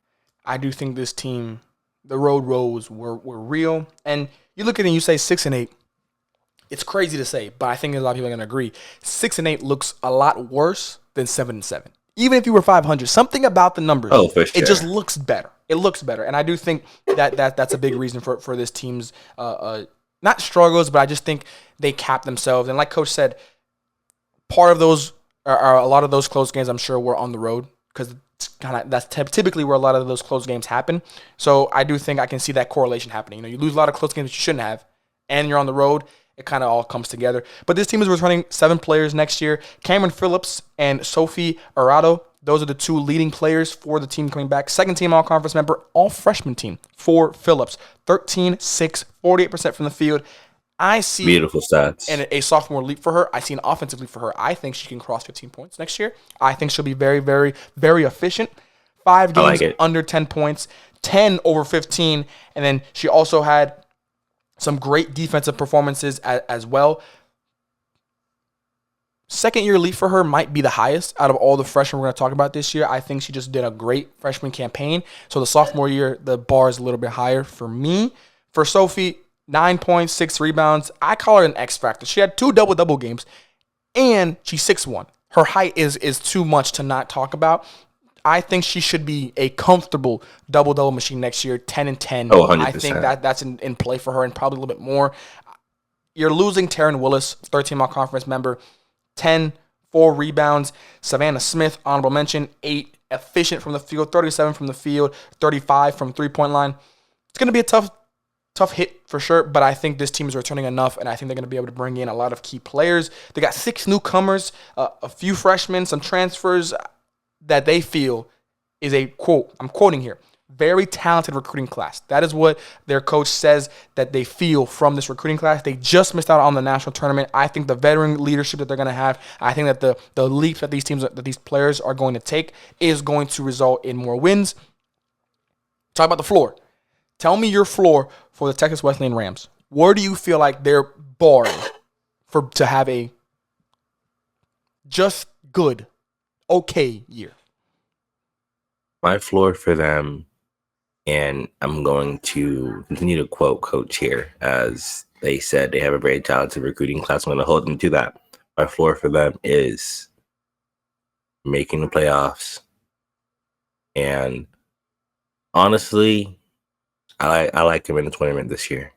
I do think this team, the road woes were real. And you look at it and you say 6-8. It's crazy to say, but I think a lot of people are going to agree. 6-8 looks a lot worse than 7-7. Even if you were 500, something about the numbers, for sure. It just looks better. It looks better. And I do think that's a big reason for this team's not struggles, but I just think they capped themselves. And like Coach said, part of those are a lot of those close games, I'm sure, were on the road, because that's typically where a lot of those close games happen. So I do think I can see that correlation happening. You know, you lose a lot of close games that you shouldn't have, and you're on the road. It kind of all comes together. But this team is returning 7 players next year: Cameron Phillips and Sophie Arado. Those are the two leading players for the team coming back. Second team all-conference member, all-freshman team for Phillips. 13, 6, 48% from the field. I see beautiful stats. And a sophomore leap for her. I see an offensive leap for her. I think she can cross 15 points next year. I think she'll be very, very, very efficient. 5 games under 10 points, 10 over 15. And then she also had some great defensive performances as well. Second year leap for her might be the highest out of all the freshmen we're going to talk about this year. I think she just did a great freshman campaign. So the sophomore year, the bar is a little bit higher for me. For Sophie, 9 points, 6 rebounds. I call her an X factor. She had 2 double-double games, and she's 6'1". Her height is too much to not talk about. I think she should be a comfortable double-double machine next year, 10 and 10. Oh, 100%. I think that's in play for her and probably a little bit more. You're losing Taryn Willis, 13 all-conference member. 10, 4 rebounds. Savannah Smith, honorable mention, 8, efficient from the field, 37 from the field, 35 from three-point line. It's going to be a tough hit for sure, but I think this team is returning enough, and I think they're going to be able to bring in a lot of key players. They got 6 newcomers, a few freshmen, some transfers that they feel is a, quote, I'm quoting here, very talented recruiting class. That is what their coach says that they feel from this recruiting class. They just missed out on the national tournament. I think the veteran leadership that they're going to have, I think that the leap that these players are going to take is going to result in more wins. Talk about the floor. Tell me your floor for the Texas Wesleyan Rams. Where do you feel like they're barring to have a just good, okay year? My floor for them, and I'm going to continue to quote Coach here, as they said they have a very talented recruiting class. I'm going to hold them to that. My floor for them is making the playoffs. And honestly, I like them in the tournament this year.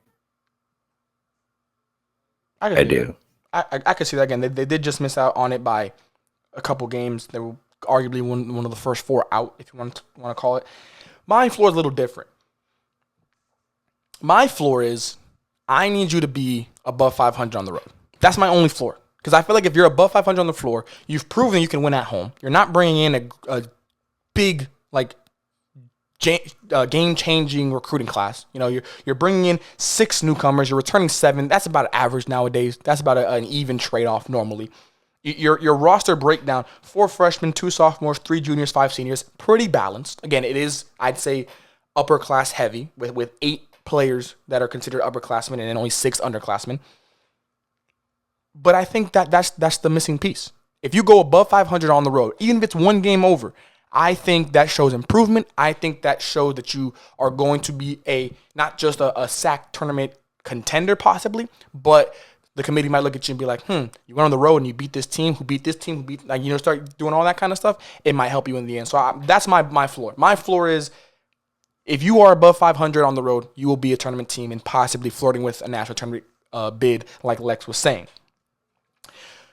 I do. I could see that again. They did just miss out on it by a couple games. They were arguably one of the first 4 out, if you want to call it. My floor is a little different. My floor is I need you to be above 500 on the road. That's my only floor. Because I feel like if you're above 500 on the floor, you've proven you can win at home. You're not bringing in a big, like, game-changing recruiting class. You know, you're bringing in 6 newcomers. You're returning 7. That's about average nowadays. That's about an even trade-off normally. Your roster breakdown, 4 freshmen, 2 sophomores, 3 juniors, 5 seniors, pretty balanced. Again, it is, I'd say, upper class heavy with 8 players that are considered upperclassmen and then only 6 underclassmen. But I think that's the missing piece. If you go above 500 on the road, even if it's 1 game over, I think that shows improvement. I think that shows that you are going to be not just a SAC tournament contender possibly, but the committee might look at you and be like, you went on the road and you beat this team, start doing all that kind of stuff. It might help you in the end. So that's my floor. My floor is if you are above 500 on the road, you will be a tournament team and possibly flirting with a national tournament bid like Lex was saying.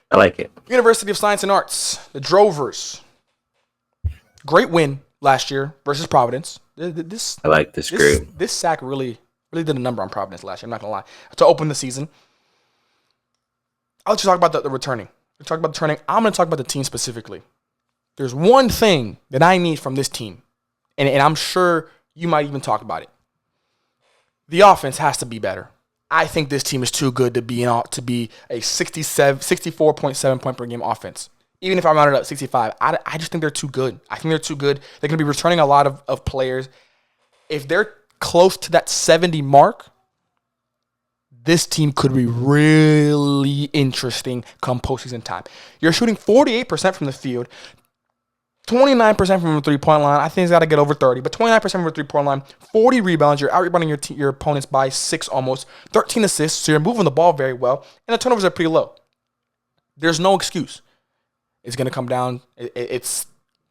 I like it. University of Science and Arts, the Drovers. Great win last year versus Providence. I like this group. This SAC really did a number on Providence last year, I'm not going to lie, to open the season. I'll just talk about the returning. We'll talk about the returning. I'm going to talk about the team specifically. There's one thing that I need from this team, and I'm sure you might even talk about it. The offense has to be better. I think this team is too good to be a 64.7 point per game offense. Even if I rounded up 65, I just think they're too good. I think they're too good. They're going to be returning a lot of players. If they're close to that 70 mark, this team could be really interesting come postseason time. You're shooting 48% from the field, 29% from the three-point line. I think it's got to get over 30, but 29% from the three-point line, 40 rebounds. You're out-rebounding your opponents by 6 almost, 13 assists, so you're moving the ball very well, and the turnovers are pretty low. There's no excuse. It's going to come down. It's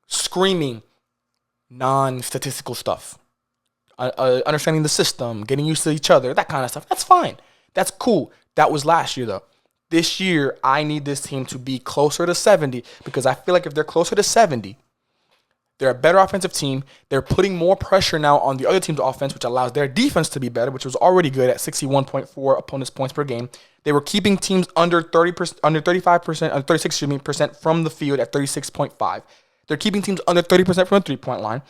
screaming non-statistical stuff. Understanding the system, getting used to each other, that kind of stuff. That's fine. That's cool. That was last year, though. This year, I need this team to be closer to 70 because I feel like if they're closer to 70, they're a better offensive team. They're putting more pressure now on the other team's offense, which allows their defense to be better, which was already good at 61.4 opponents' points per game. They were keeping teams under 35%, under 36% from the field at 36.5. They're keeping teams under 30% from the three-point line.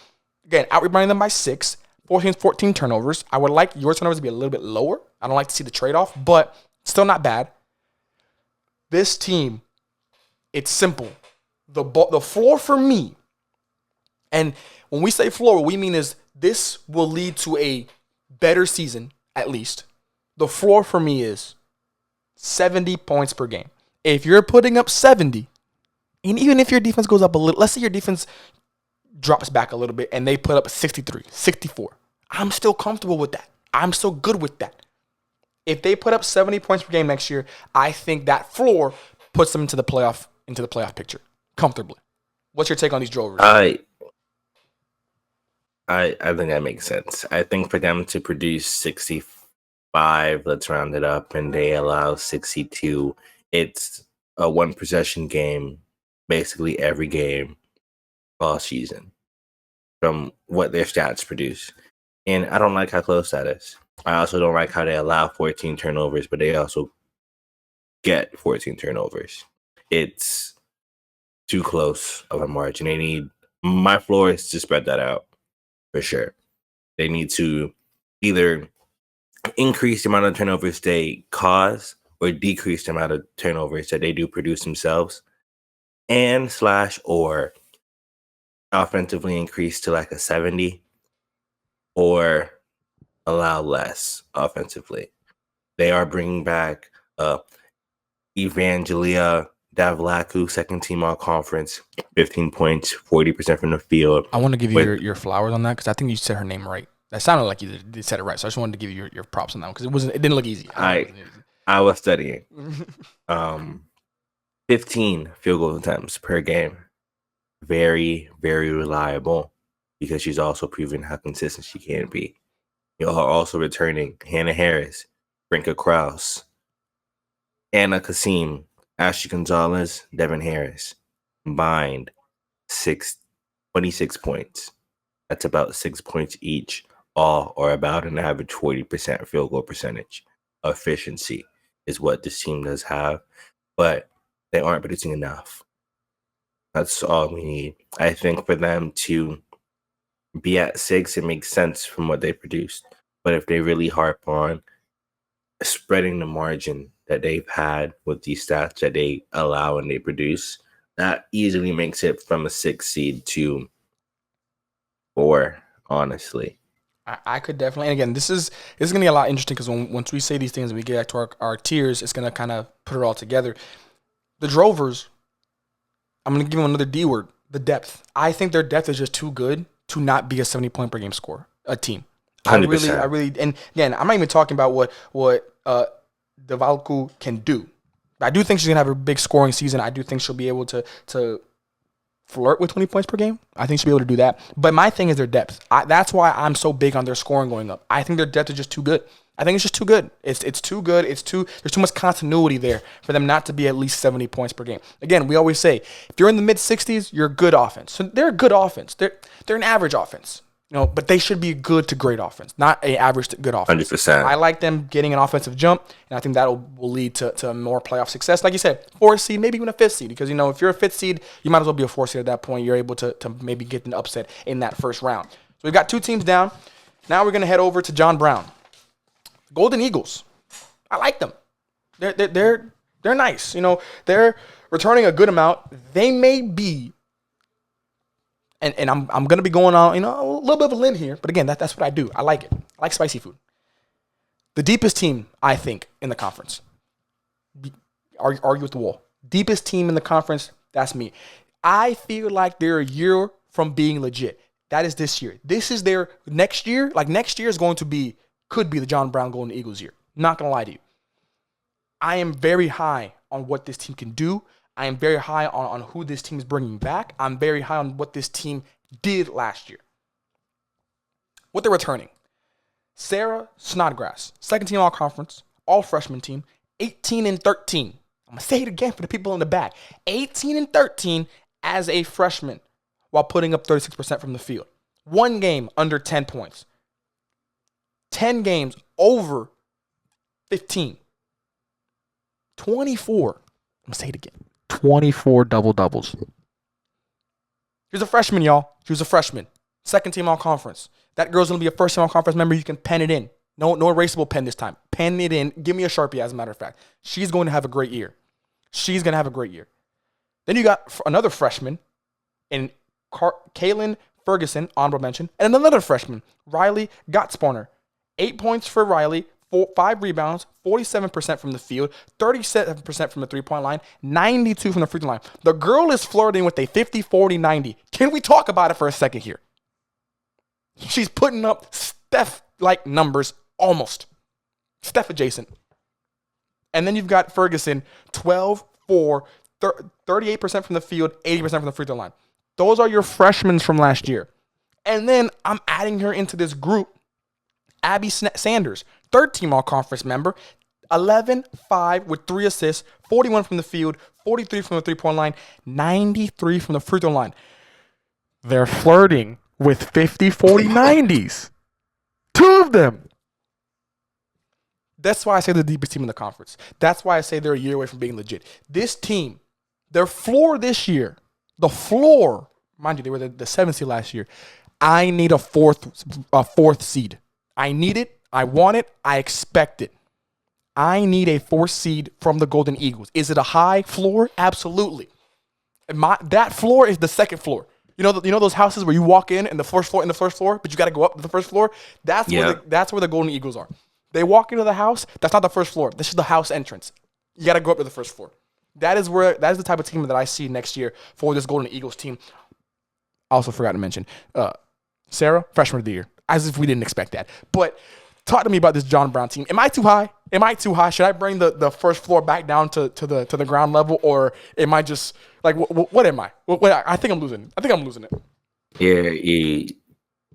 Again, out-rebounding them by 6, forcing 14 turnovers. I would like your turnovers to be a little bit lower. I don't like to see the trade-off, but still not bad. This team, it's simple. The floor for me, and when we say floor, what we mean is this will lead to a better season, at least. The floor for me is 70 points per game. If you're putting up 70, and even if your defense goes up a little, let's say your defense drops back a little bit and they put up 63, 64, I'm still comfortable with that. I'm still good with that. If they put up 70 points per game next year, I think that floor puts them into the playoff picture comfortably. What's your take on these Drovers? I think that makes sense. I think for them to produce 65, let's round it up, and they allow 62, it's a one possession game basically every game all season from what their stats produce. And I don't like how close that is. I also don't like how they allow 14 turnovers, but they also get 14 turnovers. It's too close of a margin. They need my floor is to spread that out for sure. They need to either increase the amount of turnovers they cause or decrease the amount of turnovers that they do produce themselves, and or offensively increase to like a 70 or allow less offensively. They are bringing back Evangelia Davlaku, second team all conference, 15 points, 40% from the field. I want to give you your flowers on that because I think you said her name right. That sounded like you said it right. So I just wanted to give you your props on that one because it didn't look easy. I was studying. 15 field goal attempts per game. Very, very reliable because she's also proven how consistent she can be. You are also returning Hannah Harris, Brinka Krause, Anna Kasim, Ashley Gonzalez, Devin Harris. Combined 26 points. That's about 6 points each, all or about an average 40% field goal percentage. Efficiency is what this team does have, but they aren't producing enough. That's all we need. I think for them to be at 6, it makes sense from what they produced. But if they really harp on spreading the margin that they've had with these stats that they allow and they produce, that easily makes it from a 6 seed to 4, honestly. I could definitely, and again, this is going to be a lot interesting because once we say these things and we get back to our tiers, it's going to kind of put it all together. The Drovers, I'm going to give them another D word, the depth. I think their depth is just too good to not be a 70-point per game score, a team. 100%. I really, and again, I'm not even talking about what Devalku can do. I do think she's going to have a big scoring season. I do think she'll be able to flirt with 20 points per game. I think she'll be able to do that. But my thing is their depth. That's why I'm so big on their scoring going up. I think their depth is just too good. I think it's just too good. It's too good. There's too much continuity there for them not to be at least 70 points per game. Again, we always say, if you're in the mid-60s, you're a good offense. So they're a good offense. They're an average offense. But they should be good to great offense, not an average to good offense. 100%. I like them getting an offensive jump, and I think that will lead to more playoff success. Like you said, 4th seed, maybe even a 5th seed, because, if you're a 5th seed, you might as well be a 4th seed at that point. You're able to maybe get an upset in that first round. So we've got 2 teams down. Now we're going to head over to John Brown. Golden Eagles. I like them. They're nice. They're returning a good amount. They may be, and I'm going to be going on, a little bit of a limb here, but again, that's what I do. I like it. I like spicy food. The deepest team, I think, in the conference. Argue with the wall. Deepest team in the conference, that's me. I feel like they're a year from being legit. That is this year. This is their next year. Like next year is could be the John Brown Golden Eagles year. Not going to lie to you. I am very high on what this team can do. I am very high on who this team is bringing back. I'm very high on what this team did last year. What they're returning. Sarah Snodgrass, second team all-conference, all-freshman team, 18-13. I'm going to say it again for the people in the back. 18-13 as a freshman while putting up 36% from the field. 1 game under 10 points. 10 games over 15. 24. I'm going to say it again. 24 double-doubles. She was a freshman, y'all. She was a freshman. Second team all conference. That girl's going to be a first team all conference member. You can pen it in. No erasable pen this time. Pen it in. Give me a Sharpie, as a matter of fact. She's going to have a great year. She's going to have a great year. Then you got another freshman in Kaylin Ferguson, honorable mention, and another freshman, Riley Gottspawner. 8 points for Riley, 5 rebounds, 47% from the field, 37% from the three-point line, 92 from the free throw line. The girl is flirting with a 50-40-90. Can we talk about it for a second here? She's putting up Steph-like numbers, almost. Steph adjacent. And then you've got Ferguson, 12, 4, 38% from the field, 80% from the free throw line. Those are your freshmen from last year. And then I'm adding her into this group. Abby Sanders, third team all-conference member, 11-5 with 3 assists, 41 from the field, 43 from the three-point line, 93 from the free throw line. They're flirting with 50-40-90s. 2 of them. That's why I say the deepest team in the conference. That's why I say they're a year away from being legit. This team, their floor this year, the floor, mind you, they were the 7th seed last year. I need a fourth seed. I need it. I want it. I expect it. I need a 4th seed from the Golden Eagles. Is it a high floor? Absolutely. That floor is the second floor. You know those houses where you walk in and the first floor, but you got to go up to the first floor? That's where the Golden Eagles are. They walk into the house. That's not the first floor. This is the house entrance. You got to go up to the first floor. That is the type of team that I see next year for this Golden Eagles team. I also forgot to mention Sarah, freshman of the year. As if we didn't expect that. But talk to me about this John Brown team. Am I too high? Should I bring the first floor back down to the ground level, or am I just like what am I? I think I'm losing. I think I'm losing it. Yeah, you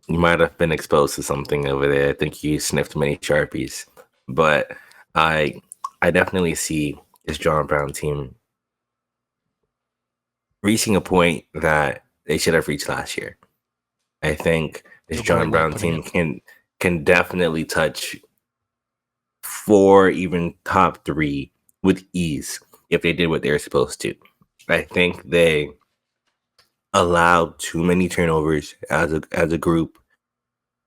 might have been exposed to something over there. I think you sniffed many Sharpies, but I definitely see this John Brown team reaching a point that they should have reached last year. I think this John Brown team can definitely touch 4, even top 3 with ease if they did what they were supposed to. I think they allowed too many turnovers as a group,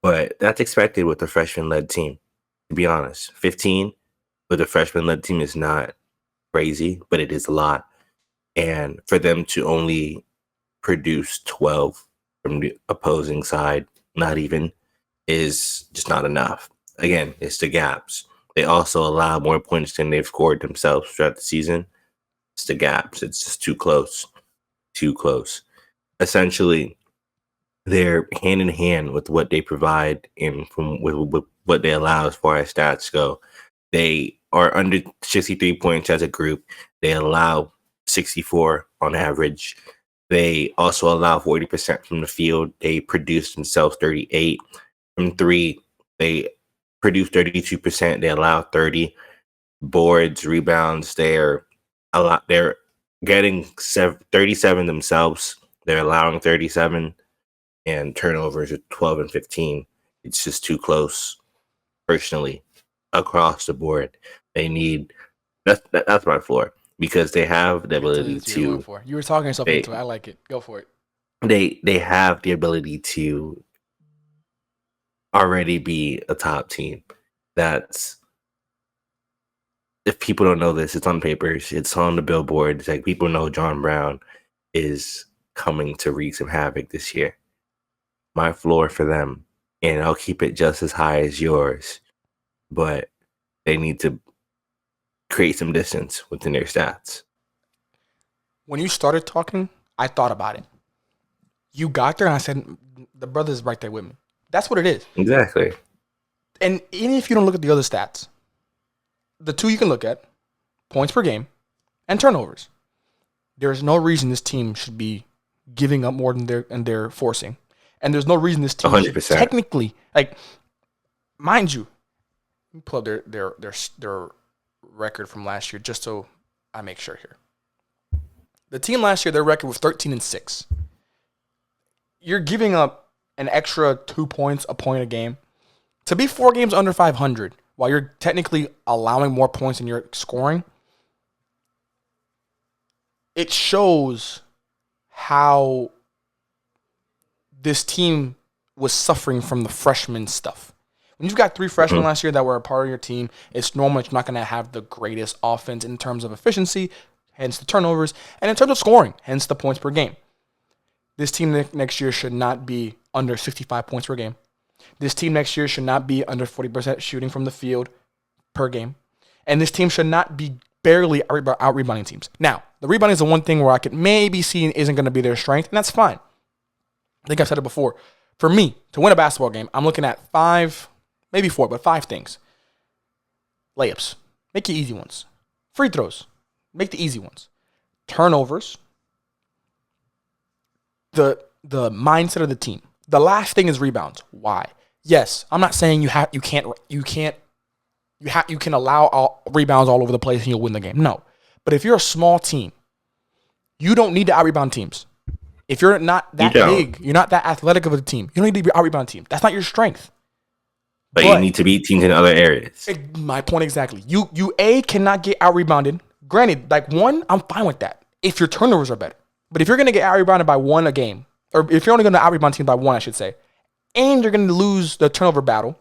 but that's expected with a freshman-led team. To be honest, 15 with a freshman-led team is not crazy, but it is a lot. And for them to only produce 12 from the opposing side, not even, is just not enough. Again, it's the gaps. They also allow more points than they've scored themselves throughout the season. It's the gaps. It's just too close. Too close. Essentially, they're hand in hand with what they provide and with what they allow as far as stats go. They are under 63 points as a group. They allow 64 on average. They also allow 40% from the field. They produce themselves 38 from 3. They produce 32%. They allow 30 boards, rebounds. They're getting 37 themselves. They're allowing 37, and turnovers are 12 and 15. It's just too close. Personally, across the board, they need that's my floor. Because they have the ability to. You were talking yourself into it. I like it. Go for it. They have the ability to already be a top team. That's, if people don't know this, it's on papers. It's on the billboards. Like, people know John Brown is coming to wreak some havoc this year. My floor for them, and I'll keep it just as high as yours, but they need to create some distance within their stats. When you started talking, I thought about it. You got there and I said, the brother's right there with me. That's what it is. Exactly. And even if you don't look at the other stats, the 2 you can look at, points per game and turnovers. There's no reason this team should be giving up more than they're forcing. And there's no reason this team 100%. should technically, like, mind you, let me pull up their record from last year just so I make sure here. The team last year, their record was 13-6. You're giving up an extra 2 points, a point a game. To be 4 games under 500 while you're technically allowing more points than you're scoring, it shows how this team was suffering from the freshman stuff. When you've got 3 freshmen last year that were a part of your team, it's normal you're not going to have the greatest offense in terms of efficiency, hence the turnovers, and in terms of scoring, hence the points per game. This team next year should not be under 65 points per game. This team next year should not be under 40% shooting from the field per game. And this team should not be barely out-rebounding teams. Now, the rebounding is the one thing where I could maybe see isn't going to be their strength, and that's fine. I think I've said it before. For me, to win a basketball game, I'm looking at 5, maybe 4, but 5 things. Layups. Make the easy ones. Free throws. Make the easy ones. Turnovers. The mindset of the team. The last thing is rebounds. Why? Yes, I'm not saying you can allow all rebounds all over the place and you'll win the game. No. But if you're a small team, you don't need to out-rebound teams. If you're not that big, you're not that athletic of a team, you don't need to be out-rebound team. That's not your strength. But you need to beat teams in other areas. My point exactly. You cannot get out-rebounded. Granted, like 1, I'm fine with that if your turnovers are better. But if you're going to get out-rebounded by 1 a game, or if you're only going to out-rebound teams by 1, I should say, and you're going to lose the turnover battle,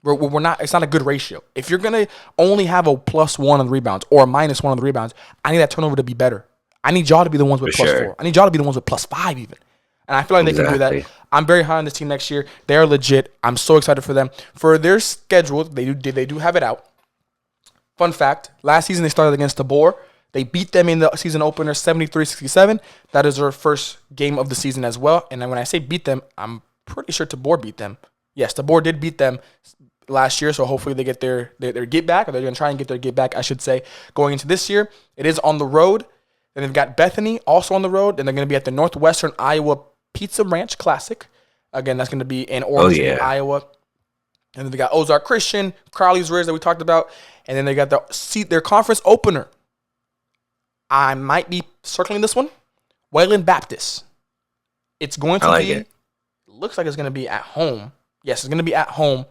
it's not a good ratio. If you're going to only have a +1 on the rebounds or a -1 on the rebounds, I need that turnover to be better. I need y'all to be the ones with +4. I need y'all to be the ones with +5 even. And I feel like they can do that. I'm very high on this team next year. They are legit. I'm so excited for them. For their schedule, they do have it out. Fun fact, last season they started against Tabor. They beat them in the season opener 73-67. That is their first game of the season as well. And then when I say beat them, I'm pretty sure Tabor beat them. Yes, Tabor did beat them last year, so hopefully they get their get back, or they're going to try and get their get back, I should say, going into this year. It is on the road. Then they've got Bethany also on the road, and they're going to be at the Northwestern Iowa Pizza Ranch Classic. Again, that's going to be in Orange, Iowa. And then they got Ozarks Christian, Crowley Ridge that we talked about, and then they got their conference opener. I might be circling this one. Wayland Baptist. It's going to be. It looks like it's going to be at home. Yes, it's going to be at home.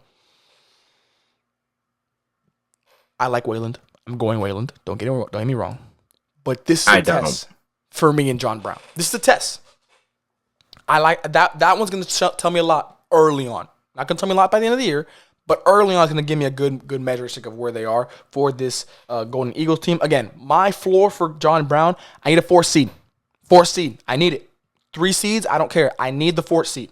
I like Wayland. I'm going Wayland. Don't get me wrong. But this is a test for me and John Brown. This is a test. I like that. That one's going to tell me a lot early on. Not going to tell me a lot by the end of the year, but early on it's going to give me a good measure stick of where they are for this Golden Eagles team. Again, my floor for John Brown, I need a 4 seed. 4 seed. I need it. 3 seeds, I don't care. I need the 4th seed.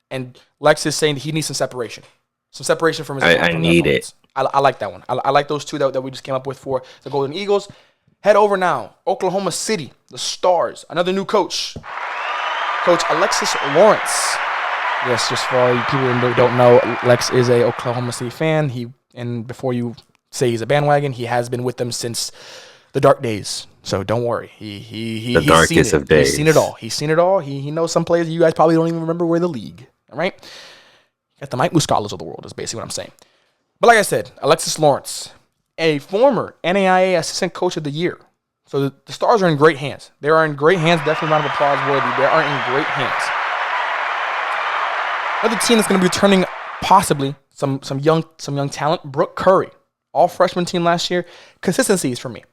And Lex is saying that he needs some separation. Some separation from his I need it. I like that one. I like those 2 that we just came up with for the Golden Eagles. Head over now. Oklahoma City, the Stars. Another new coach. Coach Alexis Lawrence. Yes, just for all you people who don't know, Lex is a Oklahoma City fan. And before you say he's a bandwagon, he has been with them since the dark days. So don't worry. He's darkest of days. He's seen it all. He knows some players you guys probably don't even remember were in the league. All right? Got the Mike Muscalas of the world is basically what I'm saying. But like I said, Alexis Lawrence, a former NAIA Assistant Coach of the Year. So the Stars are in great hands. They are in great hands. Definitely round of applause worthy. They are in great hands. Another team that's going to be returning possibly some young talent. Brooke Curry, all freshman team last year. Consistency is for me.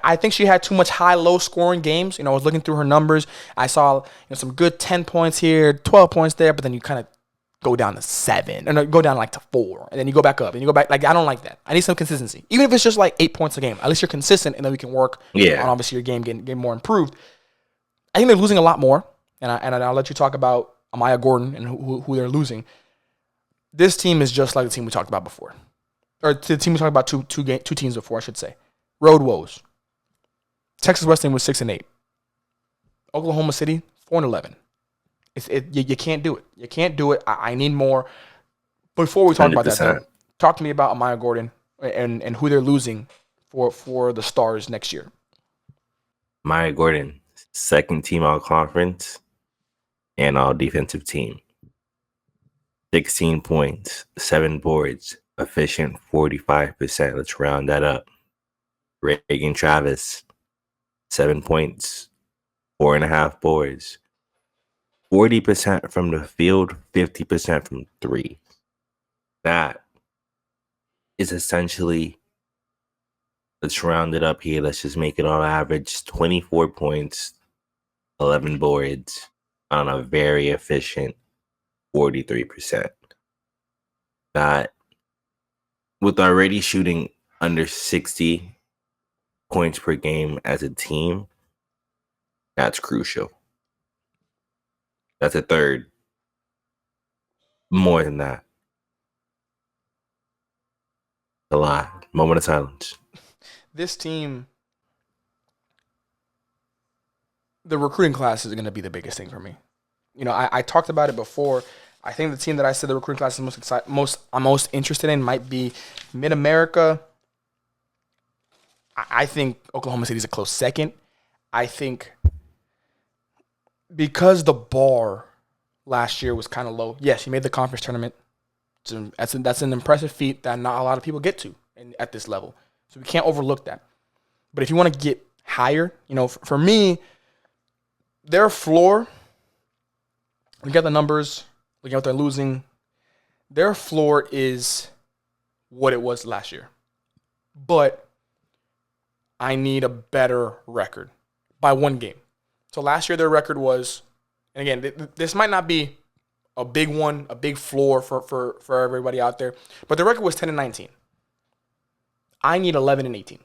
I think she had too much high-low scoring games. I was looking through her numbers. I saw some good 10 points here, 12 points there, but then you kind of go down to 7, and go down to 4, and then you go back up, and you go back. I don't like that. I need some consistency. Even if it's just 8 points a game, at least you're consistent, and then we can work on obviously your game getting more improved. I think they're losing a lot more, and I'll let you talk about Amaya Gordon and who they're losing. This team is just like the team we talked about before, or the team we talked about two teams before, I should say. Road woes. Texas Wesleyan was 6-8. Oklahoma City 4-11. You can't do it. You can't do it. I need more. Before we talk 100%. About that, though, talk to me about Amaya Gordon and who they're losing for the Stars next year. Amaya Gordon, 2nd team all conference and all defensive team. 16 points, 7 boards, efficient 45%. Let's round that up. Reagan Travis, 7 points, 4.5 boards. 40% from the field, 50% from 3. That is essentially, let's round it up here. Let's just make it on average 24 points, 11 boards, on a very efficient 43%. That with already shooting under 60 points per game as a team, that's crucial. That's a third more than that. A lot. Moment of silence. This team, the recruiting class is going to be the biggest thing for me. You know, I talked about it before. I think the team that I said the recruiting class is I'm most interested in might be Mid-America. I think Oklahoma City is a close second. I think because the bar last year was kind of low. Yes, he made the conference tournament. That's an impressive feat that not a lot of people get to at this level. So we can't overlook that. But if you want to get higher, you know, for me, their floor, look at the numbers, looking at what they're losing, their floor is what it was last year. But I need a better record by one game. So last year their record was, and again, this might not be a big one, a big floor for everybody out there, but the record was 10-19. I need 11-18.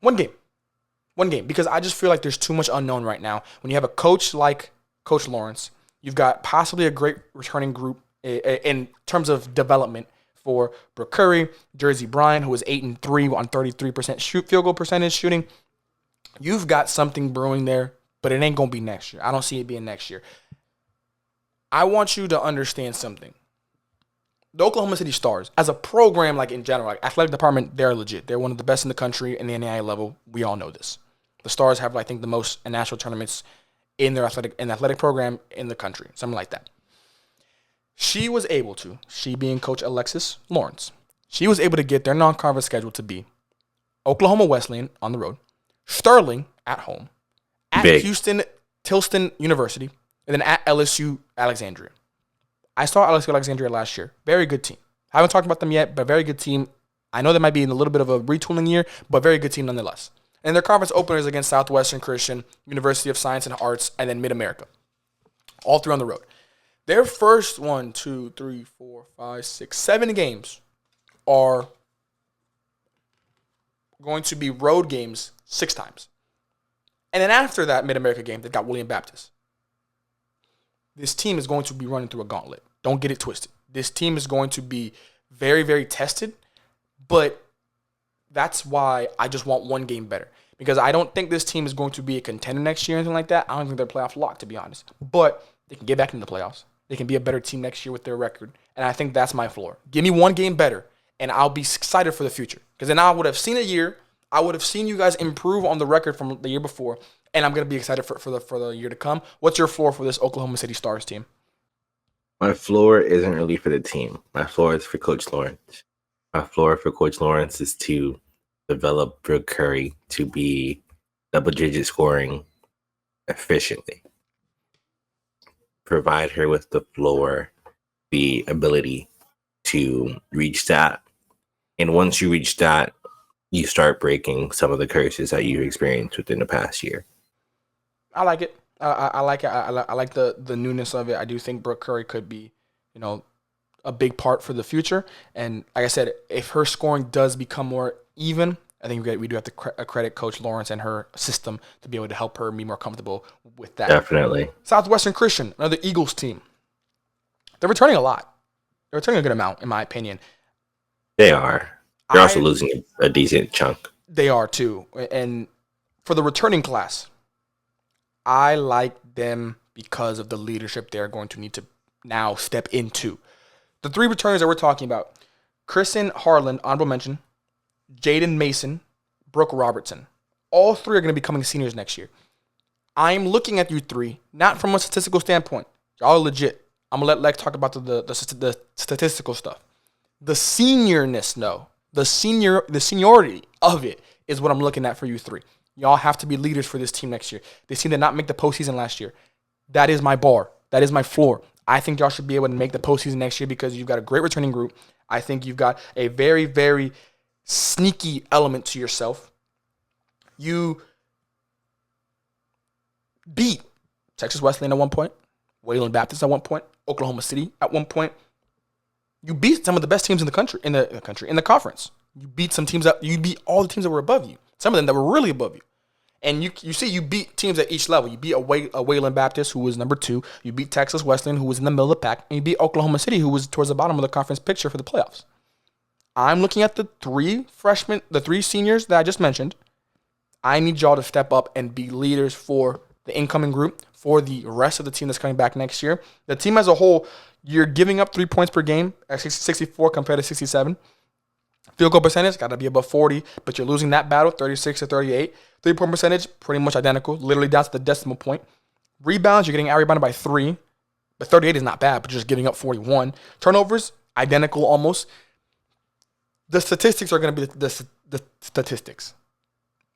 One game, because I just feel like there's too much unknown right now. When you have a coach like Coach Lawrence, you've got possibly a great returning group in terms of development for Brooke Curry, Jersey Bryan, who was 8-3 on 33% field goal percentage shooting. You've got something brewing there, but it ain't going to be next year. I don't see it being next year. I want you to understand something. The Oklahoma City Stars, as a program, like in general, like athletic department, they're legit. They're one of the best in the country in the NAIA level. We all know this. The Stars have, I think, the most national tournaments in their athletic program in the country, something like that. She being Coach Alexis Lawrence, she was able to get their non-conference schedule to be Oklahoma Wesleyan on the road, Sterling at home, at Houston Tilston University, and then at LSU Alexandria. I saw LSU Alexandria last year. Very good team. I haven't talked about them yet, but very good team. I know they might be in a little bit of a retooling year, but very good team nonetheless. And their conference openers against Southwestern Christian, University of Science and Arts, and then Mid-America. All three on the road. Their first 7 games are going to be road games 6 times. And then after that Mid-America game, they've got Wayland Baptist. This team is going to be running through a gauntlet. Don't get it twisted. This team is going to be very, very tested, but that's why I just want one game better. Because I don't think this team is going to be a contender next year or anything like that. I don't think they're playoff locked, to be honest. But they can get back into the playoffs. They can be a better team next year with their record. And I think that's my floor. Give me one game better, and I'll be excited for the future. Because then I would have seen a year. I would have seen you guys improve on the record from the year before, and I'm going to be excited for the year to come. What's your floor for this Oklahoma City Stars team? My floor isn't really for the team. My floor is for Coach Lawrence. My floor for Coach Lawrence is to develop Brooke Curry to be double-digit scoring efficiently. Provide her with the floor, the ability to reach that. And once you reach that, you start breaking some of the curses that you experienced within the past year. I like it. I like it. I like the newness of it. I do think Brooke Curry could be, a big part for the future. And like I said, if her scoring does become more even, I think we do have to credit Coach Lawrence and her system to be able to help her be more comfortable with that. Definitely. Southwestern Christian, another Eagles team. They're returning a lot. They're returning a good amount, in my opinion. They are. They're also losing a decent chunk. They are, too. And for the returning class, I like them because of the leadership they're going to need to now step into. The 3 returners that we're talking about, Kristen Harlan, honorable mention, Jaden Mason, Brooke Robertson. All 3 are going to be becoming seniors next year. I'm looking at you 3, not from a statistical standpoint. Y'all are legit. I'm going to let Lex talk about the statistical stuff. The seniorness, no. The seniority of it is what I'm looking at for you 3. Y'all have to be leaders for this team next year. This team did not make the postseason last year. That is my bar. That is my floor. I think y'all should be able to make the postseason next year because you've got a great returning group. I think you've got a very, very sneaky element to yourself. You beat Texas Wesleyan at one point. Wayland Baptist at one point, Oklahoma City at one point. You beat some of the best teams in the country, in the conference. You beat some teams you beat all the teams that were above you. Some of them that were really above you. And you see you beat teams at each level. You beat a Wayland Baptist, who was number 2. You beat Texas Wesleyan, who was in the middle of the pack. And you beat Oklahoma City, who was towards the bottom of the conference picture for the playoffs. I'm looking at the 3 seniors that I just mentioned. I need y'all to step up and be leaders for the incoming group, for the rest of the team that's coming back next year. The team as a whole, you're giving up 3 points per game at 64 compared to 67. Field goal percentage, got to be above 40, but you're losing that battle, 36 to 38. 3-point percentage, pretty much identical, literally down to the decimal point. Rebounds, you're getting out-rebounded by 3, but 38 is not bad, but you're just giving up 41. Turnovers, identical almost. The statistics are going to be the statistics.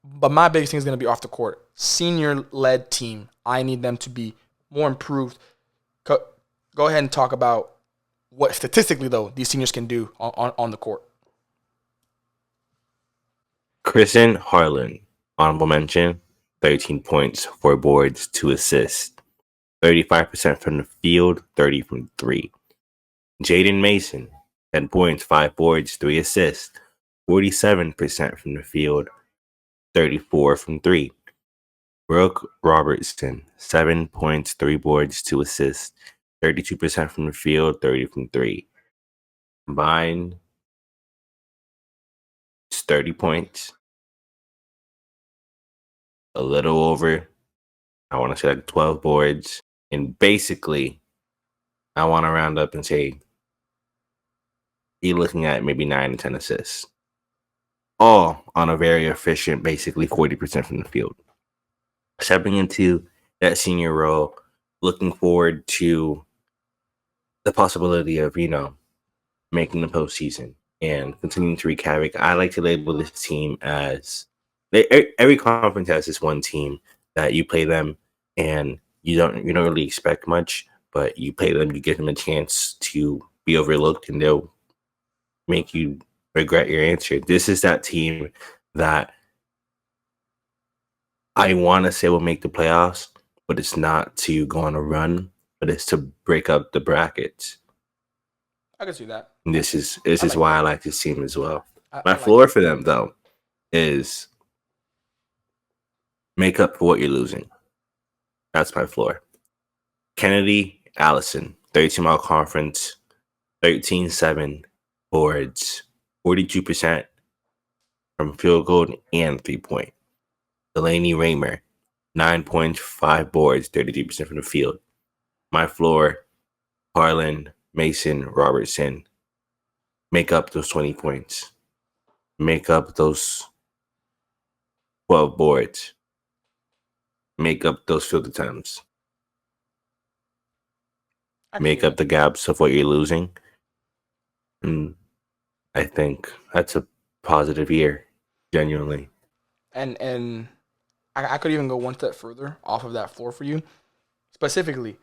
But my biggest thing is going to be off the court. Senior-led team, I need them to be more improved. Go ahead and talk about what statistically, though, these seniors can do on the court. Kristen Harlan, honorable mention, 13 points, 4 boards, 2 assists. 35% from the field, 30 from 3. Jaden Mason, 10 points, 5 boards, 3 assists. 47% from the field, 34 from 3. Brooke Robertson, 7 points, 3 boards, 2 assists. 32% from the field, 30 from 3. Combined, it's 30 points. A little over, I want to say like 12 boards. And basically, I want to round up and say you're looking at maybe 9 to 10 assists. All on a very efficient, basically 40% from the field. Stepping into that senior role, looking forward to the possibility of, making the postseason and continuing to wreak havoc. I like to label this team as every conference has this one team that you play them and you don't really expect much, but you play them, you give them a chance to be overlooked, and they'll make you regret your answer. This is that team that I want to say will make the playoffs, but it's not to go on a run, but it's to break up the brackets. I can see that. And this is why I like this team as well. My I floor for them, though, is make up for what you're losing. That's my floor. Kennedy Allison, 32-mile conference, 13-7 boards, 42% from field goal and 3-point. Delaney Raymer, 9 points, 5 boards, 33% from the field. My floor, Harlan, Mason, Robertson, make up those 20 points. Make up those 12 boards. Make up those field attempts. Make up the gaps of what you're losing. And I think that's a positive year, genuinely. And I could even go one step further off of that floor for you. Specifically,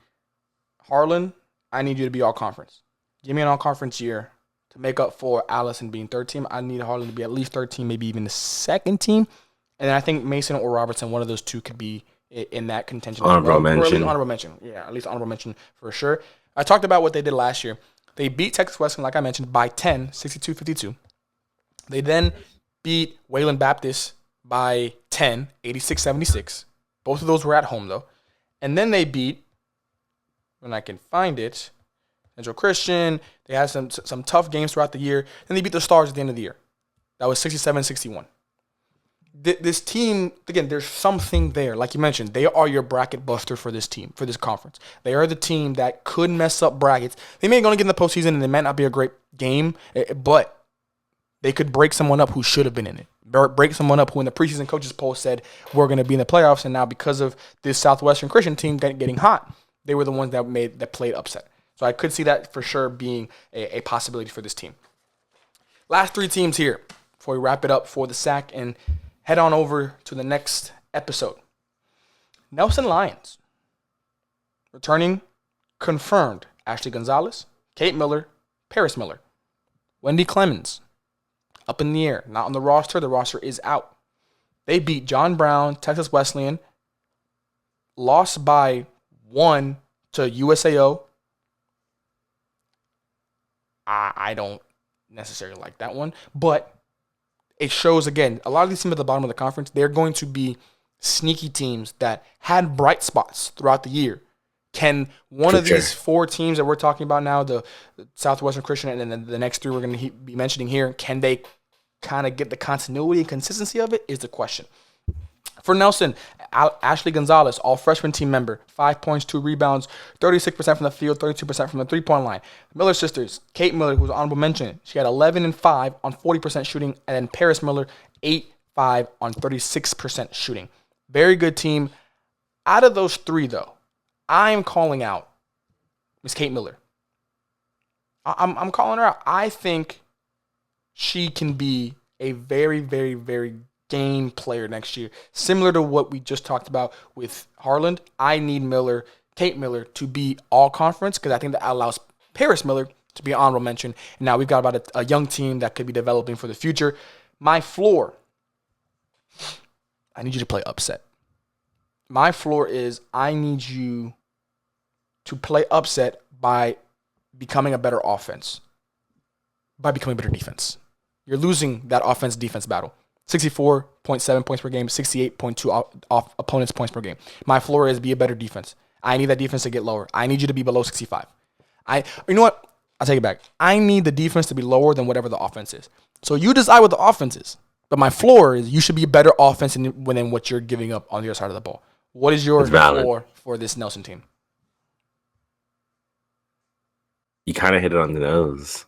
Harlan, I need you to be all conference. Give me an all conference year to make up for Allison being third team. I need Harlan to be at least third team, maybe even the second team. And I think Mason or Robertson, one of those two, could be in that contention. Honorable mention. Or at least honorable mention. Yeah, at least honorable mention for sure. I talked about what they did last year. They beat Texas Wesleyan, like I mentioned, by 10, 62-52. They then beat Wayland Baptist by 10, 86-76. Both of those were at home, though. And then they beat, when I can find it, Central Christian. They had some tough games throughout the year. Then they beat the Stars at the end of the year. That was 67-61. This team, again, there's something there. Like you mentioned, they are your bracket buster for this team, for this conference. They are the team that could mess up brackets. They may only get in the postseason, and it might not be a great game, but they could break someone up who should have been in it. Break someone up who in the preseason coaches poll said, we're going to be in the playoffs, and now because of this Southwestern Christian team getting hot, they were the ones that played upset. So I could see that for sure being a possibility for this team. Last 3 teams here before we wrap it up for the SAC and head on over to the next episode. Nelson Lions. Returning, confirmed, Ashley Gonzalez, Kate Miller, Paris Miller. Wendy Clemens, up in the air, not on the roster. The roster is out. They beat John Brown, Texas Wesleyan, lost by 1 to USAO. I don't necessarily like that one, but it shows, again, a lot of these teams at the bottom of the conference, they're going to be sneaky teams that had bright spots throughout the year. Can one of these 4 teams that we're talking about now, the Southwestern Christian and then the next 3 we're going to be mentioning here, can they kind of get the continuity and consistency of it is the question. For Nelson, Ashley Gonzalez, all freshman team member, 5 points, 2 rebounds, 36% from the field, 32% from the three-point line. Miller sisters, Kate Miller, who's honorable mention, she had 11 and 5 on 40% shooting, and then Paris Miller, 8-5 on 36% shooting. Very good team. Out of those 3, though, I'm calling out Miss Kate Miller. I'm calling her out. I think she can be a very, very, very game player next year. Similar to what we just talked about with Harland, I need Kate Miller, to be all conference because I think that allows Paris Miller to be an honorable mention. And now we've got about a young team that could be developing for the future. My floor, I need you to play upset. My floor is I need you to play upset by becoming a better offense, by becoming a better defense. You're losing that offense-defense battle. 64.7 points per game, 68.2 off opponents' points per game. My floor is be a better defense. I need that defense to get lower. I need you to be below 65. You know what? I'll take it back. I need the defense to be lower than whatever the offense is. So you decide what the offense is. But my floor is you should be a better offense than what you're giving up on the other side of the ball. What is your floor for this Nelson team? You kind of hit it on the nose.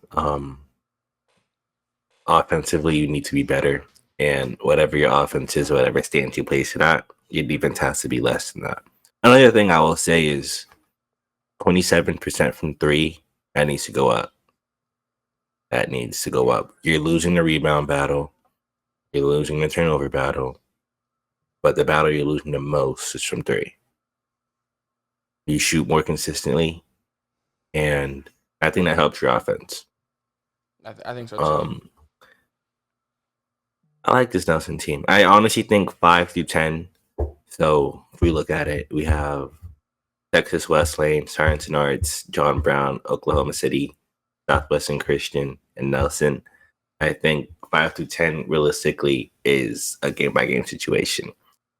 Offensively, you need to be better. And whatever your offense is, whatever stance you place it at, your defense has to be less than that. Another thing I will say is 27% from 3, that needs to go up. That needs to go up. You're losing the rebound battle. You're losing the turnover battle. But the battle you're losing the most is from 3. You shoot more consistently, and I think that helps your offense. I think so too. I like this Nelson team. I honestly think 5 through 10. So if we look at it, we have Texas Wesleyan, Sorensen Arts, John Brown, Oklahoma City, Southwestern Christian, and Nelson. I think 5 through 10 realistically is a game-by-game situation.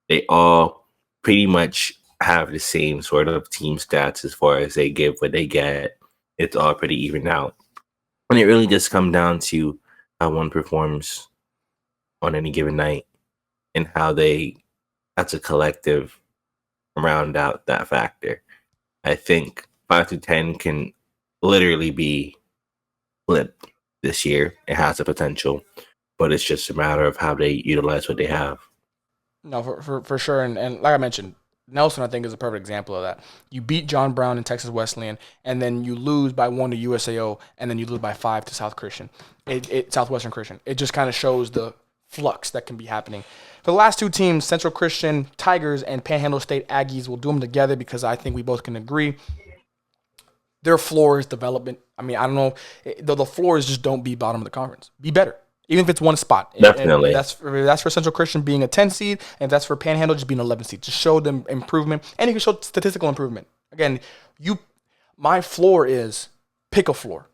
They all pretty much have the same sort of team stats as far as they give what they get. It's all pretty even out. And it really just comes down to how one performs on any given night and how they, as a collective, round out that factor. I think 5 to 10 can literally be flipped this year. It has the potential, but it's just a matter of how they utilize what they have. No, for sure. And like I mentioned, Nelson, I think, is a perfect example of that. You beat John Brown and Texas Wesleyan, and then you lose by 1 to USAO, and then you lose by 5 to Southwestern Christian. It just kind of shows the flux that can be happening. For the last 2 teams, Central Christian Tigers and Panhandle State Aggies, we'll do them together because I think we both can agree. Their floor is development. I mean, I don't know. The floor is just don't be bottom of the conference. Be better. Even if it's one spot. Definitely. And that's for Central Christian being a 10 seed, and that's for Panhandle just being an 11 seed. Just show them improvement, and you can show statistical improvement. Again, my floor is pick a floor.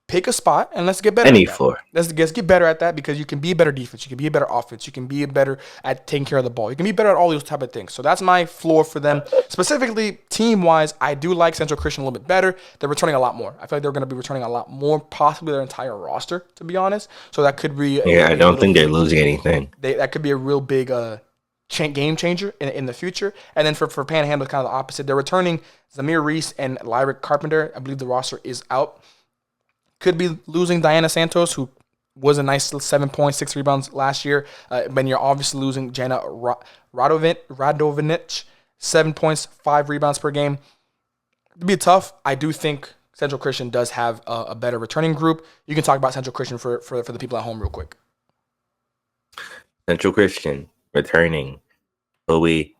Pick a spot, and let's get better Any at that. floor. Let's get better at that because you can be a better defense. You can be a better offense. You can be better at taking care of the ball. You can be better at all those type of things. So that's my floor for them. Specifically, team-wise, I do like Central Christian a little bit better. They're returning a lot more. I feel like they're going to be returning a lot more, possibly their entire roster, to be honest. So that could be I don't think they're losing anything. That could be a real big game changer in the future. And then for Panhandle, kind of the opposite. They're returning Zamir Reese and Lyric Carpenter. I believe the roster is out. Could be losing Diana Santos, who was a nice 7 points, 6 rebounds last year. But you're obviously losing Jana Radovinic, 7 points, 5 rebounds per game. It'd be tough. I do think Central Christian does have a better returning group. You can talk about Central Christian for the people at home real quick. Central Christian returning Chloe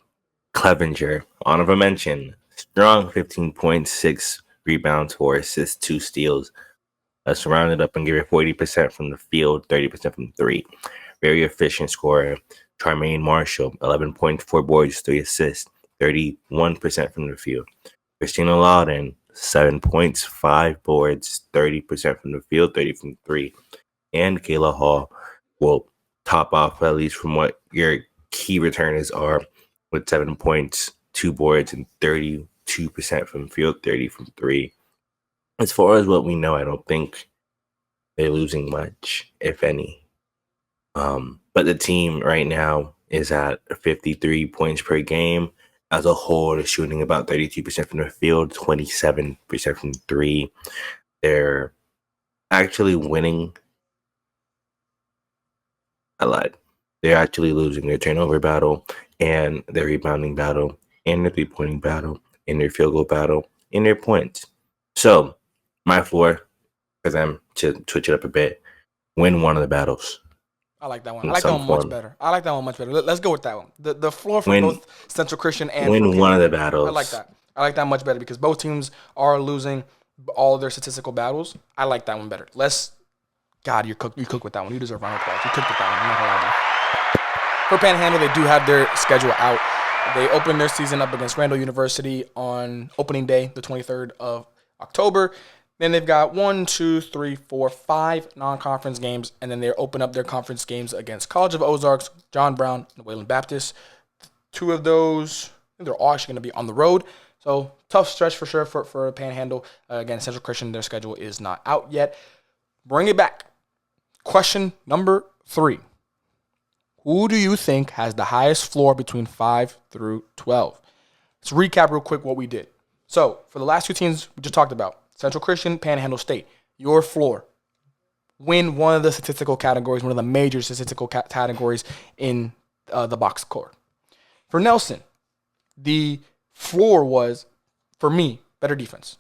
Clevenger, honorable mention, strong 15.6 rebounds, 4 assists, 2 steals. Let's round it up and give her 40% from the field, 30% from 3. Very efficient scorer. Charmaine Marshall, 11 points, 4 boards, 3 assists, 31% from the field. Christina Lawton, 7 points, 5 boards, 30% from the field, 30 from 3. And Kayla Hall will top off, at least from what your key returners are, with 7 points, 2 boards, and 32% from the field, 30 from 3. As far as what we know, I don't think they're losing much, if any. But the team right now is at 53 points per game. As a whole, they're shooting about 32% from the field, 27% from 3. They're actually winning. I lied. They're actually losing their turnover battle and their rebounding battle and their three-pointing battle and their field goal battle and their points. So my floor for them to switch it up a bit, win one of the battles. I like that one. I like that one much better. Let's go with that one. The floor for both Central Christian and win one of the battles. I like that. I like that much better because both teams are losing all of their statistical battles. I like that one better. God, you cook with that one. You deserve round of applause. You cooked with that one. I'm not gonna lie to you. For Panhandle, they do have their schedule out. They open their season up against Randall University on opening day, the 23rd of October. Then they've got 5 non-conference games, and then they open up their conference games against College of Ozarks, John Brown, and Wayland Baptist. 2 of those, they're all actually going to be on the road. So tough stretch for sure for Panhandle. Again, Central Christian, their schedule is not out yet. Bring it back. Question number 3. Who do you think has the highest floor between 5 through 12? Let's recap real quick what we did. So for the last 2 teams we just talked about, Central Christian, Panhandle State, your floor. Win one of the statistical categories, one of the major statistical categories in the box score. For Nelson, the floor was, for me, better defense.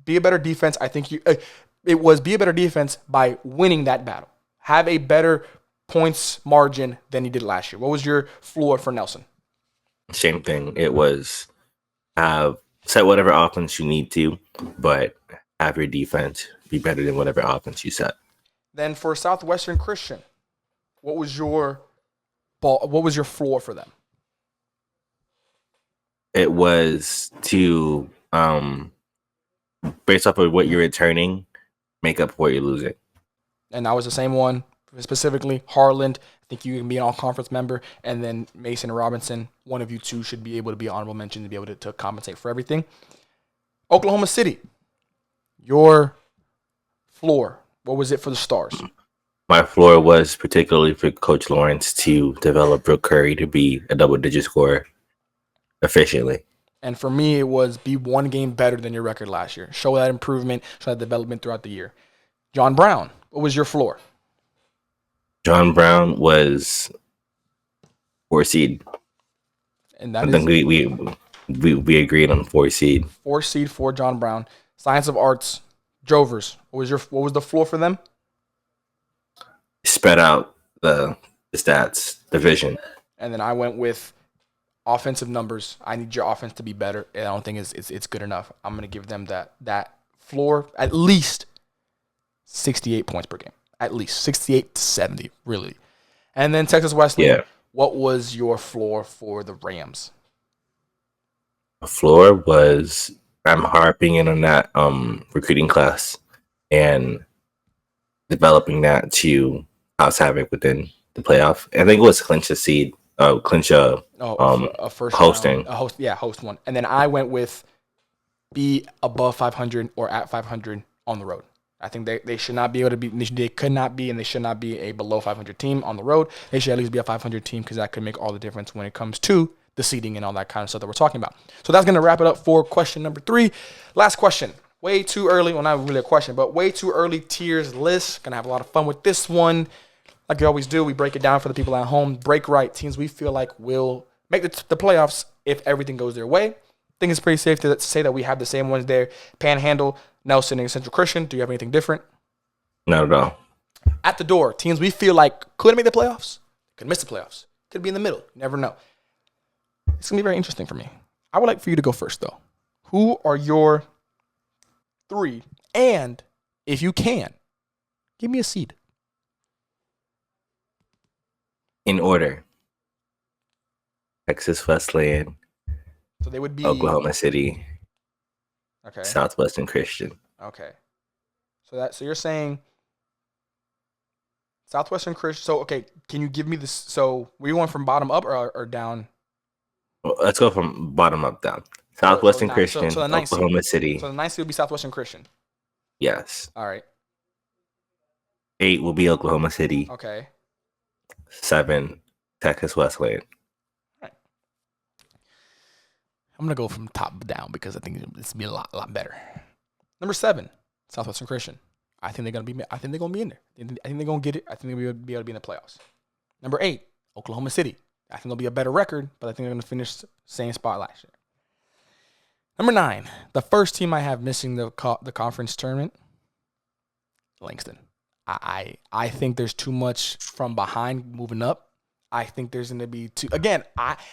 Be a better defense. I think it was be a better defense by winning that battle. Have a better points margin than you did last year. What was your floor for Nelson? Same thing. It was set whatever offense you need to, but have your defense be better than whatever offense you set. Then for Southwestern Christian, what was your floor for them? It was to based off of what you're returning, make up for what you're losing. And that was the same one, specifically Harland. I think you can be an all-conference member, and then Mason and Robinson, one of you two should be able to be honorable mention to be able to compensate for everything. Oklahoma City, your floor, what was it for the Stars? My floor was particularly for Coach Lawrence to develop Brooke Curry to be a double-digit scorer efficiently. And for me, it was be one game better than your record last year. Show that improvement, show that development throughout the year. John Brown, what was your floor? John Brown was 4 seed. And that I think we agreed on 4 seed. 4 seed for John Brown. Science of Arts, Drovers. What was the floor for them? Spread out the stats, the vision. And then I went with offensive numbers. I need your offense to be better. And I don't think it's good enough. I'm gonna give them that floor at least 68 points per game. At least 68 to 70, really. And then Texas Wesleyan. Yeah. What was your floor for the Rams? The floor was, I'm harping in on that recruiting class and developing that to house havoc within the playoff. I think it was clinch a seed, a first hosting. Host one. And then I went with be above 500 or at 500 on the road. I think they should not be able to be, they could not be, and they should not be a below 500 team on the road. They should at least be a 500 team because that could make all the difference when it comes to the seeding and all that kind of stuff that we're talking about. So that's going to wrap it up for question number 3. Last question. Way too early. Well, not really a question, but way too early tiers list. Going to have a lot of fun with this one. Like we always do, we break it down for the people at home. Break right. Teams we feel like will make the playoffs if everything goes their way. I think it's pretty safe to say that we have the same ones there. Panhandle, Nelson, and Central Christian. Do you have anything different? Not at all. At the door, teams we feel like could make the playoffs, could miss the playoffs, could be in the middle. You never know. It's going to be very interesting for me. I would like for you to go first, though. Who are your 3? And if you can, give me a seed. In order. Texas Wesleyan. So they would be Oklahoma City. Okay. Southwestern Christian. Okay. So you're saying Southwestern Christian. So okay, can you give me this? So we want from bottom up or down? Well, let's go from bottom up down. So Southwestern nine. Christian, So the ninth seed. Oklahoma City. So the ninth seed would be Southwestern Christian. Yes. All right. 8 will be Oklahoma City. Okay. 7, Texas Wesleyan. All right. I'm gonna go from top down because I think it's be a lot better. Number 7, Southwestern Christian. I think they're gonna be in there. I think they're gonna get it. I think they'll be able to be in the playoffs. Number 8, Oklahoma City. I think they'll be a better record, but I think they're gonna finish same spot last year. Number 9, the first team I have missing the conference tournament, Langston. I think there's too much from behind moving up. I think there's going to be too. Again,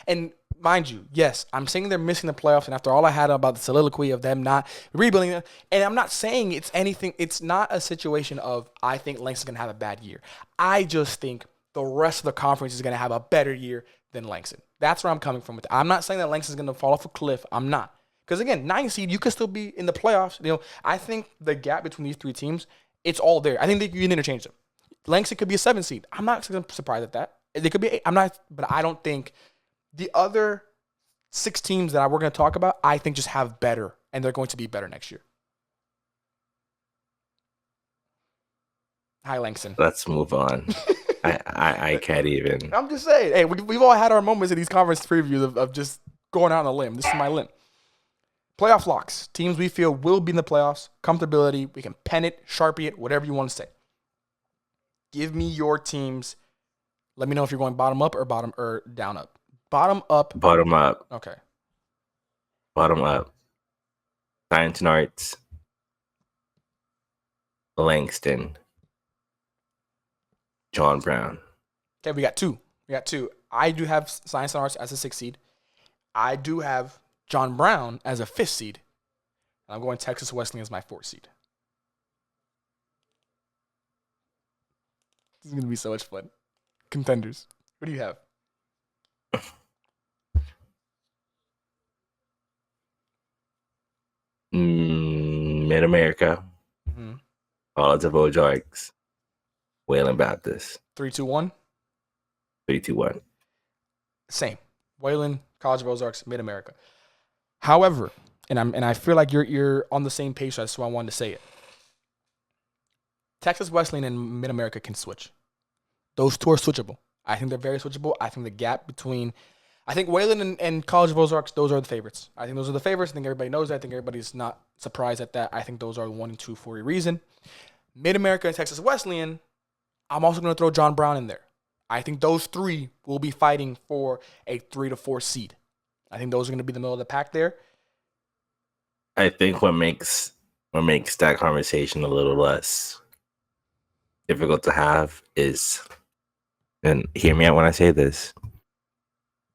and mind you, yes, I'm saying they're missing the playoffs. And after all I had about the soliloquy of them not rebuilding them, and I'm not saying it's anything. It's not a situation of I think Langston's going to have a bad year. I just think the rest of the conference is going to have a better year than Langston. That's where I'm coming from with it. I'm not saying that Langston's going to fall off a cliff. I'm not. Because again, 9 seed, you could still be in the playoffs. You know, I think the gap between these 3 teams, it's all there. I think that you can interchange them. Langston could be a 7 seed. I'm not surprised at that. They could be 8. I'm not, but I don't think the other 6 teams that we're going to talk about, I think just have better, and they're going to be better next year. Hi, Langston. Let's move on. I can't even. I'm just saying. Hey, we've all had our moments in these conference previews of just going out on a limb. This is my limb. Playoff locks. Teams we feel will be in the playoffs. Comfortability. We can pen it, Sharpie it, whatever you want to say. Give me your teams. Let me know if you're going bottom up or down up. Bottom up. Bottom up. Okay. Bottom up. Science and Arts. Langston. John Brown. Okay, we got two. I do have Science and Arts as a 6 seed. I do have John Brown as a 5th seed. And I'm going Texas Wesleyan as my 4th seed. This is going to be so much fun. Contenders. What do you have? Mid-America. Mm-hmm. College of Ozarks. Wayland Baptist. 3-2-1. 3-2-1. Same. Wayland, College of Ozarks, Mid-America. However, and I feel like you're on the same page, so that's why I wanted to say it. Texas Wesleyan and Mid-America can switch. Those 2 are switchable. I think they're very switchable. I think the gap between, I think Wayland and College of Ozarks, those are the favorites. I think those are the favorites. I think everybody knows that. I think everybody's not surprised at that. I think those are 1 and 2 for a reason. Mid-America and Texas Wesleyan, I'm also going to throw John Brown in there. I think those 3 will be fighting for a 3 to 4 seed. I think those are going to be the middle of the pack there. I think what makes that conversation a little less difficult to have is, and hear me out when I say this,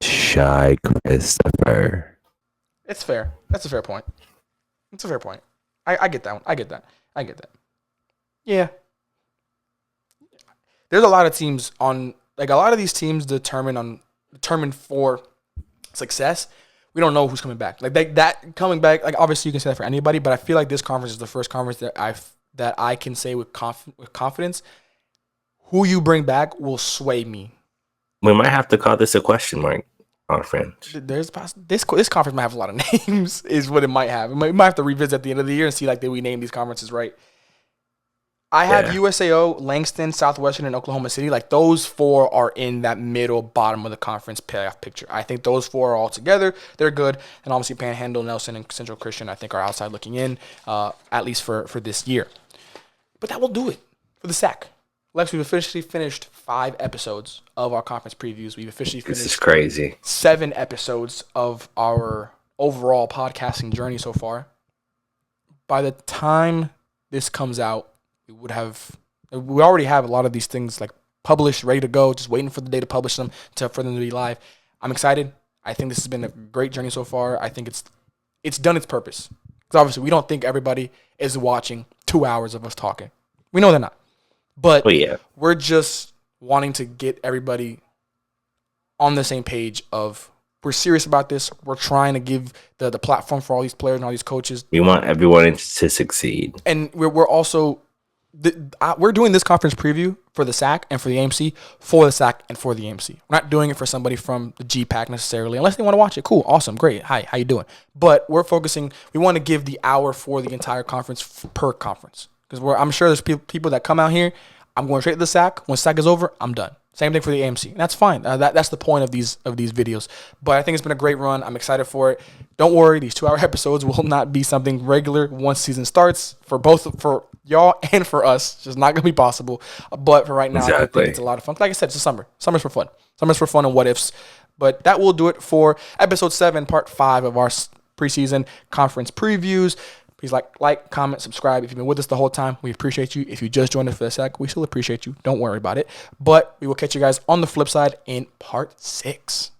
Shy Christopher. It's fair. That's a fair point. It's a fair point. I get that one. I get that. Yeah. There's a lot of teams on, like a lot of these teams determined for success. We don't know who's coming back. Like that coming back, like obviously you can say that for anybody, but I feel like this conference is the first conference that I can say with confidence, who you bring back will sway me. We might have to call this a question mark conference. This conference might have a lot of names, is what it might have. We might have to revisit at the end of the year and see like did we name these conferences right. I have USAO, Langston, Southwestern, and Oklahoma City. Like those 4 are in that middle bottom of the conference playoff picture. I think those 4 are all together. They're good. And obviously Panhandled, Nelson, and Central Christian, I think are outside looking in, at least for this year. But that will do it for the SAC. Lex, we've officially finished 5 episodes of our conference previews. We've officially finished This is crazy. 7 episodes of our overall podcasting journey so far. By the time this comes out, we already have a lot of these things like published, ready to go, just waiting for the day to publish them, for them to be live. I'm excited. I think this has been a great journey so far. I think it's done its purpose. Because obviously we don't think everybody is watching 2 hours of us talking. We know they're not. But we're just wanting to get everybody on the same page of We're serious about this. We're trying to give the platform for all these players and all these coaches. We want everyone to succeed. And we're also we're doing this conference preview for the SAC and for the AMC, for the SAC and for the AMC. We're not doing it for somebody from the GPAC necessarily, unless they want to watch it. Cool, awesome, great. Hi, how you doing? But we want to give the hour for the entire conference per conference. Because I'm sure there's people that come out here. I'm going straight to the SAC. When SAC is over, I'm done. Same thing for the AMC. And that's fine. That's the point of these videos. But I think it's been a great run. I'm excited for it. Don't worry, these 2-hour episodes will not be something regular once season starts for y'all and for us. It's just not going to be possible. But for right now, I think it's a lot of fun. Like I said, it's a summer. Summer's for fun. Summer's for fun and what ifs. But that will do it for episode 7, part 5 of our preseason conference previews. Please like, comment, subscribe. If you've been with us the whole time, we appreciate you. If you just joined us for the SAC, we still appreciate you. Don't worry about it. But we will catch you guys on the flip side in part 6.